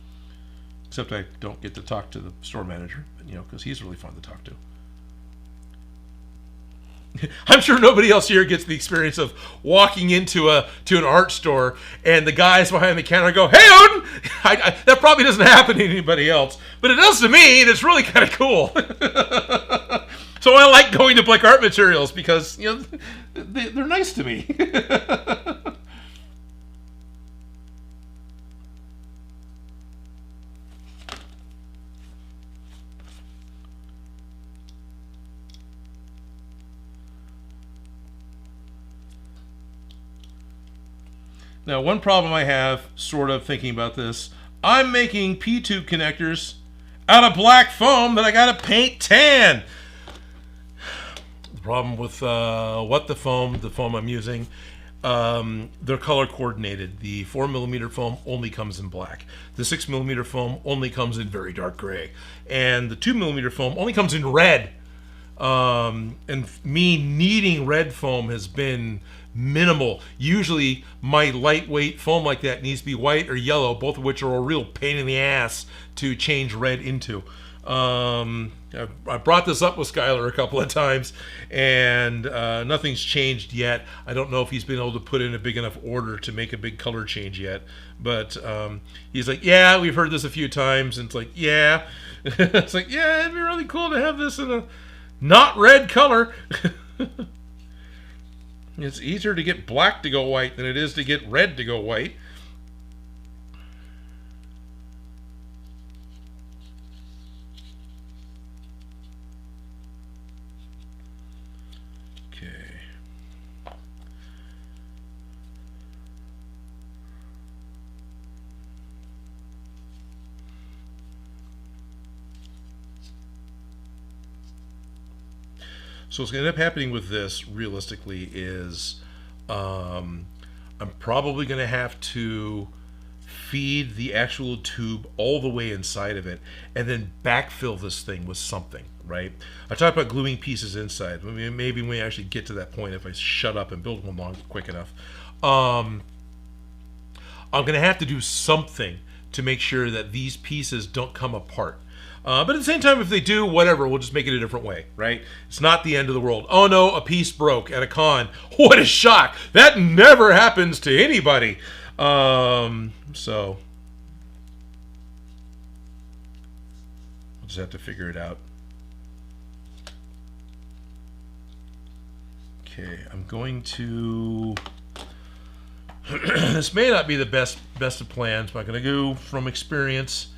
Except I don't get to talk to the store manager, because he's really fun to talk to. I'm sure nobody else here gets the experience of walking into an art store and the guys behind the counter go, "Hey, Odin!" That probably doesn't happen to anybody else, but it does to me, and it's really kind of cool. So I like going to Blick Art Materials because they're nice to me. Now, one problem I have, sort of thinking about this, I'm making P-tube connectors out of black foam that I gotta paint tan. The problem with the foam I'm using, they're color coordinated. The 4mm foam only comes in black. The 6mm foam only comes in very dark gray. And the 2mm foam only comes in red. And me needing red foam has been minimal. Usually my lightweight foam like that needs to be white or yellow, both of which are a real pain in the ass to change red into. I brought this up with Skylar a couple of times, and nothing's changed yet. I don't know if he's been able to put in a big enough order to make a big color change yet, but he's like, yeah, we've heard this a few times, and it's like, yeah. It's like, yeah, it'd be really cool to have this in a not red color. It's easier to get black to go white than it is to get red to go white. Okay. So what's going to end up happening with this, realistically, is I'm probably going to have to feed the actual tube all the way inside of it and then backfill this thing with something, right? I talked about gluing pieces inside. I mean, maybe when we actually get to that point, if I shut up and build one long quick enough. I'm going to have to do something to make sure that these pieces don't come apart. But at the same time, if they do, whatever, we'll just make it a different way, right? It's not the end of the world. Oh no, a piece broke at a con. What a shock. That never happens to anybody. So we'll just have to figure it out. Okay, I'm going to... This may not be the best of plans, but I'm going to go from experience,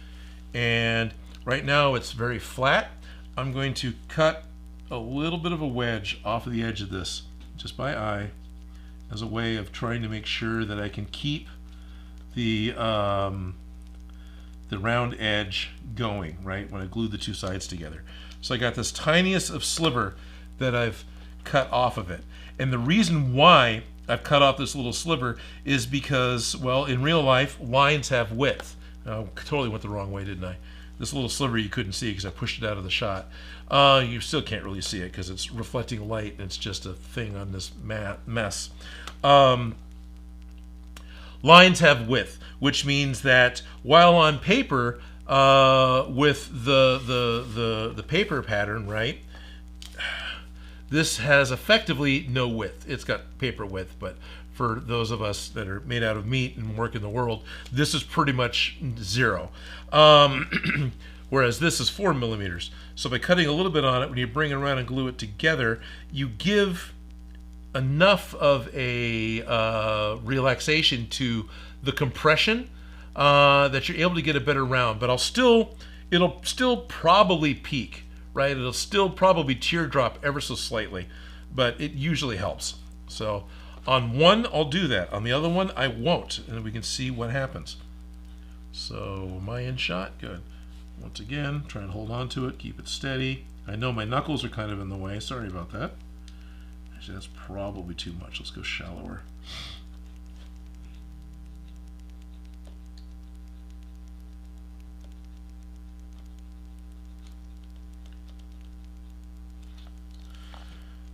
and right now it's very flat. I'm going to cut a little bit of a wedge off of the edge of this, just by eye, as a way of trying to make sure that I can keep the round edge going, right, when I glue the two sides together. So I got this tiniest of sliver that I've cut off of it. And the reason why I've cut off this little sliver is because, well, in real life, lines have width. I totally went the wrong way, didn't I? This little sliver you couldn't see because I pushed it out of the shot. You still can't really see it because it's reflecting light and it's just a thing on this mess. Lines have width, which means that while on paper, with the paper pattern, right, this has effectively no width. It's got paper width, but for those of us that are made out of meat and work in the world, this is pretty much zero. Whereas this is 4mm. So by cutting a little bit on it, when you bring it around and glue it together, you give enough of a relaxation to the compression that you're able to get a better round. But it'll still probably peak, right? It'll still probably teardrop ever so slightly, but it usually helps. So on one, I'll do that. On the other one, I won't, and we can see what happens. So am I in shot? Good. Once again, try and hold on to it, keep it steady. I know my knuckles are kind of in the way. Sorry about that. Actually, that's probably too much. Let's go shallower.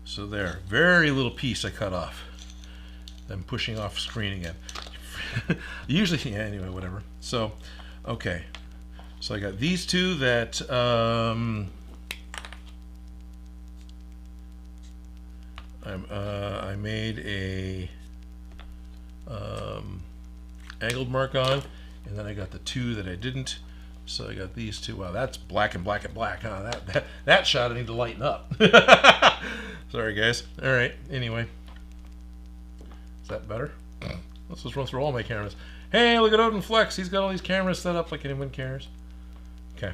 So there, very little piece I cut off. I'm pushing off screen again. Usually, yeah, anyway, whatever. So, okay. So I got these two that I made a angled mark on, and then I got the two that I didn't. So I got these two. Wow, that's black and black and black, huh? That shot I need to lighten up. Sorry, guys. All right. Anyway, is that better? Let's just run through all my cameras. Hey, look at Odin Flex. He's got all these cameras set up like anyone cares. Okay.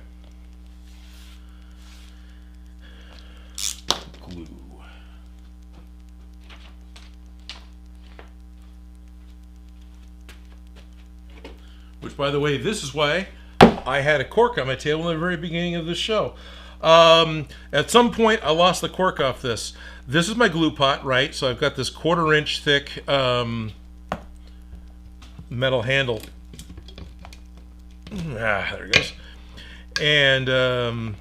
Glue. Which, by the way, this is why I had a cork on my table in the very beginning of this show. At some point, I lost the cork off this. This is my glue pot, right? So I've got this 1/4 inch thick metal handle. There it goes. And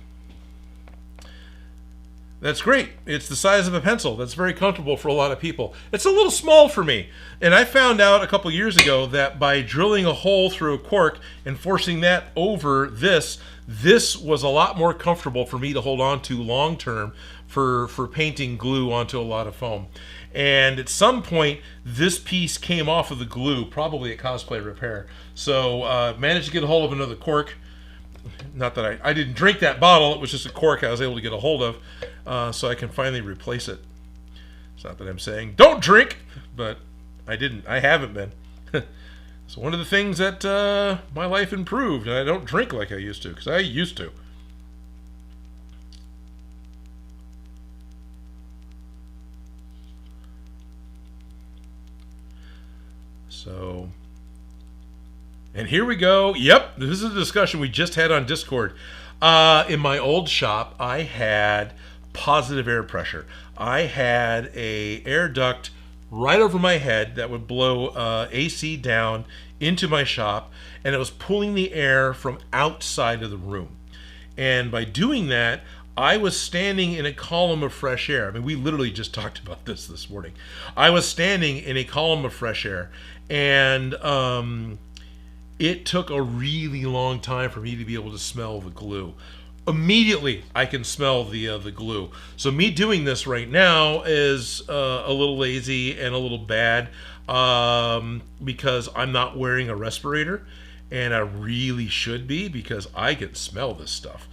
that's great. It's the size of a pencil. That's very comfortable for a lot of people. It's a little small for me. And I found out a couple years ago that by drilling a hole through a cork and forcing that over this was a lot more comfortable for me to hold on to long term for painting glue onto a lot of foam. And at some point, this piece came off of the glue, probably at Cosplay Repair. So managed to get a hold of another cork. Not that I didn't drink that bottle, it was just a cork I was able to get a hold of, so I can finally replace it. It's not that I'm saying don't drink, but I haven't been. It's one of the things that my life improved, and I don't drink like I used to, because I used to. So... and here we go. Yep, this is a discussion we just had on Discord. In my old shop, I had positive air pressure. I had a air duct right over my head that would blow AC down into my shop, and it was pulling the air from outside of the room. And by doing that, I was standing in a column of fresh air. I mean, we literally just talked about this morning. I was standing in a column of fresh air, and it took a really long time for me to be able to smell the glue. Immediately, I can smell the glue. So me doing this right now is a little lazy and a little bad because I'm not wearing a respirator, and I really should be because I can smell this stuff.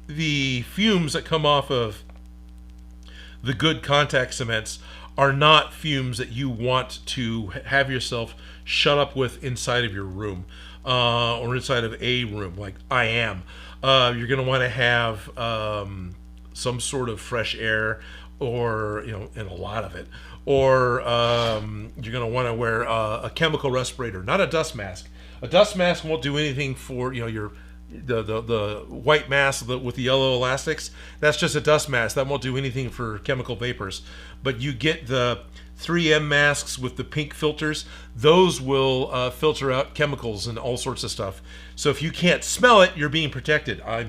The fumes that come off of the good contact cements are not fumes that you want to have yourself shut up with inside of your room or inside of a room like I am. You're going to want to have some sort of fresh air, or and a lot of it, or you're going to want to wear a chemical respirator, not a dust mask. A dust mask won't do anything for your the white mask with the yellow elastics. That's just a dust mask. That won't do anything for chemical vapors. But you get the 3M masks with the pink filters. Those will filter out chemicals and all sorts of stuff. So if you can't smell it, you're being protected. I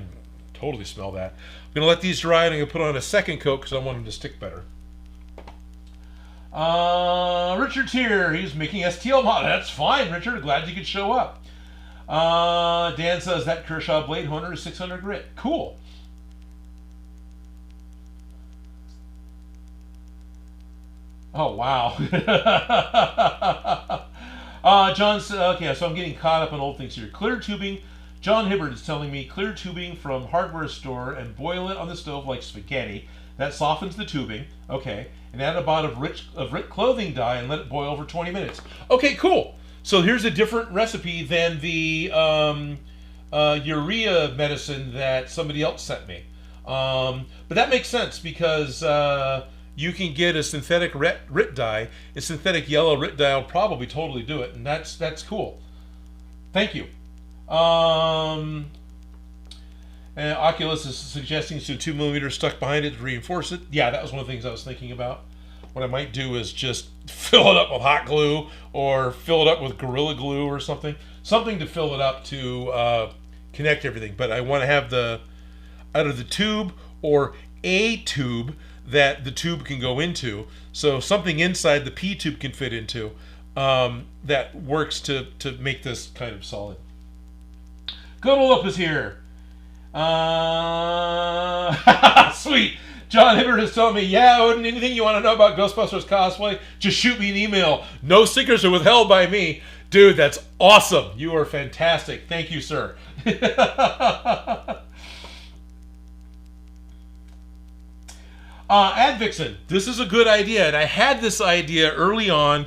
totally smell that. I'm going to let these dry, and I'm going to put on a second coat because I want them to stick better. Richard's here. He's making STL model. That's fine, Richard. Glad you could show up. Dan says that Kershaw Blade Hunter is 600 grit. Cool. Oh, wow. John said, okay, so I'm getting caught up on old things here. Clear tubing. John Hibbert is telling me clear tubing from hardware store and boil it on the stove like spaghetti. That softens the tubing. Okay. And add a bottle of rich clothing dye and let it boil for 20 minutes. Okay, cool. So here's a different recipe than the urea medicine that somebody else sent me. But that makes sense because you can get a synthetic RIT dye. A synthetic yellow RIT dye will probably totally do it, and that's cool. Thank you. And Oculus is suggesting some 2mm stuck behind it to reinforce it. Yeah, that was one of the things I was thinking about. What I might do is just fill it up with hot glue or fill it up with Gorilla Glue or something. Something to fill it up to connect everything. But I want to have either the tube or a tube that the tube can go into. So something inside the P tube can fit into that works to make this kind of solid. Good old is here. Sweet. John Hibbert is telling me, yeah, Odin, anything you want to know about Ghostbusters cosplay, just shoot me an email. No secrets are withheld by me. Dude, that's awesome. You are fantastic. Thank you, sir. Advixen, this is a good idea. And I had this idea early on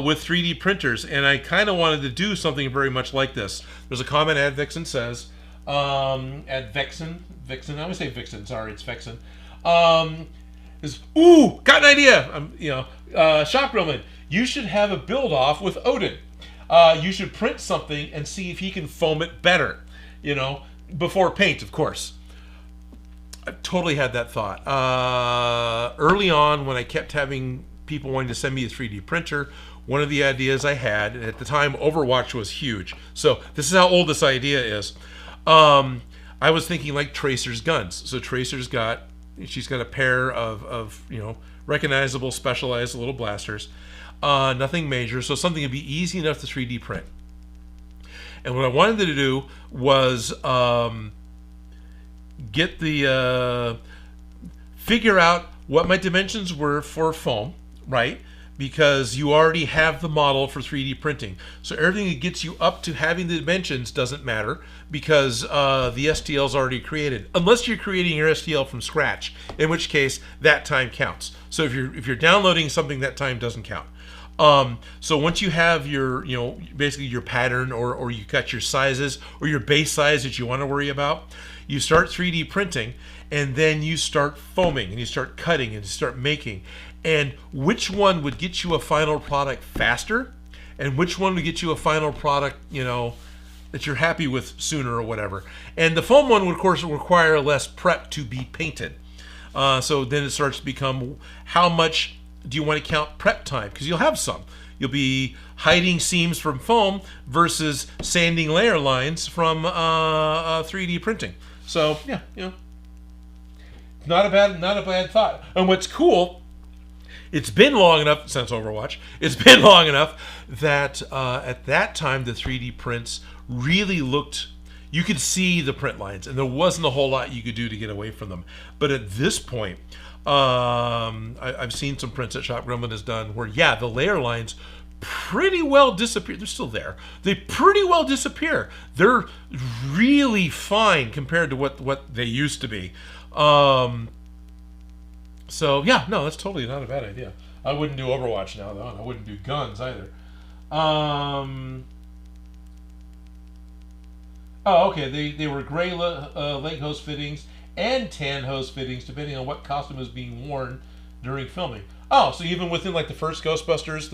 with 3D printers, and I kind of wanted to do something very much like this. There's a comment Advixen says, Vixen, I always say Vixen, sorry, it's Vixen. Ooh, got an idea. Shock Roman, you should have a build off with Odin. You should print something and see if he can foam it better, before paint, of course. I totally had that thought. Early on, when I kept having people wanting to send me a 3D printer, one of the ideas I had, and at the time Overwatch was huge. So this is how old this idea is. I was thinking like Tracer's guns. So she's got a pair of recognizable, specialized little blasters. Nothing major, so something would be easy enough to 3D print. And what I wanted to do was figure out what my dimensions were for foam, right? Because you already have the model for 3D printing. So everything that gets you up to having the dimensions doesn't matter because the STL is already created. Unless you're creating your STL from scratch, in which case that time counts. So if you're downloading something, that time doesn't count. So once you have your, basically your pattern or you got your sizes or your base size that you want to worry about, you start 3D printing and then you start foaming and you start cutting and you start making. And which one would get you a final product faster and which one would get you a final product, that you're happy with sooner or whatever. And the foam one would, of course, require less prep to be painted. So then it starts to become how much do you want to count prep time? Because you'll have some. You'll be hiding seams from foam versus sanding layer lines from 3D printing. So yeah, not a bad thought. And what's cool, it's been long enough since Overwatch. It's been long enough that at that time the 3D prints really looked. You could see the print lines, and there wasn't a whole lot you could do to get away from them. But at this point, I've seen some prints that Shop Gremlin has done where, the layer lines pretty well disappear. They're still there. They pretty well disappear. They're really fine compared to what they used to be. So yeah, no, that's totally not a bad idea. I wouldn't do Overwatch now though, and I wouldn't do guns either. Oh, okay. They were gray leg hose fittings and tan hose fittings, depending on what costume is being worn during filming. Oh, so even within like the first Ghostbusters,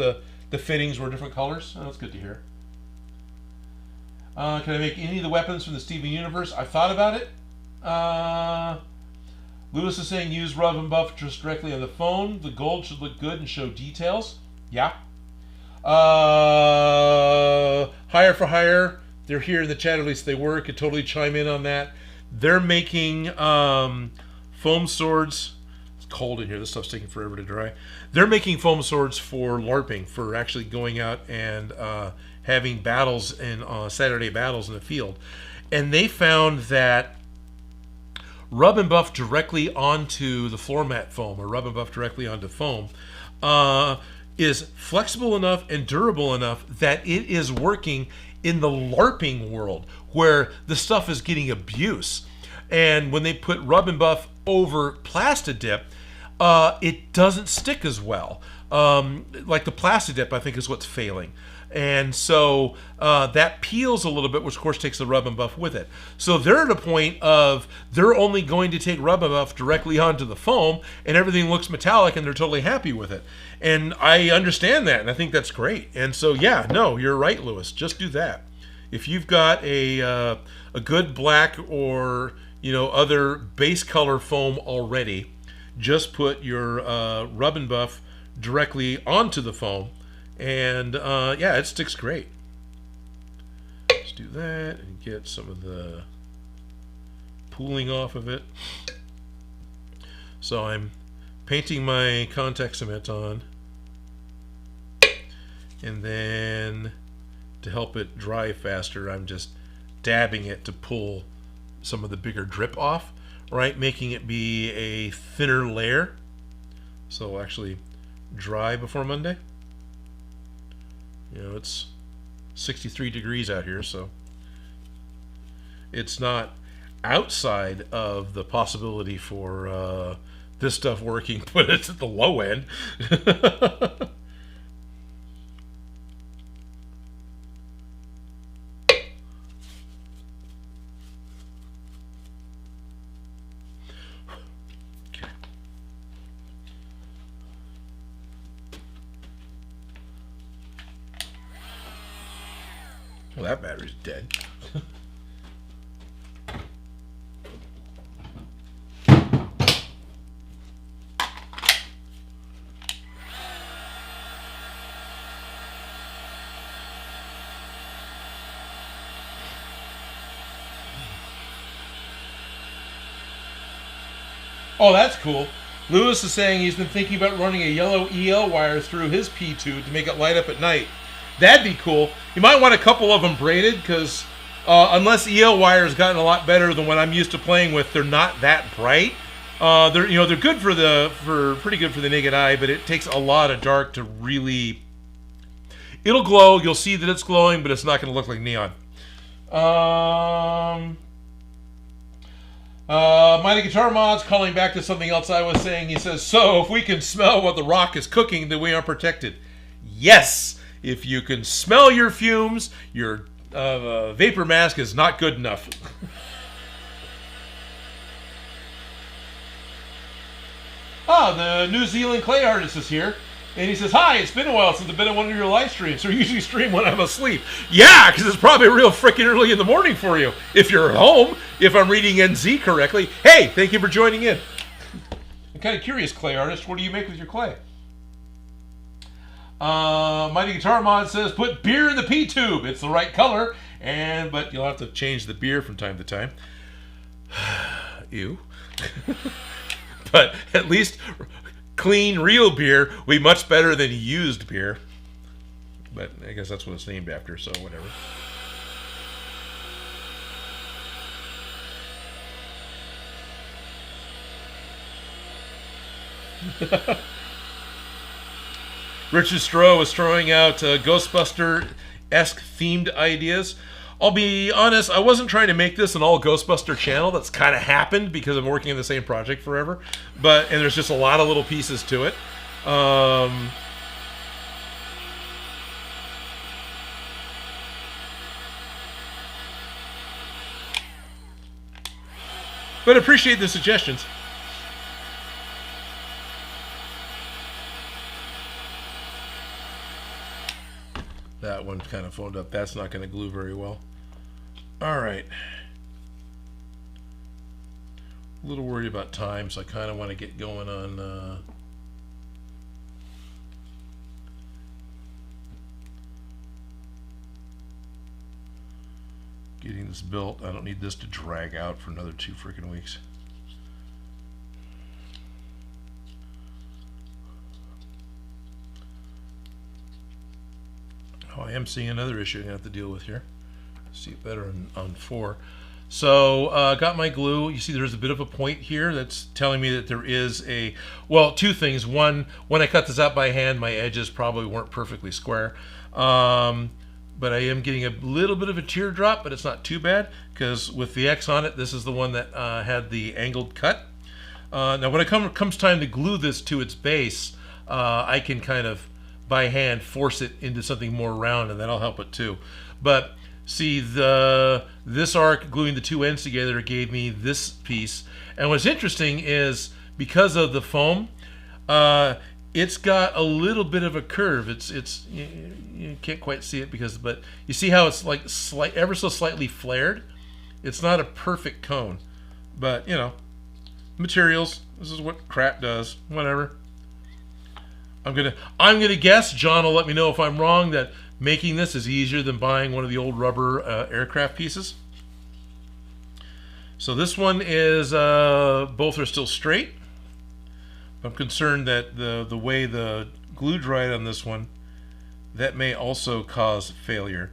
the fittings were different colors. Oh, that's good to hear. Can I make any of the weapons from the Steven universe? I thought about it. Lewis is saying use rub and buff just directly on the phone. The gold should look good and show details. Yeah. Hire for Hire. They're here in the chat, at least they were. Could totally chime in on that. They're making foam swords. It's cold in here. This stuff's taking forever to dry. They're making foam swords for LARPing, for actually going out and having battles in Saturday battles in the field. And they found that rub and buff directly onto the floor mat foam, or rub and buff directly onto foam, is flexible enough and durable enough that it is working in the LARPing world where the stuff is getting abuse. And when they put rub and buff over Plastidip, it doesn't stick as well. Like the Plastidip, I think, is what's failing. And so that peels a little bit, which of course takes the rub and buff with it. So they're at a point of they're only going to take rub and buff directly onto the foam, and everything looks metallic, and they're totally happy with it. And I understand that, and I think that's great. And so yeah, no, you're right, Lewis. Just do that. If you've got a good black or other base color foam already, just put your rub and buff directly onto the foam. And it sticks great. Let's do that and get some of the pooling off of it. So I'm painting my contact cement on, and then to help it dry faster, I'm just dabbing it to pull some of the bigger drip off, right? Making it be a thinner layer so it'll actually dry before Monday. It's 63 degrees out here, so it's not outside of the possibility for this stuff working, but it's at the low end. Well, that battery's dead. Oh, that's cool. Lewis is saying he's been thinking about running a yellow EL wire through his P2 to make it light up at night. That'd be cool. You might want a couple of them braided, because unless EL wire has gotten a lot better than what I'm used to playing with, they're not that bright. They're good for pretty good for the naked eye, but it takes a lot of dark to really. It'll glow. You'll see that it's glowing, but it's not going to look like neon. Mighty Guitar Mod's calling back to something else I was saying. He says, so if we can smell what the rock is cooking, then we are protected. Yes! If you can smell your fumes, your vapor mask is not good enough. The New Zealand clay artist is here. And he says, hi, it's been a while since I've been on one of your live streams. So you usually stream when I'm asleep. Yeah, because it's probably real freaking early in the morning for you. If you're home, if I'm reading NZ correctly. Hey, thank you for joining in. I'm kind of curious, clay artist. What do you make with your clay? Mighty Guitar Mod says, put beer in the P-tube. It's the right color. But you'll have to change the beer from time to time. Ew. But at least clean, real beer will be much better than used beer. But I guess that's what it's named after, so whatever. Richard Stroh was throwing out Ghostbuster-esque themed ideas. I'll be honest, I wasn't trying to make this an all Ghostbuster channel. That's kind of happened because I'm working on the same project forever. And there's just a lot of little pieces to it. But appreciate the suggestions. That one kind of foamed up. That's not going to glue very well. All right. A little worried about time, so I kind of want to get going on getting this built. I don't need this to drag out for another 2 freaking weeks. Oh, I am seeing another issue I'm going to have to deal with here. See it better on 4. So, got my glue. You see there's a bit of a point here that's telling me that there is a... Well, 2 things. One, when I cut this out by hand, my edges probably weren't perfectly square. But I am getting a little bit of a teardrop, but it's not too bad, because with the X on it, this is the one that had the angled cut. Now, when it comes time to glue this to its base, I can kind of by hand force it into something more round, and that'll help it too. But see, this arc gluing the 2 ends together gave me this piece. And what's interesting is because of the foam, it's got a little bit of a curve. You can't quite see it but you see how it's like ever so slightly flared. It's not a perfect cone, but you know, materials. This is what crap does. Whatever. I'm gonna guess. John will let me know if I'm wrong. That making this is easier than buying one of the old rubber aircraft pieces. So this one is both are still straight. I'm concerned that the way the glue dried on this one, that may also cause failure.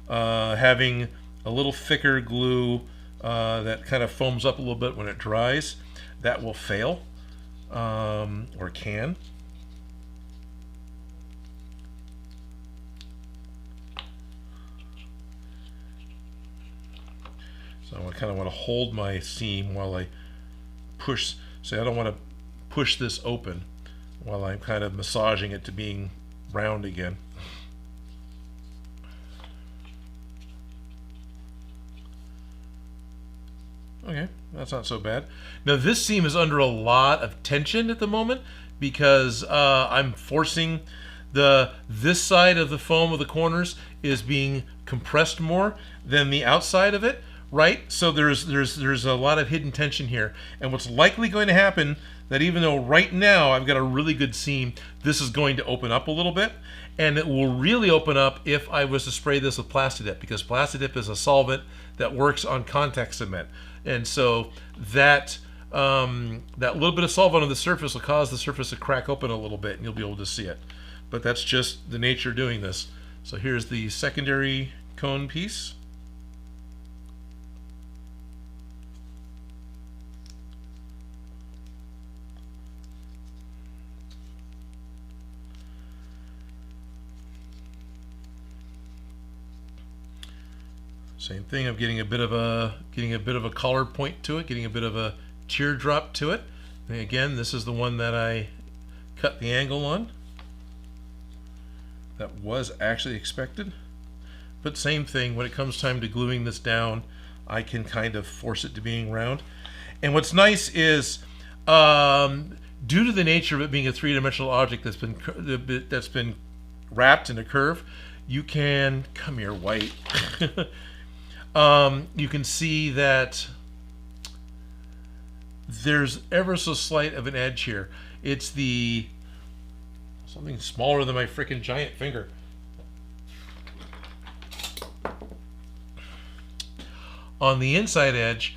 Having a little thicker glue that kind of foams up a little bit when it dries, that will fail, or can. So I kind of want to hold my seam while I push. So I don't want to push this open while I'm kind of massaging it to being round again. Okay, that's not so bad. Now this seam is under a lot of tension at the moment because I'm forcing this side of the foam of the corners is being compressed more than the outside of it. Right, so there's a lot of hidden tension here, and what's likely going to happen that even though right now I've got a really good seam, this is going to open up a little bit, and it will really open up if I was to spray this with Plastidip, because Plastidip is a solvent that works on contact cement, and so that that little bit of solvent on the surface will cause the surface to crack open a little bit, and you'll be able to see it. But that's just the nature of doing this. So here's the secondary cone piece. Same thing. I'm getting a bit of a collar point to it, getting a bit of a teardrop to it. And again, this is the one that I cut the angle on. That was actually expected. But same thing, when it comes time to gluing this down, I can kind of force it to being round. And what's nice is, due to the nature of it being a three-dimensional object that's been wrapped in a curve, you can, come here, white. You can see that there's ever so slight of an edge here. It's something smaller than my freaking giant finger. On the inside edge,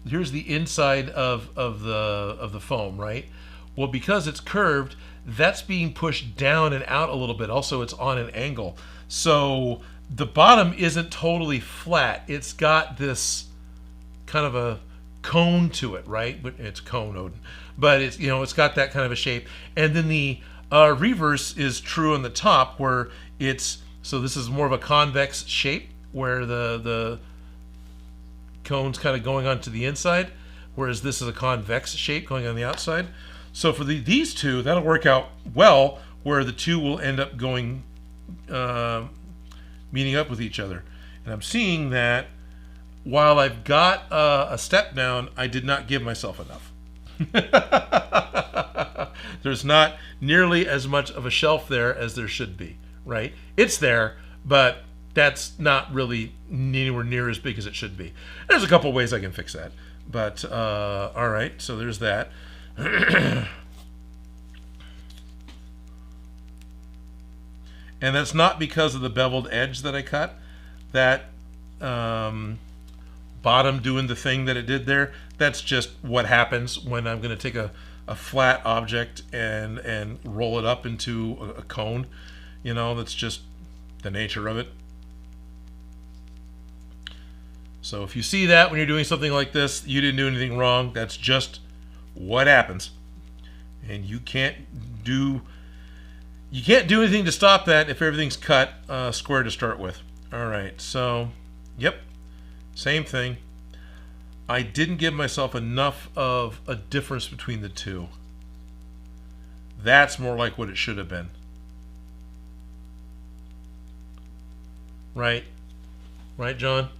here's the inside of the foam, right? Well, because it's curved, that's being pushed down and out a little bit. Also, it's on an angle. So the bottom isn't totally flat. It's got this kind of a cone to it, right? But it's cone, Odin. But it's, it's got that kind of a shape. And then the reverse is true on the top, where so this is more of a convex shape, where the cone's kind of going onto the inside, whereas this is a convex shape going on the outside. So for these two, that'll work out well, where the two will end up going meeting up with each other. And I'm seeing that while I've got a step down, I did not give myself enough. There's not nearly as much of a shelf there as there should be, right? It's there, but that's not really anywhere near as big as it should be. There's a couple ways I can fix that. But, all right, so there's that. And that's not because of the beveled edge that I cut. That bottom doing the thing that it did there, that's just what happens when I'm going to take a flat object and roll it up into a cone. That's just the nature of it. So if you see that when you're doing something like this, you didn't do anything wrong. That's just what happens. And you can't do anything to stop that if everything's cut square to start with. All right, so, yep, same thing. I didn't give myself enough of a difference between the two. That's more like what it should have been. Right, John?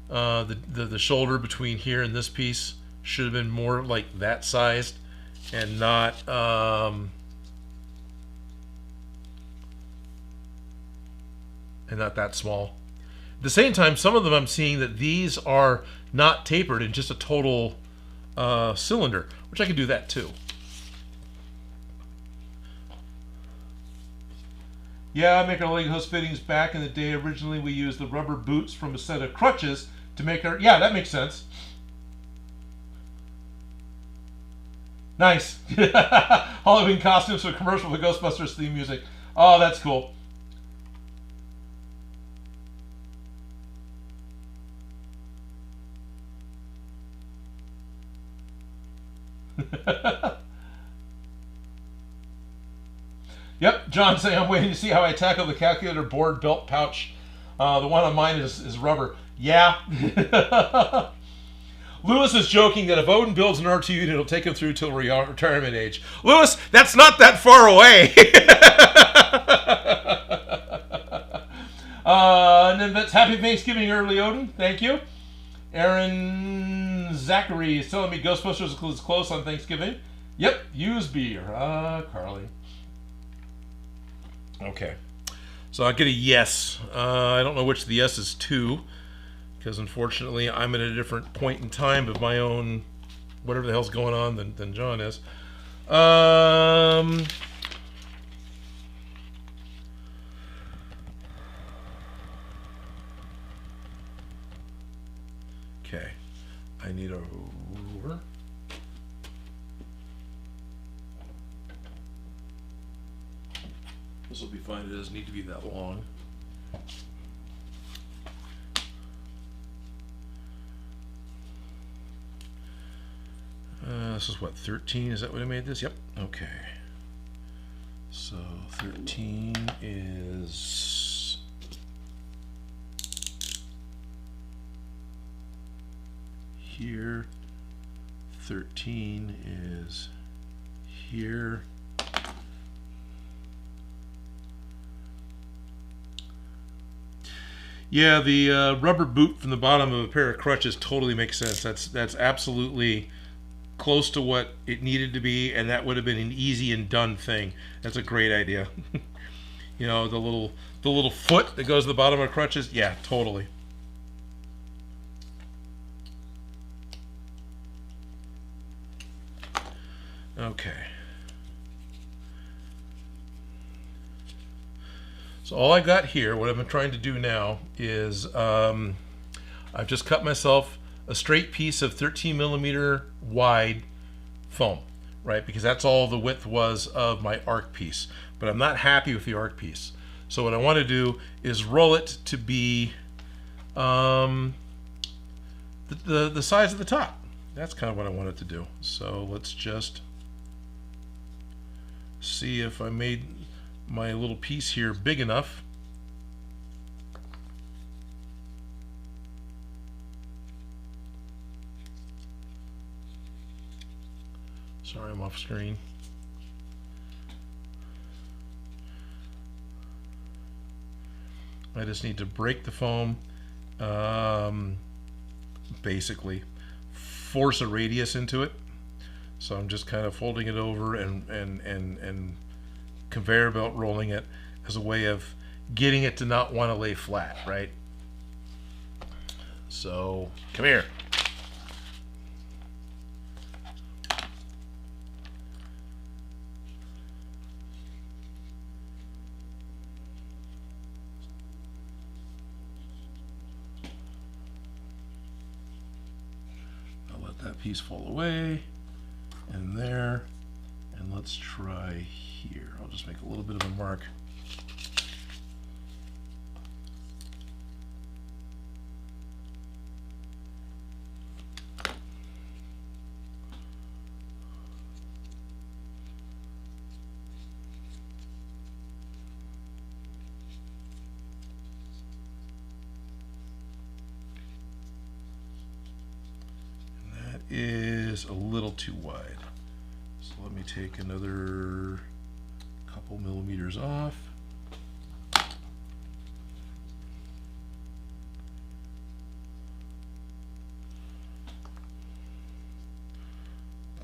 The shoulder between here and this piece should have been more like that sized, and not that small. At the same time, some of them I'm seeing that these are not tapered and just a total cylinder, which I can do that too. Yeah, I make our leg host fittings back in the day. Originally, we used the rubber boots from a set of crutches to make our... Yeah, that makes sense. Nice. Halloween costumes for a commercial with Ghostbusters theme music. Oh, that's cool. Yep, John saying I'm waiting to see how I tackle the calculator board belt pouch. The one on mine is rubber. Yeah. Lewis is joking that if Odin builds an R2 unit, it'll take him through till retirement age. Lewis, that's not that far away. And then that's Happy Thanksgiving early, Odin. Thank you. Aaron Zachary is telling me Ghostbusters is close on Thanksgiving. Yep, use beer. Carly. Okay. So I'll get a yes. I don't know which the yes is to, because unfortunately I'm at a different point in time of my own whatever the hell's going on than John is. Okay. I need a ruler. This will be fine. It doesn't need to be that long. This is what, 13? Is that what I made this? Yep. Okay. So 13 is here. 13 is here. Yeah, the rubber boot from the bottom of a pair of crutches totally makes sense. That's absolutely close to what it needed to be, and that would have been an easy and done thing. That's a great idea. You know, the little foot that goes to the bottom of crutches. Yeah, totally. Okay. So all I got here, what I've been trying to do now is I've just cut myself a straight piece of 13 millimeter wide foam, right? Because that's all the width was of my arc piece. But I'm not happy with the arc piece. So what I want to do is roll it to be the size of the top. That's kind of what I wanted to do. So let's just see if I made my little piece here big enough. Sorry, I'm off screen. I just need to break the foam, basically force a radius into it. So I'm just kind of folding it over and conveyor belt rolling it as a way of getting it to not want to lay flat, right? So come here. I'll let that piece fall away, and there, and let's try here. I'll just make a little bit of a mark. And that is a little too wide. So let me take another couple millimeters off.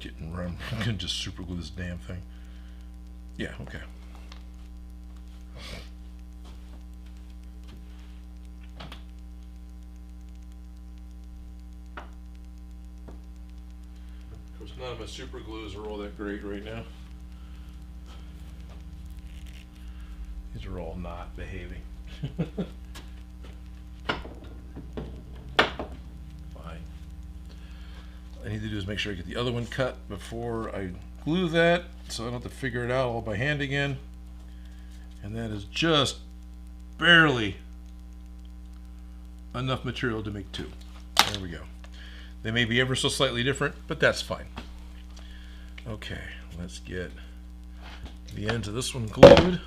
Getting around, I'm gonna just super glue this damn thing. Yeah, okay. Of course, none of my super glues are all that great right now. These are all not behaving. Fine. All I need to do is make sure I get the other one cut before I glue that, so I don't have to figure it out all by hand again. And that is just barely enough material to make two. There we go. They may be ever so slightly different, but that's fine. Okay, let's get the ends of this one glued.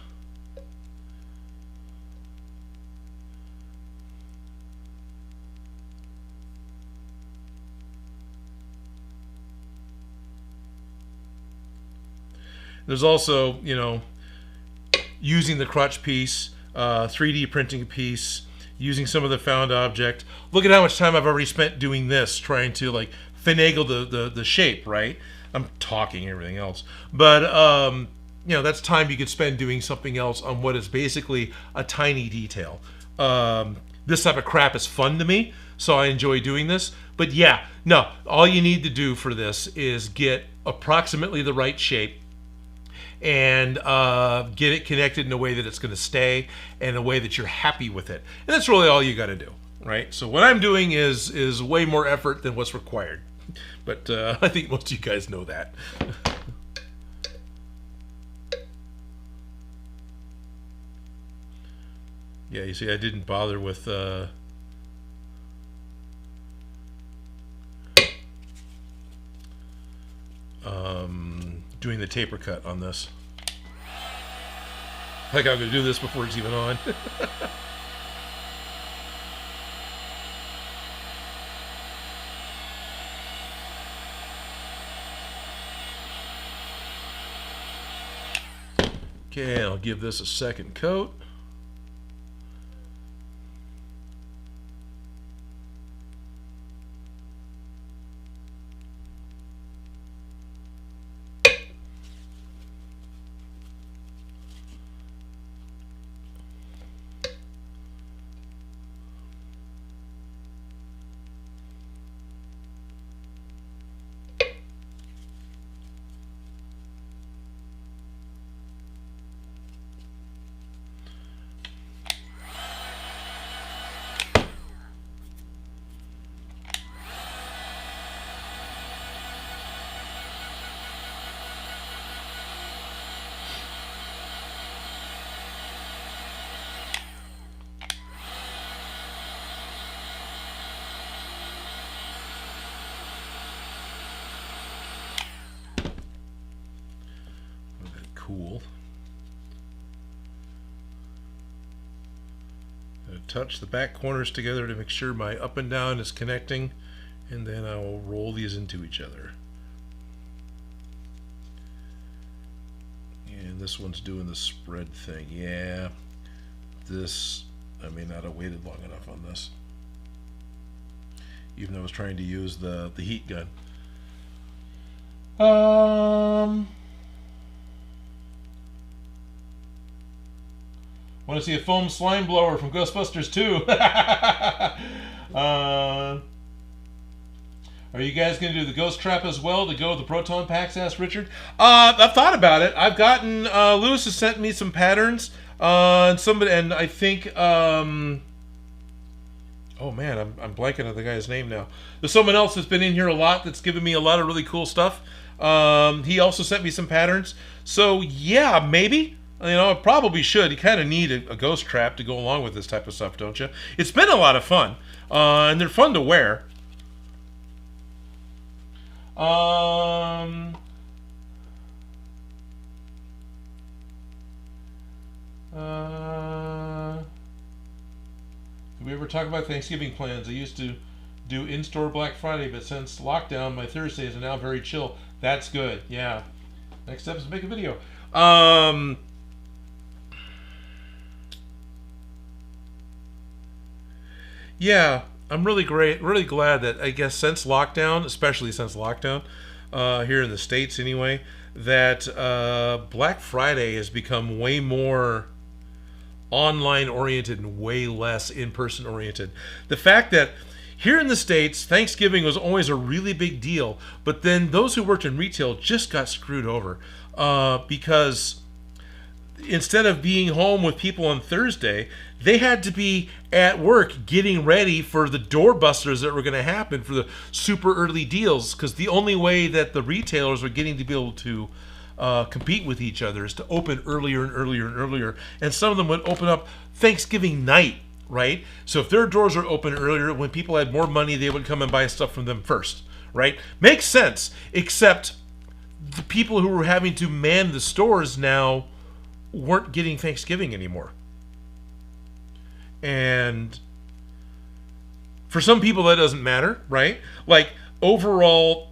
There's also, you know, using the crutch piece, 3D printing a piece, using some of the found object. Look at how much time I've already spent doing this, trying to like finagle the shape, right? I'm talking everything else. But, you know, that's time you could spend doing something else on what is basically a tiny detail. This type of crap is fun to me, so I enjoy doing this. But yeah, no, all you need to do for this is get approximately the right shape, and get it connected in a way that it's going to stay, and a way that you're happy with it. And that's really all you got to do. right? So what I'm doing is way more effort than what's required. But I think most of you guys know that. Yeah, you see, I didn't bother with doing the taper cut on this. Like I'm going to do this before it's even on. Okay, I'll give this a second coat. Cool. Touch the back corners together to make sure my up and down is connecting, and then I will roll these into each other. And this one's doing the spread thing. Yeah, this, I may not have waited long enough on this, even though I was trying to use the heat gun. Want to see a foam slime blower from Ghostbusters 2? Are you guys going to do the ghost trap as well to go with the proton packs? Asked Richard. I've thought about it. I've gotten Lewis has sent me some patterns. And somebody, and I think oh man, I'm blanking on the guy's name now. There's someone else that's been in here a lot that's given me a lot of really cool stuff. He also sent me some patterns. So yeah, maybe. You know, I probably should. You kind of need a ghost trap to go along with this type of stuff, don't you? It's been a lot of fun, and they're fun to wear. Did we ever talk about Thanksgiving plans? I used to do in-store Black Friday, but since lockdown, my Thursdays are now very chill. That's good. Yeah. Next step is to make a video. Yeah, I'm really glad that, I guess, since lockdown, especially since lockdown, here in the States anyway, that Black Friday has become way more online oriented and way less in-person oriented. The fact that here in the States, Thanksgiving was always a really big deal, but then those who worked in retail just got screwed over because instead of being home with people on Thursday, they had to be at work getting ready for the doorbusters that were going to happen for the super early deals, because the only way that the retailers were getting to be able to compete with each other is to open earlier and earlier and earlier. And some of them would open up Thanksgiving night, right? So if their doors were open earlier, when people had more money, they would come and buy stuff from them first, right? Makes sense, except the people who were having to man the stores now weren't getting Thanksgiving anymore. And for some people that doesn't matter, right? Like overall,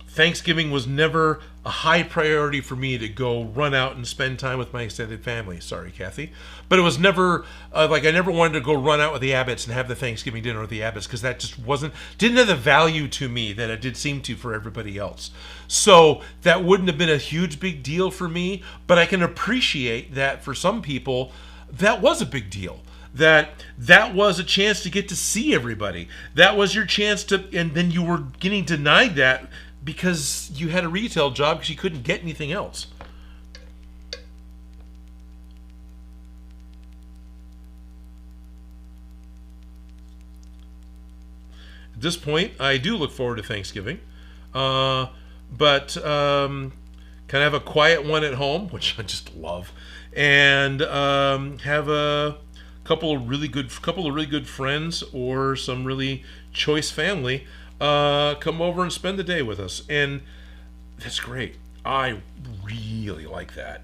Thanksgiving was never a high priority for me to go run out and spend time with my extended family. Sorry, Kathy. But it was never, like I never wanted to go run out with the Abbotts and have the Thanksgiving dinner with the Abbotts, because that just didn't have the value to me that it did seem to for everybody else. So that wouldn't have been a huge big deal for me, but I can appreciate that for some people, that was a big deal. That was a chance to get to see everybody. That was your chance to, and then you were getting denied that because you had a retail job because you couldn't get anything else. At this point, I do look forward to Thanksgiving. But kind of have a quiet one at home, which I just love, and have a couple of really good friends or some really choice family come over and spend the day with us, and that's great. I really like that.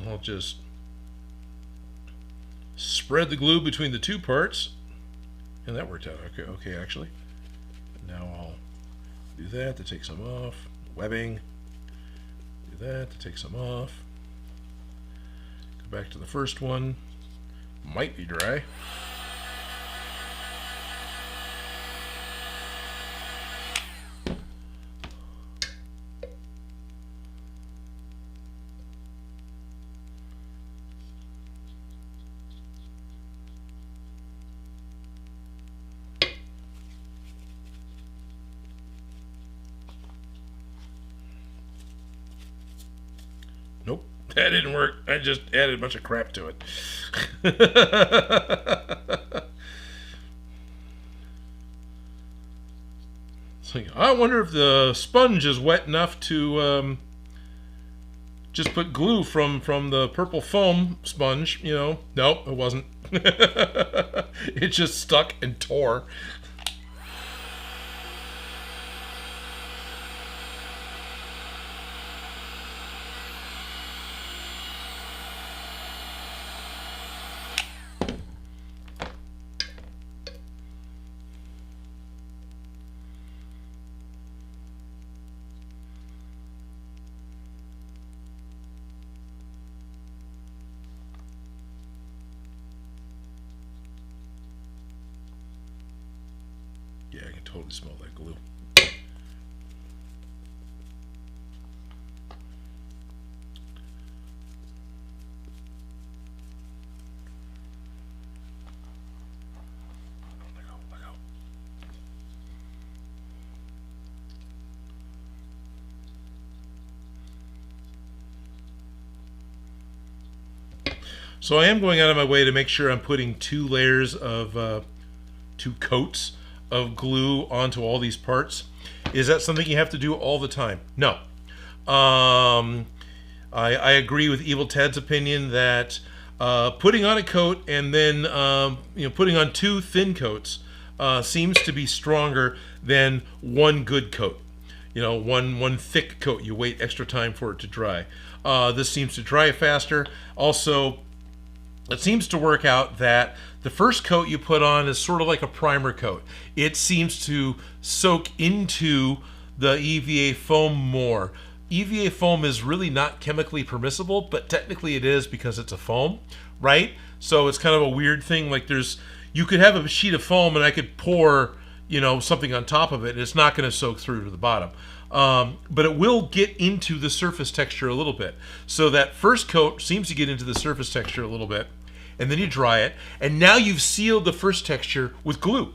I'll just spread the glue between the two parts, and that worked out okay actually. Now I'll do that to take some off, webbing, do that to take some off, go back to the first one, might be dry. Nope, that didn't work. I just added a bunch of crap to it. It's like, I wonder if the sponge is wet enough to just put glue from the purple foam sponge, you know. Nope, it wasn't. It just stuck and tore. Yeah, I can totally smell that glue. Let go. So I am going out of my way to make sure I'm putting two coats of glue onto all these parts. Is that something you have to do all the time? No. I agree with Evil Ted's opinion that putting on a coat and then putting on two thin coats seems to be stronger than one good coat. One thick coat. You wait extra time for it to dry. This seems to dry faster. Also, it seems to work out that the first coat you put on is sort of like a primer coat. It seems to soak into the EVA foam more. EVA foam is really not chemically permissible, but technically it is because it's a foam, right? So it's kind of a weird thing. Like you could have a sheet of foam and I could pour, something on top of it, and it's not going to soak through to the bottom. But it will get into the surface texture a little bit. So that first coat seems to get into the surface texture a little bit, and then you dry it, and now you've sealed the first texture with glue.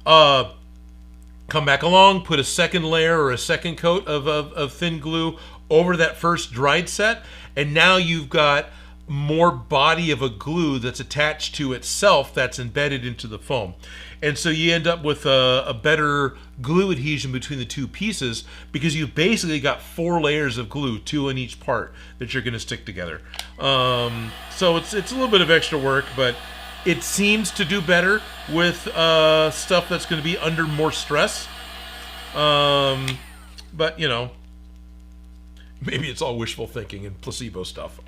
Come back along, put a second layer or a second coat of thin glue over that first dried set, and now you've got more body of a glue that's attached to itself that's embedded into the foam. And so you end up with a better glue adhesion between the two pieces because you've basically got 4 layers of glue, 2 in each part, that you're going to stick together. So it's a little bit of extra work, but it seems to do better with stuff that's going to be under more stress. But, maybe it's all wishful thinking and placebo stuff.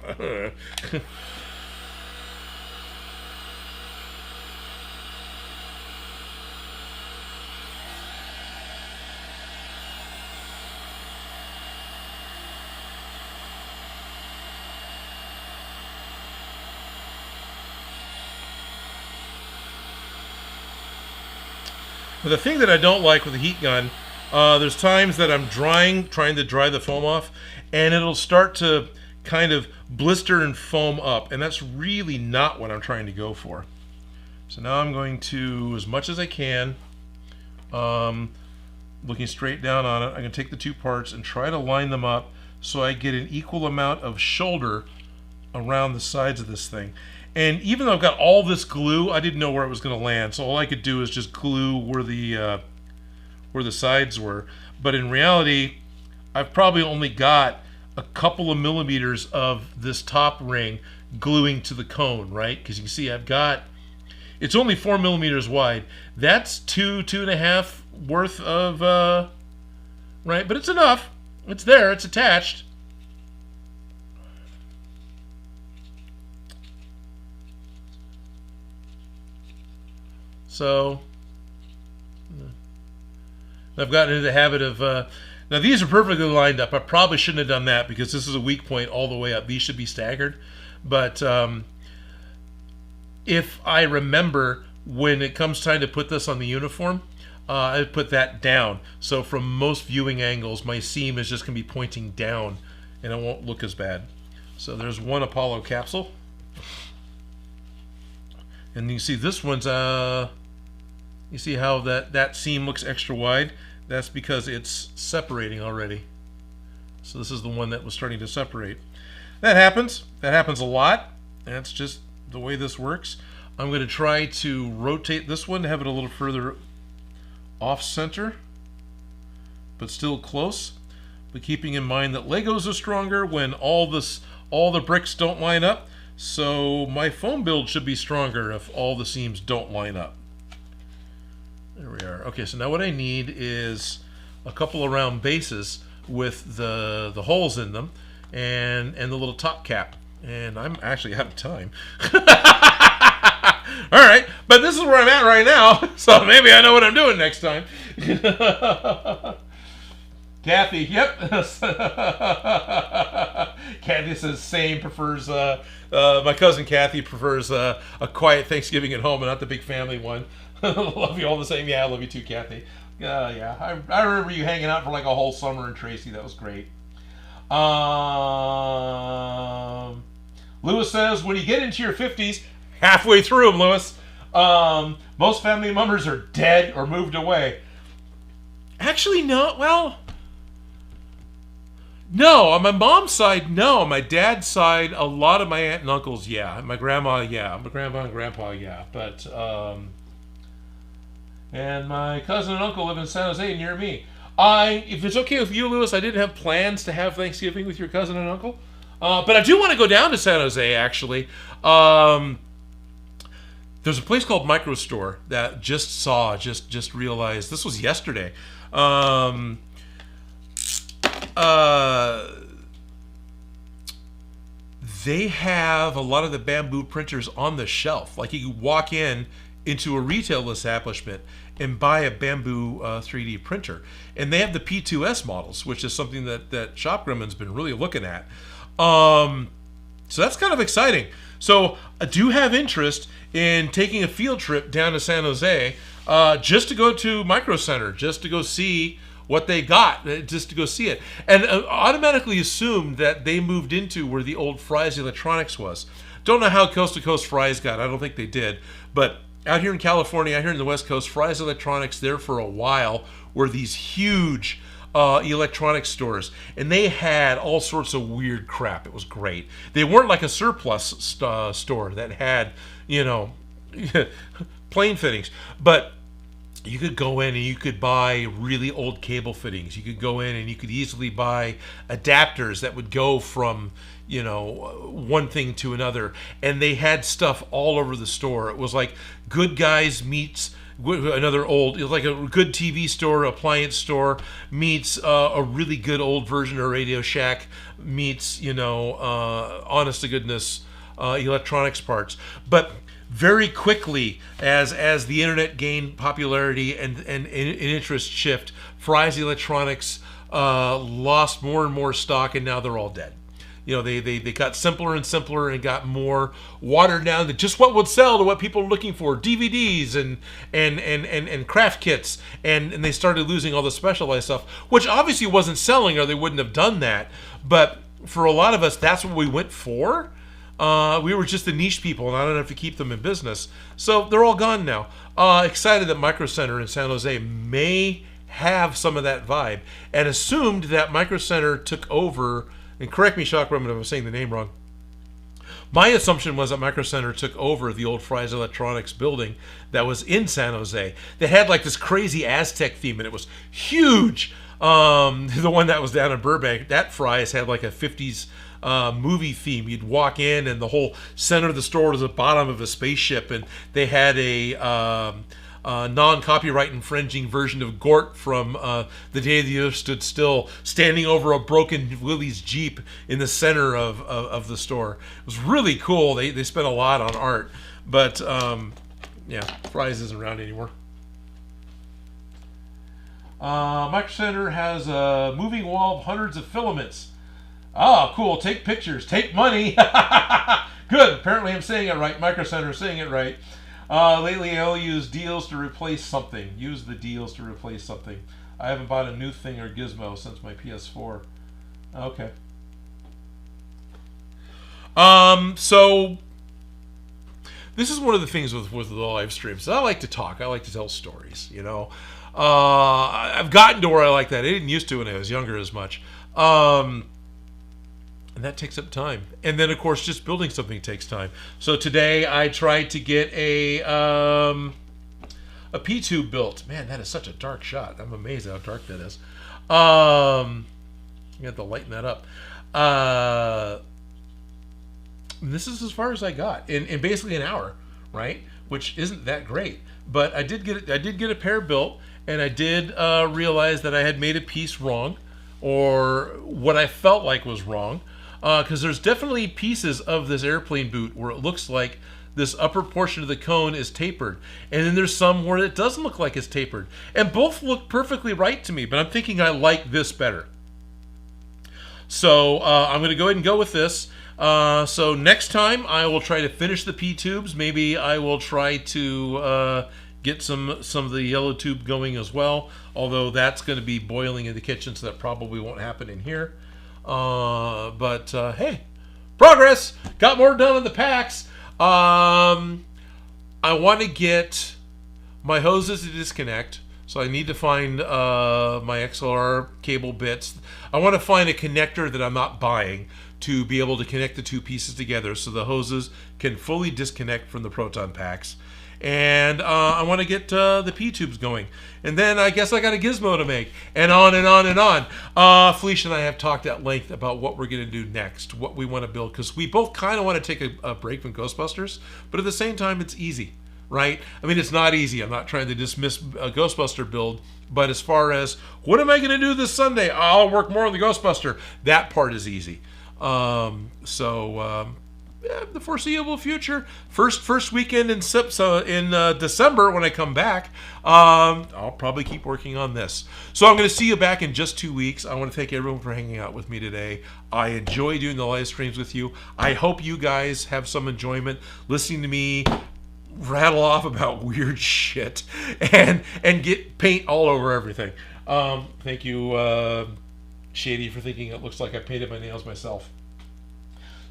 But the thing that I don't like with the heat gun, there's times that I'm trying to dry the foam off, and it'll start to kind of blister and foam up, and that's really not what I'm trying to go for. So now I'm going to, as much as I can, looking straight down on it, I'm going to take the two parts and try to line them up so I get an equal amount of shoulder around the sides of this thing. And even though I've got all this glue, I didn't know where it was going to land, so all I could do is just glue where the sides were. But in reality, I've probably only got a couple of millimeters of this top ring gluing to the cone, right? Because you can see it's only 4 millimeters wide. That's 2.5 worth of, right? But it's enough. It's there. It's attached. So I've gotten into the habit of, now these are perfectly lined up. I probably shouldn't have done that because this is a weak point all the way up. These should be staggered. But if I remember when it comes time to put this on the uniform, I put that down. So from most viewing angles, my seam is just going to be pointing down and it won't look as bad. So there's one Apollo capsule. And you see this one's, you see how that seam looks extra wide? That's because it's separating already. So this is the one that was starting to separate. That happens. That happens a lot. That's just the way this works. I'm going to try to rotate this one to have it a little further off center, but still close. But keeping in mind that Legos are stronger when all the bricks don't line up. So my foam build should be stronger if all the seams don't line up. There we are. Okay, so now what I need is a couple of round bases with the holes in them and the little top cap. And I'm actually out of time. All right, but this is where I'm at right now, so maybe I know what I'm doing next time. Kathy, yep. Kathy says same, prefers, my cousin Kathy prefers a quiet Thanksgiving at home and not the big family one. Love you all the same. Yeah, I love you too, Kathy. Yeah, I remember you hanging out for like a whole summer in Tracy. That was great. Lewis says, when you get into your 50s, halfway through them, Lewis, most family members are dead or moved away. Actually, no. Well, no. On my mom's side, no. On my dad's side, a lot of my aunt and uncles, yeah. My grandma, yeah. My grandma and grandpa, yeah. But, and my cousin and uncle live in San Jose near me. If it's okay with you, Lewis, I didn't have plans to have Thanksgiving with your cousin and uncle. But I do want to go down to San Jose, actually. There's a place called Micro Store that just realized, this was yesterday. They have a lot of the bamboo printers on the shelf. Like you could walk into a retail establishment and buy a bamboo 3D printer. And they have the P2S models, which is something that Shop Grumman's been really looking at. So that's kind of exciting. So I do have interest in taking a field trip down to San Jose just to go to Micro Center, just to go see what they got, just to go see it. And automatically assumed that they moved into where the old Fry's Electronics was. Don't know how Coast to Coast Fry's got. I don't think they did. But out here in California, out here in the West Coast, Fry's Electronics there for a while were these huge electronics stores, and they had all sorts of weird crap. It was great. They weren't like a surplus store that had, plain fittings, but you could go in and you could buy really old cable fittings. You could go in and you could easily buy adapters that would go from one thing to another, and they had stuff all over the store. It was like Good Guys meets another old, it was like a good TV store, appliance store meets a really good old version of Radio Shack meets honest to goodness electronics parts. But very quickly, as the internet gained popularity and interest shift, Fry's Electronics lost more and more stock, and now they're all dead. they got simpler and simpler and got more watered down to just what would sell, to what people are looking for, DVDs and craft kits, and they started losing all the specialized stuff, which obviously wasn't selling or they wouldn't have done that. But for a lot of us, that's what we went for. We were just the niche people, and I don't have to keep them in business. So they're all gone now. Excited that Micro Center in San Jose may have some of that vibe, and assumed that Micro Center took over, and correct me, Shock Roman, if I'm saying the name wrong. My assumption was that Micro Center took over the old Fry's Electronics building that was in San Jose. They had like this crazy Aztec theme, and it was huge. The one that was down in Burbank, that Fry's had like a 50s movie theme. You'd walk in, and the whole center of the store was the bottom of a spaceship, and they had a non-copyright infringing version of Gort from The Day the Earth Stood Still, standing over a broken Willys Jeep in the center of the store. It was really cool. They spent a lot on art, but yeah, Fry's isn't around anymore. Micro Center has a moving wall of hundreds of filaments. Oh, cool. Take pictures. Take money. Good. Apparently I'm saying it right. Micro Center is saying it right. Lately I'll use deals to replace something. Use the deals to replace something. I haven't bought a new thing or gizmo since my PS4. Okay. So this is one of the things with the live streams. I like to talk. I like to tell stories, you know. I've gotten to where I like that. I didn't used to when I was younger as much. And that takes up time. And then, of course, just building something takes time. So today I tried to get a P-tube built. Man, that is such a dark shot. I'm amazed how dark that is. You have to lighten that up. This is as far as I got in basically an hour, right? Which isn't that great. But I did get a pair built, and I did realize that I had made a piece wrong, or what I felt like was wrong. Because there's definitely pieces of this airplane boot where it looks like this upper portion of the cone is tapered, and then there's some where it doesn't look like it's tapered, and both look perfectly right to me, but I'm thinking I like this better. So I'm going to go ahead and go with this. So next time I will try to finish the P-tubes. Maybe I will try to get some of the yellow tube going as well, although that's going to be boiling in the kitchen, so that probably won't happen in here. But hey, progress. Got more done on the packs. I want to get my hoses to disconnect, so I need to find my XLR cable bits. I want to find a connector that I'm not buying to be able to connect the two pieces together so the hoses can fully disconnect from the Proton packs. And I want to get the P-tubes going. And then I guess I got a gizmo to make. And on and on and on. Felicia and I have talked at length about what we're going to do next, what we want to build. Because we both kind of want to take a break from Ghostbusters. But at the same time, it's easy, right? I mean, it's not easy. I'm not trying to dismiss a Ghostbuster build. But as far as, what am I going to do this Sunday? I'll work more on the Ghostbuster. That part is easy. Yeah, the foreseeable future, first weekend in December when I come back, I'll probably keep working on this. So I'm going to see you back in just 2 weeks. I want to thank everyone for hanging out with me today. I enjoy doing the live streams with you. I hope you guys have some enjoyment listening to me rattle off about weird shit and get paint all over everything. Thank you, Shady, for thinking it looks like I painted my nails myself.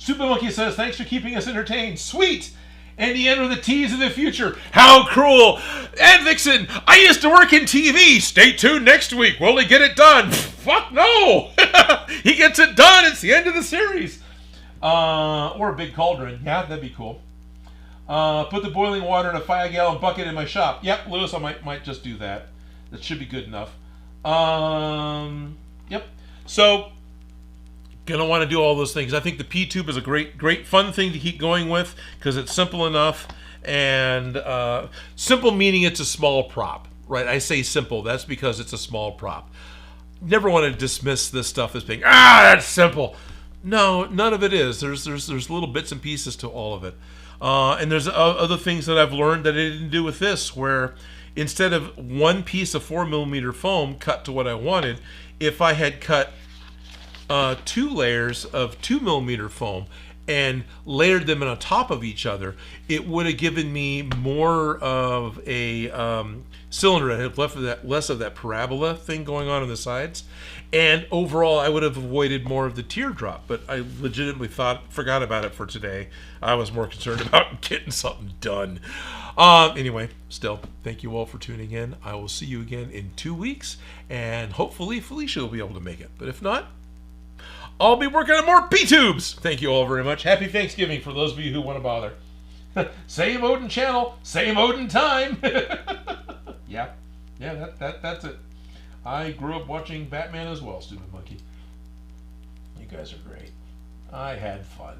Stupid Monkey says, thanks for keeping us entertained. Sweet! And the end of the tease of the future. How cruel! And Vixen, I used to work in TV. Stay tuned next week. Will he get it done? Fuck no! He gets it done. It's the end of the series. Or a big cauldron. Yeah, that'd be cool. Put the boiling water in a 5-gallon bucket in my shop. Yep, Lewis, I might just do that. That should be good enough. Yep. So, gonna want to do all those things. I think the P-tube is a great fun thing to keep going with because it's simple enough, and simple meaning it's a small prop, right? I say simple, that's because it's a small prop. Never want to dismiss this stuff as being, that's simple. No, none of it is. There's little bits and pieces to all of it. And there's other things that I've learned that I didn't do with this, where instead of one piece of 4mm foam cut to what I wanted, if I had cut 2 layers of 2mm foam and layered them on top of each other, it would have given me more of a cylinder that had less of that parabola thing going on the sides. And overall, I would have avoided more of the teardrop. But I legitimately forgot about it for today. I was more concerned about getting something done. Anyway, still, thank you all for tuning in. I will see you again in 2 weeks. And hopefully Felicia will be able to make it. But if not, I'll be working on more P-tubes. Thank you all very much. Happy Thanksgiving for those of you who want to bother. Same Odin channel, same Odin time. Yeah, that's it. I grew up watching Batman as well, stupid monkey. You guys are great. I had fun.